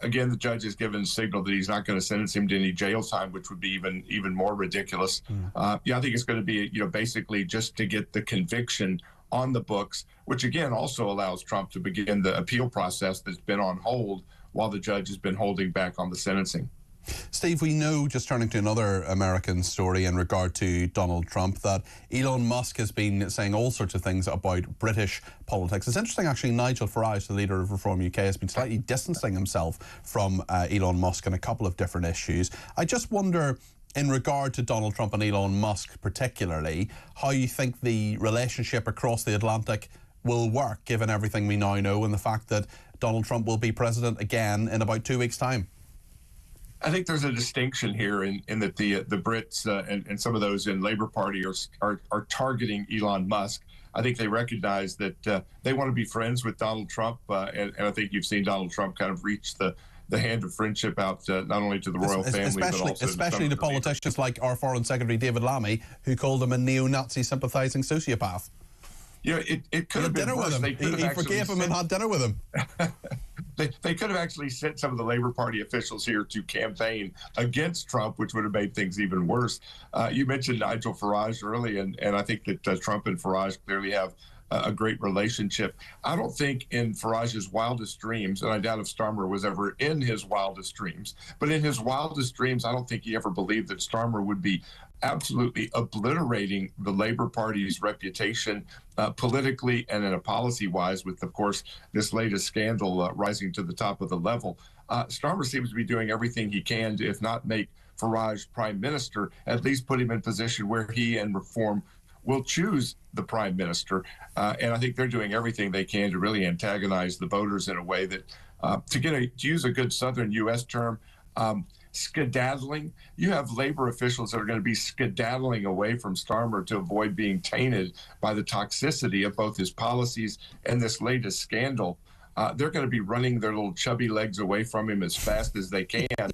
A: Again, the judge has given a signal that he's not going to sentence him to any jail time, which would be even more ridiculous. I think it's going to be, basically just to get the conviction on the books, which again also allows Trump to begin the appeal process that's been on hold while the judge has been holding back on the sentencing.
C: Steve, we know, just turning to another American story in regard to Donald Trump, that Elon Musk has been saying all sorts of things about British politics. It's interesting, actually, Nigel Farage, the leader of Reform UK, has been slightly distancing himself from Elon Musk on a couple of different issues. I just wonder, in regard to Donald Trump and Elon Musk particularly, how you think the relationship across the Atlantic will work, given everything we now know and the fact that Donald Trump will be president again in about 2 weeks' time.
A: I think there's a distinction here in that the Brits and some of those in Labour Party are targeting Elon Musk. I think they recognize that they want to be friends with Donald Trump, and I think you've seen Donald Trump kind of reach the hand of friendship out not only to the royal family, but also
C: especially to politicians like our Foreign Secretary David Lammy, who called him a neo-Nazi sympathising sociopath.
A: It could have been
C: dinner
A: worse.
C: with him. He forgave him and had dinner with him.
A: They could have actually sent some of the Labour Party officials here to campaign against Trump, which would have made things even worse. You mentioned Nigel Farage early, and I think that Trump and Farage clearly have a great relationship. I don't think in Farage's wildest dreams, and I doubt if Starmer was ever in his wildest dreams, but in his wildest dreams, I don't think he ever believed that Starmer would be absolutely obliterating the Labour Party's reputation politically and in a policy-wise with, of course, this latest scandal rising to the top of the level. Starmer seems to be doing everything he can to, if not make Farage prime minister, at least put him in position where he and Reform will choose the prime minister. And I think they're doing everything they can to really antagonize the voters in a way that, to use a good Southern U.S. term, skedaddling. You have Labor officials that are going to be skedaddling away from Starmer to avoid being tainted by the toxicity of both his policies and this latest scandal. They're going to be running their little chubby legs away from him as fast as they can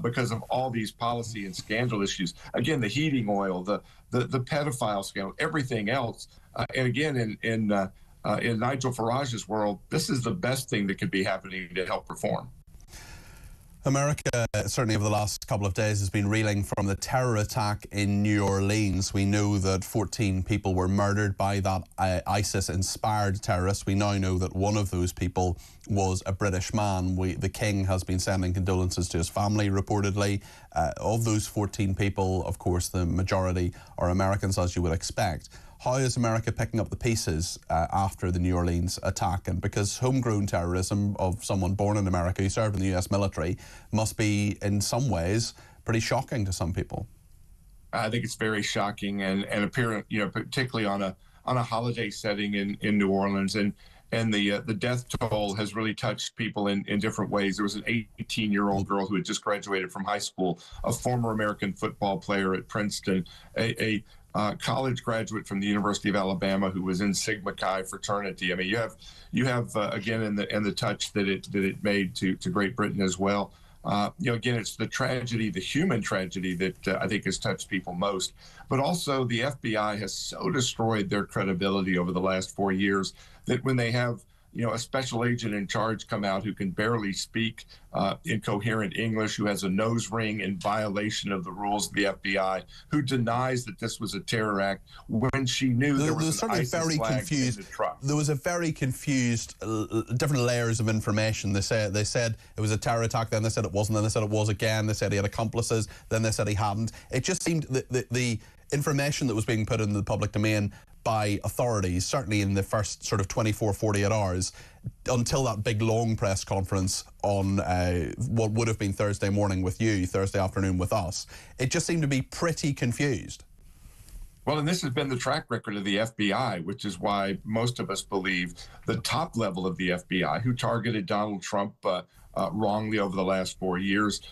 A: because of all these policy and scandal issues. Again, the heating oil, the pedophile scandal, everything else. And again, in Nigel Farage's world, this is the best thing that could be happening to help reform.
C: America, certainly over the last couple of days, has been reeling from the terror attack in New Orleans. We know that 14 people were murdered by that ISIS-inspired terrorists. We now know that one of those people was a British man. The King has been sending condolences to his family, reportedly. Of those 14 people, of course, the majority are Americans, as you would expect. how is America picking up the pieces after the New Orleans attack? And because homegrown terrorism of someone born in America who served in the US military must be, in some ways, pretty shocking to some people.
A: I think it's very shocking and apparent, particularly on a holiday setting in New Orleans. And the death toll has really touched people in different ways. There was an 18-year-old girl who had just graduated from high school, a former American football player at Princeton, a college graduate from the University of Alabama who was in Sigma Chi fraternity. I mean, you have again in the touch that it made to Great Britain as well. Again, it's the tragedy, the human tragedy that I think has touched people most. But also the FBI has so destroyed their credibility over the last 4 years that when they have, a special agent in charge come out who can barely speak incoherent English, who has a nose ring in violation of the rules of the FBI, who denies that this was a terror act when she knew there was an ISIS flag in the truck.
C: There was a very confused, different layers of information. They said it was a terror attack, then they said it wasn't, then they said it was again, they said he had accomplices, then they said he hadn't. It just seemed that the information that was being put in the public domain by authorities, certainly in the first sort of 24, 48 hours, until that big long press conference on what would have been Thursday morning with you, Thursday afternoon with us, it just seemed to be pretty confused.
A: Well, and this has been the track record of the FBI, which is why most of us believe the top level of the FBI, who targeted Donald Trump wrongly over the last 4 years,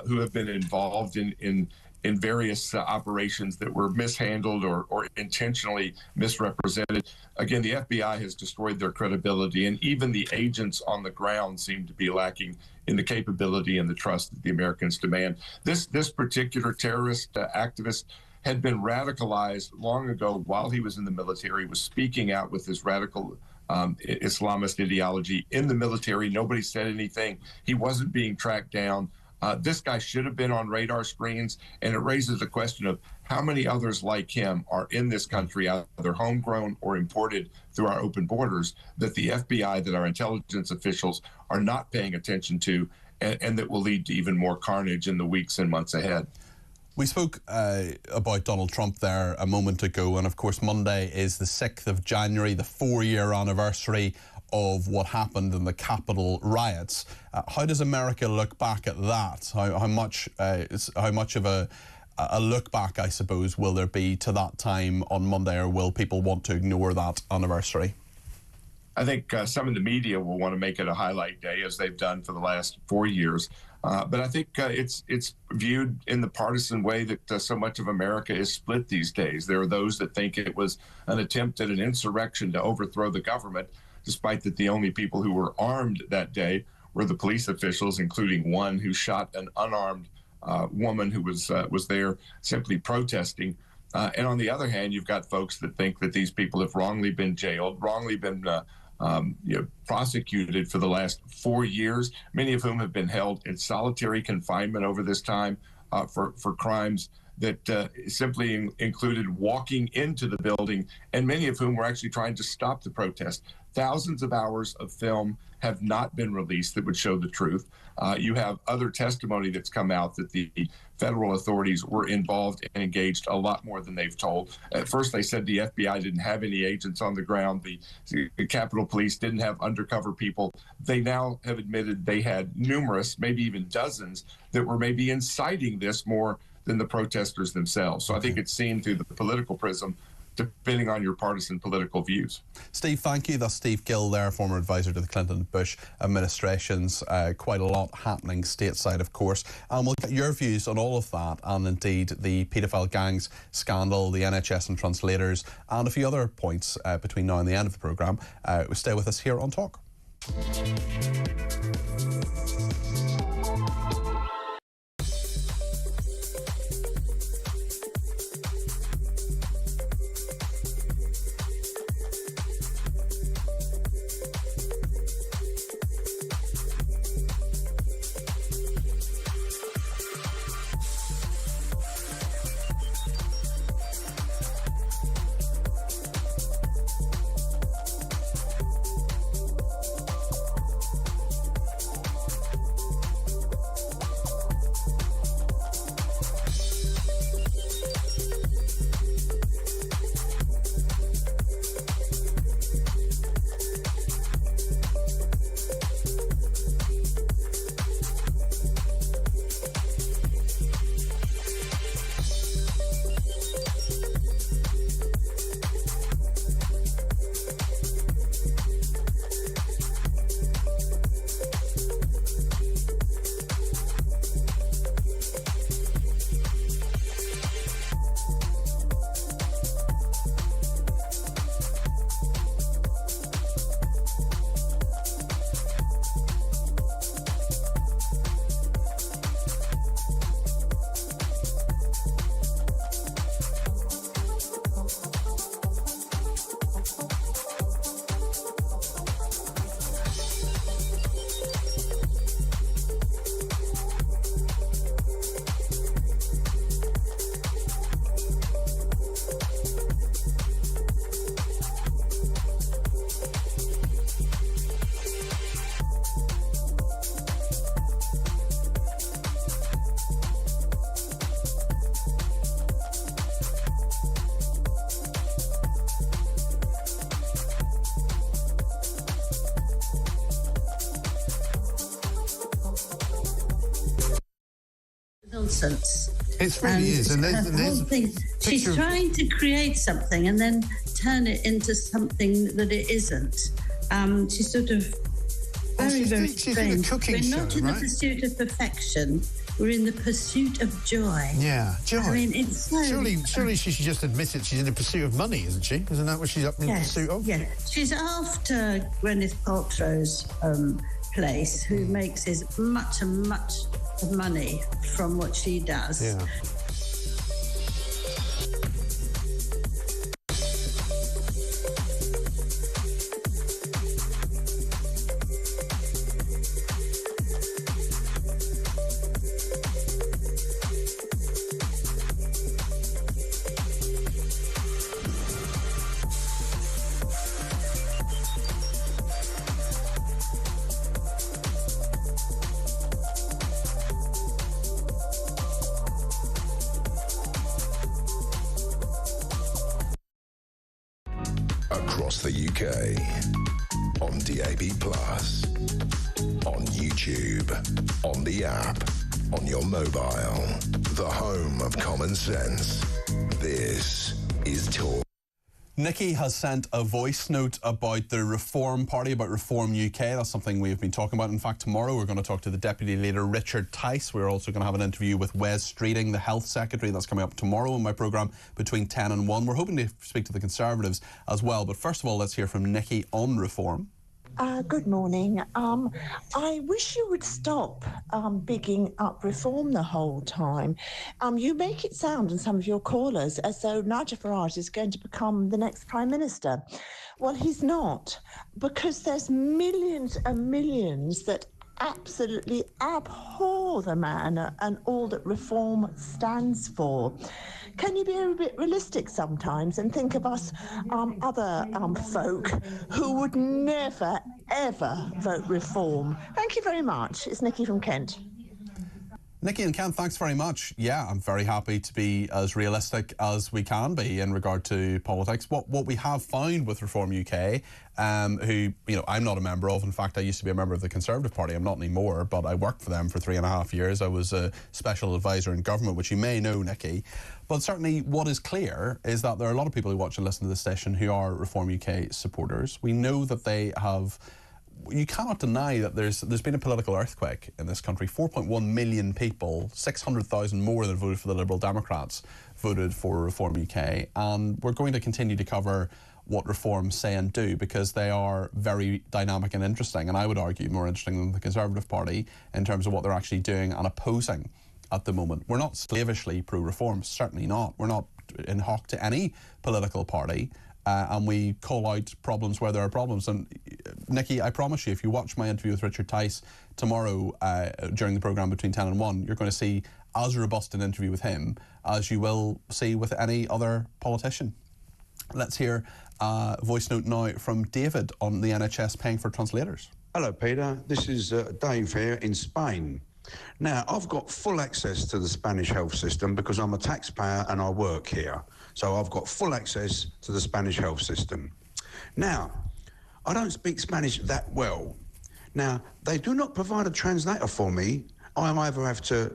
A: who have been involved in various operations that were mishandled or intentionally misrepresented. Again, the FBI has destroyed their credibility, and even the agents on the ground seem to be lacking in the capability and the trust that the Americans demand. This particular terrorist activist had been radicalized long ago while he was in the military, was speaking out with his radical Islamist ideology in the military. Nobody said anything. He wasn't being tracked down. This guy should have been on radar screens, and it raises the question of how many others like him are in this country, either homegrown or imported through our open borders, that the FBI, that our intelligence officials are not paying attention to, and that will lead to even more carnage in the weeks and months ahead.
C: We spoke about Donald Trump there a moment ago, and of course Monday is the 6th of January, the 4-year anniversary of what happened in the Capitol riots. How does America look back at that? How much of a look back, I suppose, will there be to that time on Monday, or will people want to ignore that anniversary?
A: I think some of the media will want to make it a highlight day, as they've done for the last 4 years. But I think it's viewed in the partisan way that so much of America is split these days. There are those that think it was an attempt at an insurrection to overthrow the government, despite that the only people who were armed that day were the police officials, including one who shot an unarmed woman who was there simply protesting. And on the other hand, you've got folks that think that these people have wrongly been jailed, wrongly been prosecuted for the last 4 years, many of whom have been held in solitary confinement over this time for crimes that simply included walking into the building, and many of whom were actually trying to stop the protest. Thousands of hours of film have not been released that would show the truth. You have other testimony that's come out that the federal authorities were involved and engaged a lot more than they've told. At first, they said the FBI didn't have any agents on the ground. The Capitol Police didn't have undercover people. They now have admitted they had numerous, maybe even dozens, that were maybe inciting this more than the protesters themselves. So I think it's seen through the political prism, depending on your partisan political views.
C: Steve, thank you. That's Steve Gill there, former advisor to the Clinton-Bush administrations. Quite a lot happening stateside, of course. And we'll get your views on all of that, and indeed the paedophile gangs scandal, the NHS and translators, and a few other points between now and the end of the programme. Stay with us here on Talk.
G: nonsense.
H: It really is. And
G: her whole thing, she's trying to create something and then turn it into something that it isn't. She's sort of very strange. We're not in the pursuit of perfection. We're in the pursuit of joy.
H: Yeah, joy.
G: I mean, it's so...
H: Surely she should just admit it. She's in the pursuit of money, isn't she? Isn't that what she's up in pursuit of?
G: Yeah, she's after Gwyneth Paltrow's place, who makes much of money from what she does.
H: Yeah.
B: Across the UK, on DAB+, on YouTube, on the app, on your mobile, the home of common sense. This is Talk.
C: Nikki has sent a voice note about the Reform Party, about Reform UK. That's something we've been talking about. In fact, tomorrow we're going to talk to the Deputy Leader, Richard Tice. We're also going to have an interview with Wes Streeting, the Health Secretary. That's coming up tomorrow in my programme between 10 and 1. We're hoping to speak to the Conservatives as well. But first of all, let's hear from Nikki on Reform.
D: Good morning. I wish you would stop bigging up Reform the whole time. You make it sound, and some of your callers, as though Nigel Farage is going to become the next Prime Minister. Well, he's not, because there's millions and millions that absolutely abhor the man and all that Reform stands for. Can you be a bit realistic sometimes and think of us other folk who would never, ever vote Reform? Thank you very much. It's Nikki from Kent.
C: Nikki and Ken, thanks very much. Yeah, I'm very happy to be as realistic as we can be in regard to politics. What we have found with Reform UK, who, you know, I'm not a member of. In fact, I used to be a member of the Conservative Party. I'm not anymore, but I worked for them for 3.5 years. I was a special advisor in government, which you may know, Nikki. But certainly what is clear is that there are a lot of people who watch and listen to this station who are Reform UK supporters. We know that they have... You cannot deny that there's been a political earthquake in this country. 4.1 million people, 600,000 more than voted for the Liberal Democrats, voted for Reform UK. And we're going to continue to cover what Reform say and do, because they are very dynamic and interesting, and I would argue more interesting than the Conservative Party in terms of what they're actually doing and opposing at the moment. We're not slavishly pro-Reform, certainly not. We're not in hock to any political party. And we call out problems where there are problems. And Nikki, I promise you, if you watch my interview with Richard Tice tomorrow during the programme between 10 and 1, you're going to see as robust an interview with him as you will see with any other politician. Let's hear a voice note now from David on the NHS paying for translators.
V: Hello, Peter. This is Dave here in Spain. Now, I've got full access to the Spanish health system because I'm a taxpayer and I work here. So I've got full access to the Spanish health system. Now, I don't speak Spanish that well. Now, they do not provide a translator for me. I either have to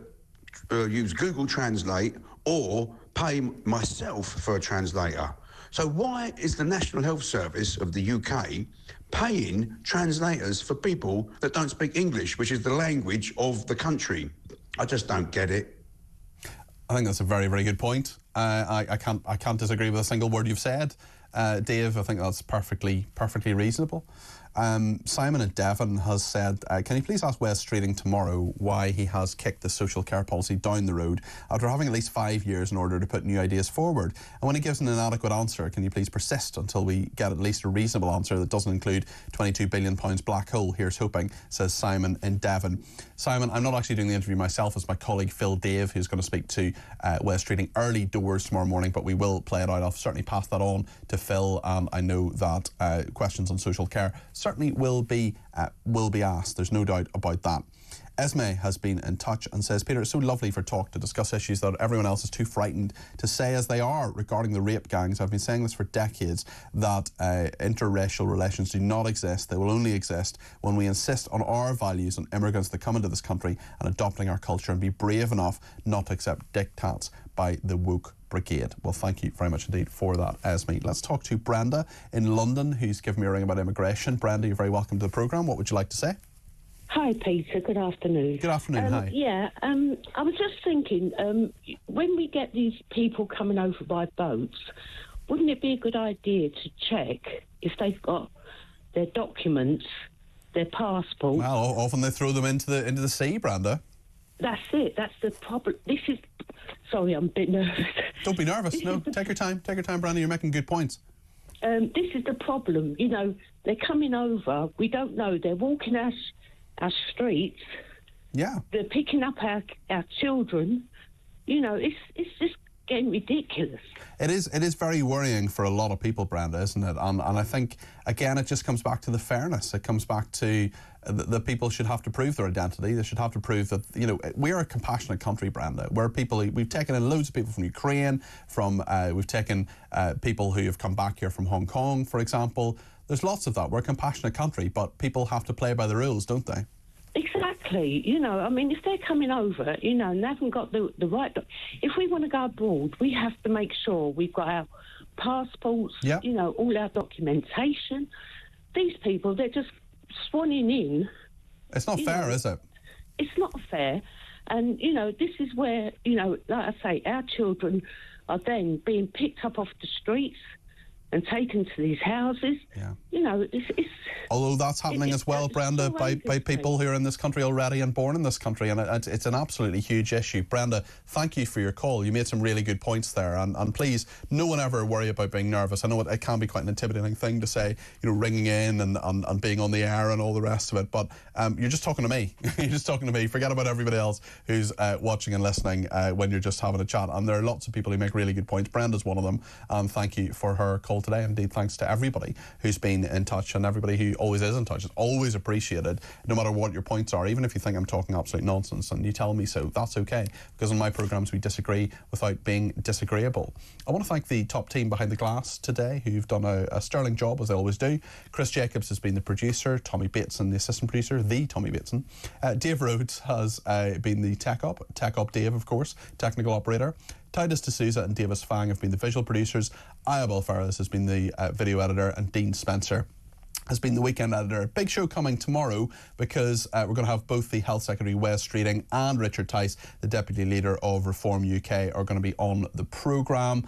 V: use Google Translate or pay myself for a translator. So why is the National Health Service of the UK paying translators for people that don't speak English, which is the language of the country? I just don't get it.
C: I think that's a very, very good point. I can't disagree with a single word you've said, Dave. I think that's perfectly reasonable. Simon in Devon has said, can you please ask Wes Streeting tomorrow why he has kicked the social care policy down the road after having at least 5 years in order to put new ideas forward? And when he gives an inadequate answer, can you please persist until we get at least a reasonable answer that doesn't include £22 billion black hole? Here's hoping, says Simon in Devon. Simon, I'm not actually doing the interview myself. It's my colleague Phil Dave who's going to speak to Wes Streeting early doors tomorrow morning, but we will play it out. I'll certainly pass that on to fill, and I know that questions on social care certainly will be asked. There's no doubt about that. Esme has been in touch and says, Peter, it's so lovely for Talk to discuss issues that everyone else is too frightened to say as they are regarding the rape gangs. I've been saying this for decades, that interracial relations do not exist. They will only exist when we insist on our values on immigrants that come into this country and adopting our culture, and be brave enough not to accept diktats by the woke brigade. Well, thank you very much indeed for that, Esme. Let's talk to Brenda in London, who's given me a ring about immigration. Brenda, you're very welcome to the programme. What would you like to say?
E: Hi, Peter. Good afternoon.
C: Good afternoon. Hi.
E: Yeah, I was just thinking, when we get these people coming over by boats, wouldn't it be a good idea to check if they've got their documents, their passport?
C: Well, often they throw them into the sea, Brenda.
E: That's it. That's the problem. Sorry, I'm a bit nervous.
C: Don't be nervous. No, take your time. Take your time, Brenda. You're making good points.
E: This is the problem. You know, they're coming over. We don't know. They're walking our streets.
C: Yeah.
E: They're picking up our children. You know, it's just getting ridiculous.
C: It is very worrying for a lot of people, Brenda, isn't it? And I think, again, it just comes back to the fairness. It comes back to the people should have to prove their identity. They should have to prove that, you know, we're a compassionate country, Brenda. We've taken in loads of people from Ukraine, we've taken people who have come back here from Hong Kong, for example. There's lots of that. We're a compassionate country, but people have to play by the rules, don't they?
E: Exactly. You know, I mean, if they're coming over, you know, and they haven't got the right... If we want to go abroad, we have to make sure we've got our passports,
C: yep.
E: You know, all our documentation. These people, they're just swanning in.
C: It's not fair, is it?
E: It's not fair. And, you know, this is where, you know, like I say, our children are then being picked up off the streets and taken to these houses.
C: Yeah.
E: You know, it's
C: although that's happening as well, Brenda, by people who are in this country already and born in this country, and it's an absolutely huge issue. Brenda, thank you for your call. You made some really good points there, and please, no one ever worry about being nervous. I know it can be quite an intimidating thing to say, you know, ringing in and being on the air and all the rest of it, but you're just talking to me. You're just talking to me. Forget about everybody else who's watching and listening when you're just having a chat, and there are lots of people who make really good points. Brenda's one of them, and thank you for her call today. Indeed, thanks to everybody who's been in touch and everybody who always is in touch. It's always appreciated, no matter what your points are. Even if you think I'm talking absolute nonsense and you tell me so, that's okay, because on my programmes we disagree without being disagreeable. I want to thank the top team behind the glass today, who've done a sterling job, as they always do. Chris Jacobs has been the producer, Tommy Bateson the assistant producer, the Tommy Bateson. Dave Rhodes has been the tech op Dave, of course, technical operator. Titus D'Souza and Davis Fang have been the visual producers. Ayabel Ferris has been the video editor, and Dean Spencer has been the weekend editor. Big show coming tomorrow, because we're going to have both the Health Secretary Wes Streeting and Richard Tice, the Deputy Leader of Reform UK, are going to be on the programme.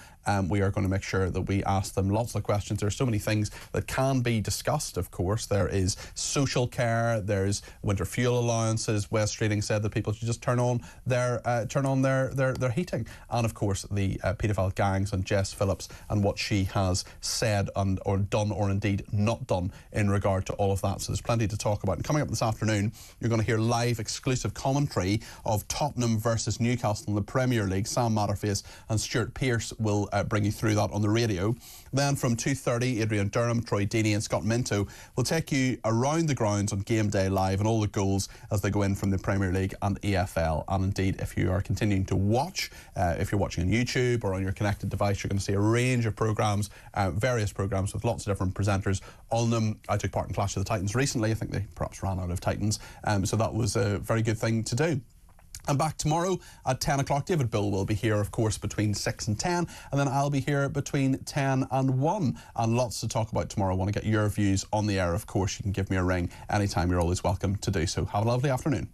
C: We are going to make sure that we ask them lots of questions. There are so many things that can be discussed, of course. There is social care, there's winter fuel allowances. Wes Streeting said that people should just turn on their heating. And of course, the paedophile gangs and Jess Phillips and what she has said or done, or indeed not done, in regard to all of that. So there's plenty to talk about. And coming up this afternoon, you're going to hear live exclusive commentary of Tottenham versus Newcastle in the Premier League. Sam Matterface and Stuart Pearce will bring you through that on the radio. Then from 2:30, Adrian Durham, Troy Deeney and Scott Minto will take you around the grounds on Game Day Live and all the goals as they go in from the Premier League and EFL. And indeed, if you are continuing to watch, if you're watching on YouTube or on your connected device, you're going to see a range of programmes, various programmes with lots of different presenters on them. I took part in Clash of the Titans recently. I think they perhaps ran out of Titans, so that was a very good thing to do. And back tomorrow at 10 o'clock. David Bill will be here, of course, between 6 and 10, and then I'll be here between 10 and 1. And lots to talk about tomorrow. I want to get your views on the air, of course. You can give me a ring anytime. You're always welcome to do so. Have a lovely afternoon.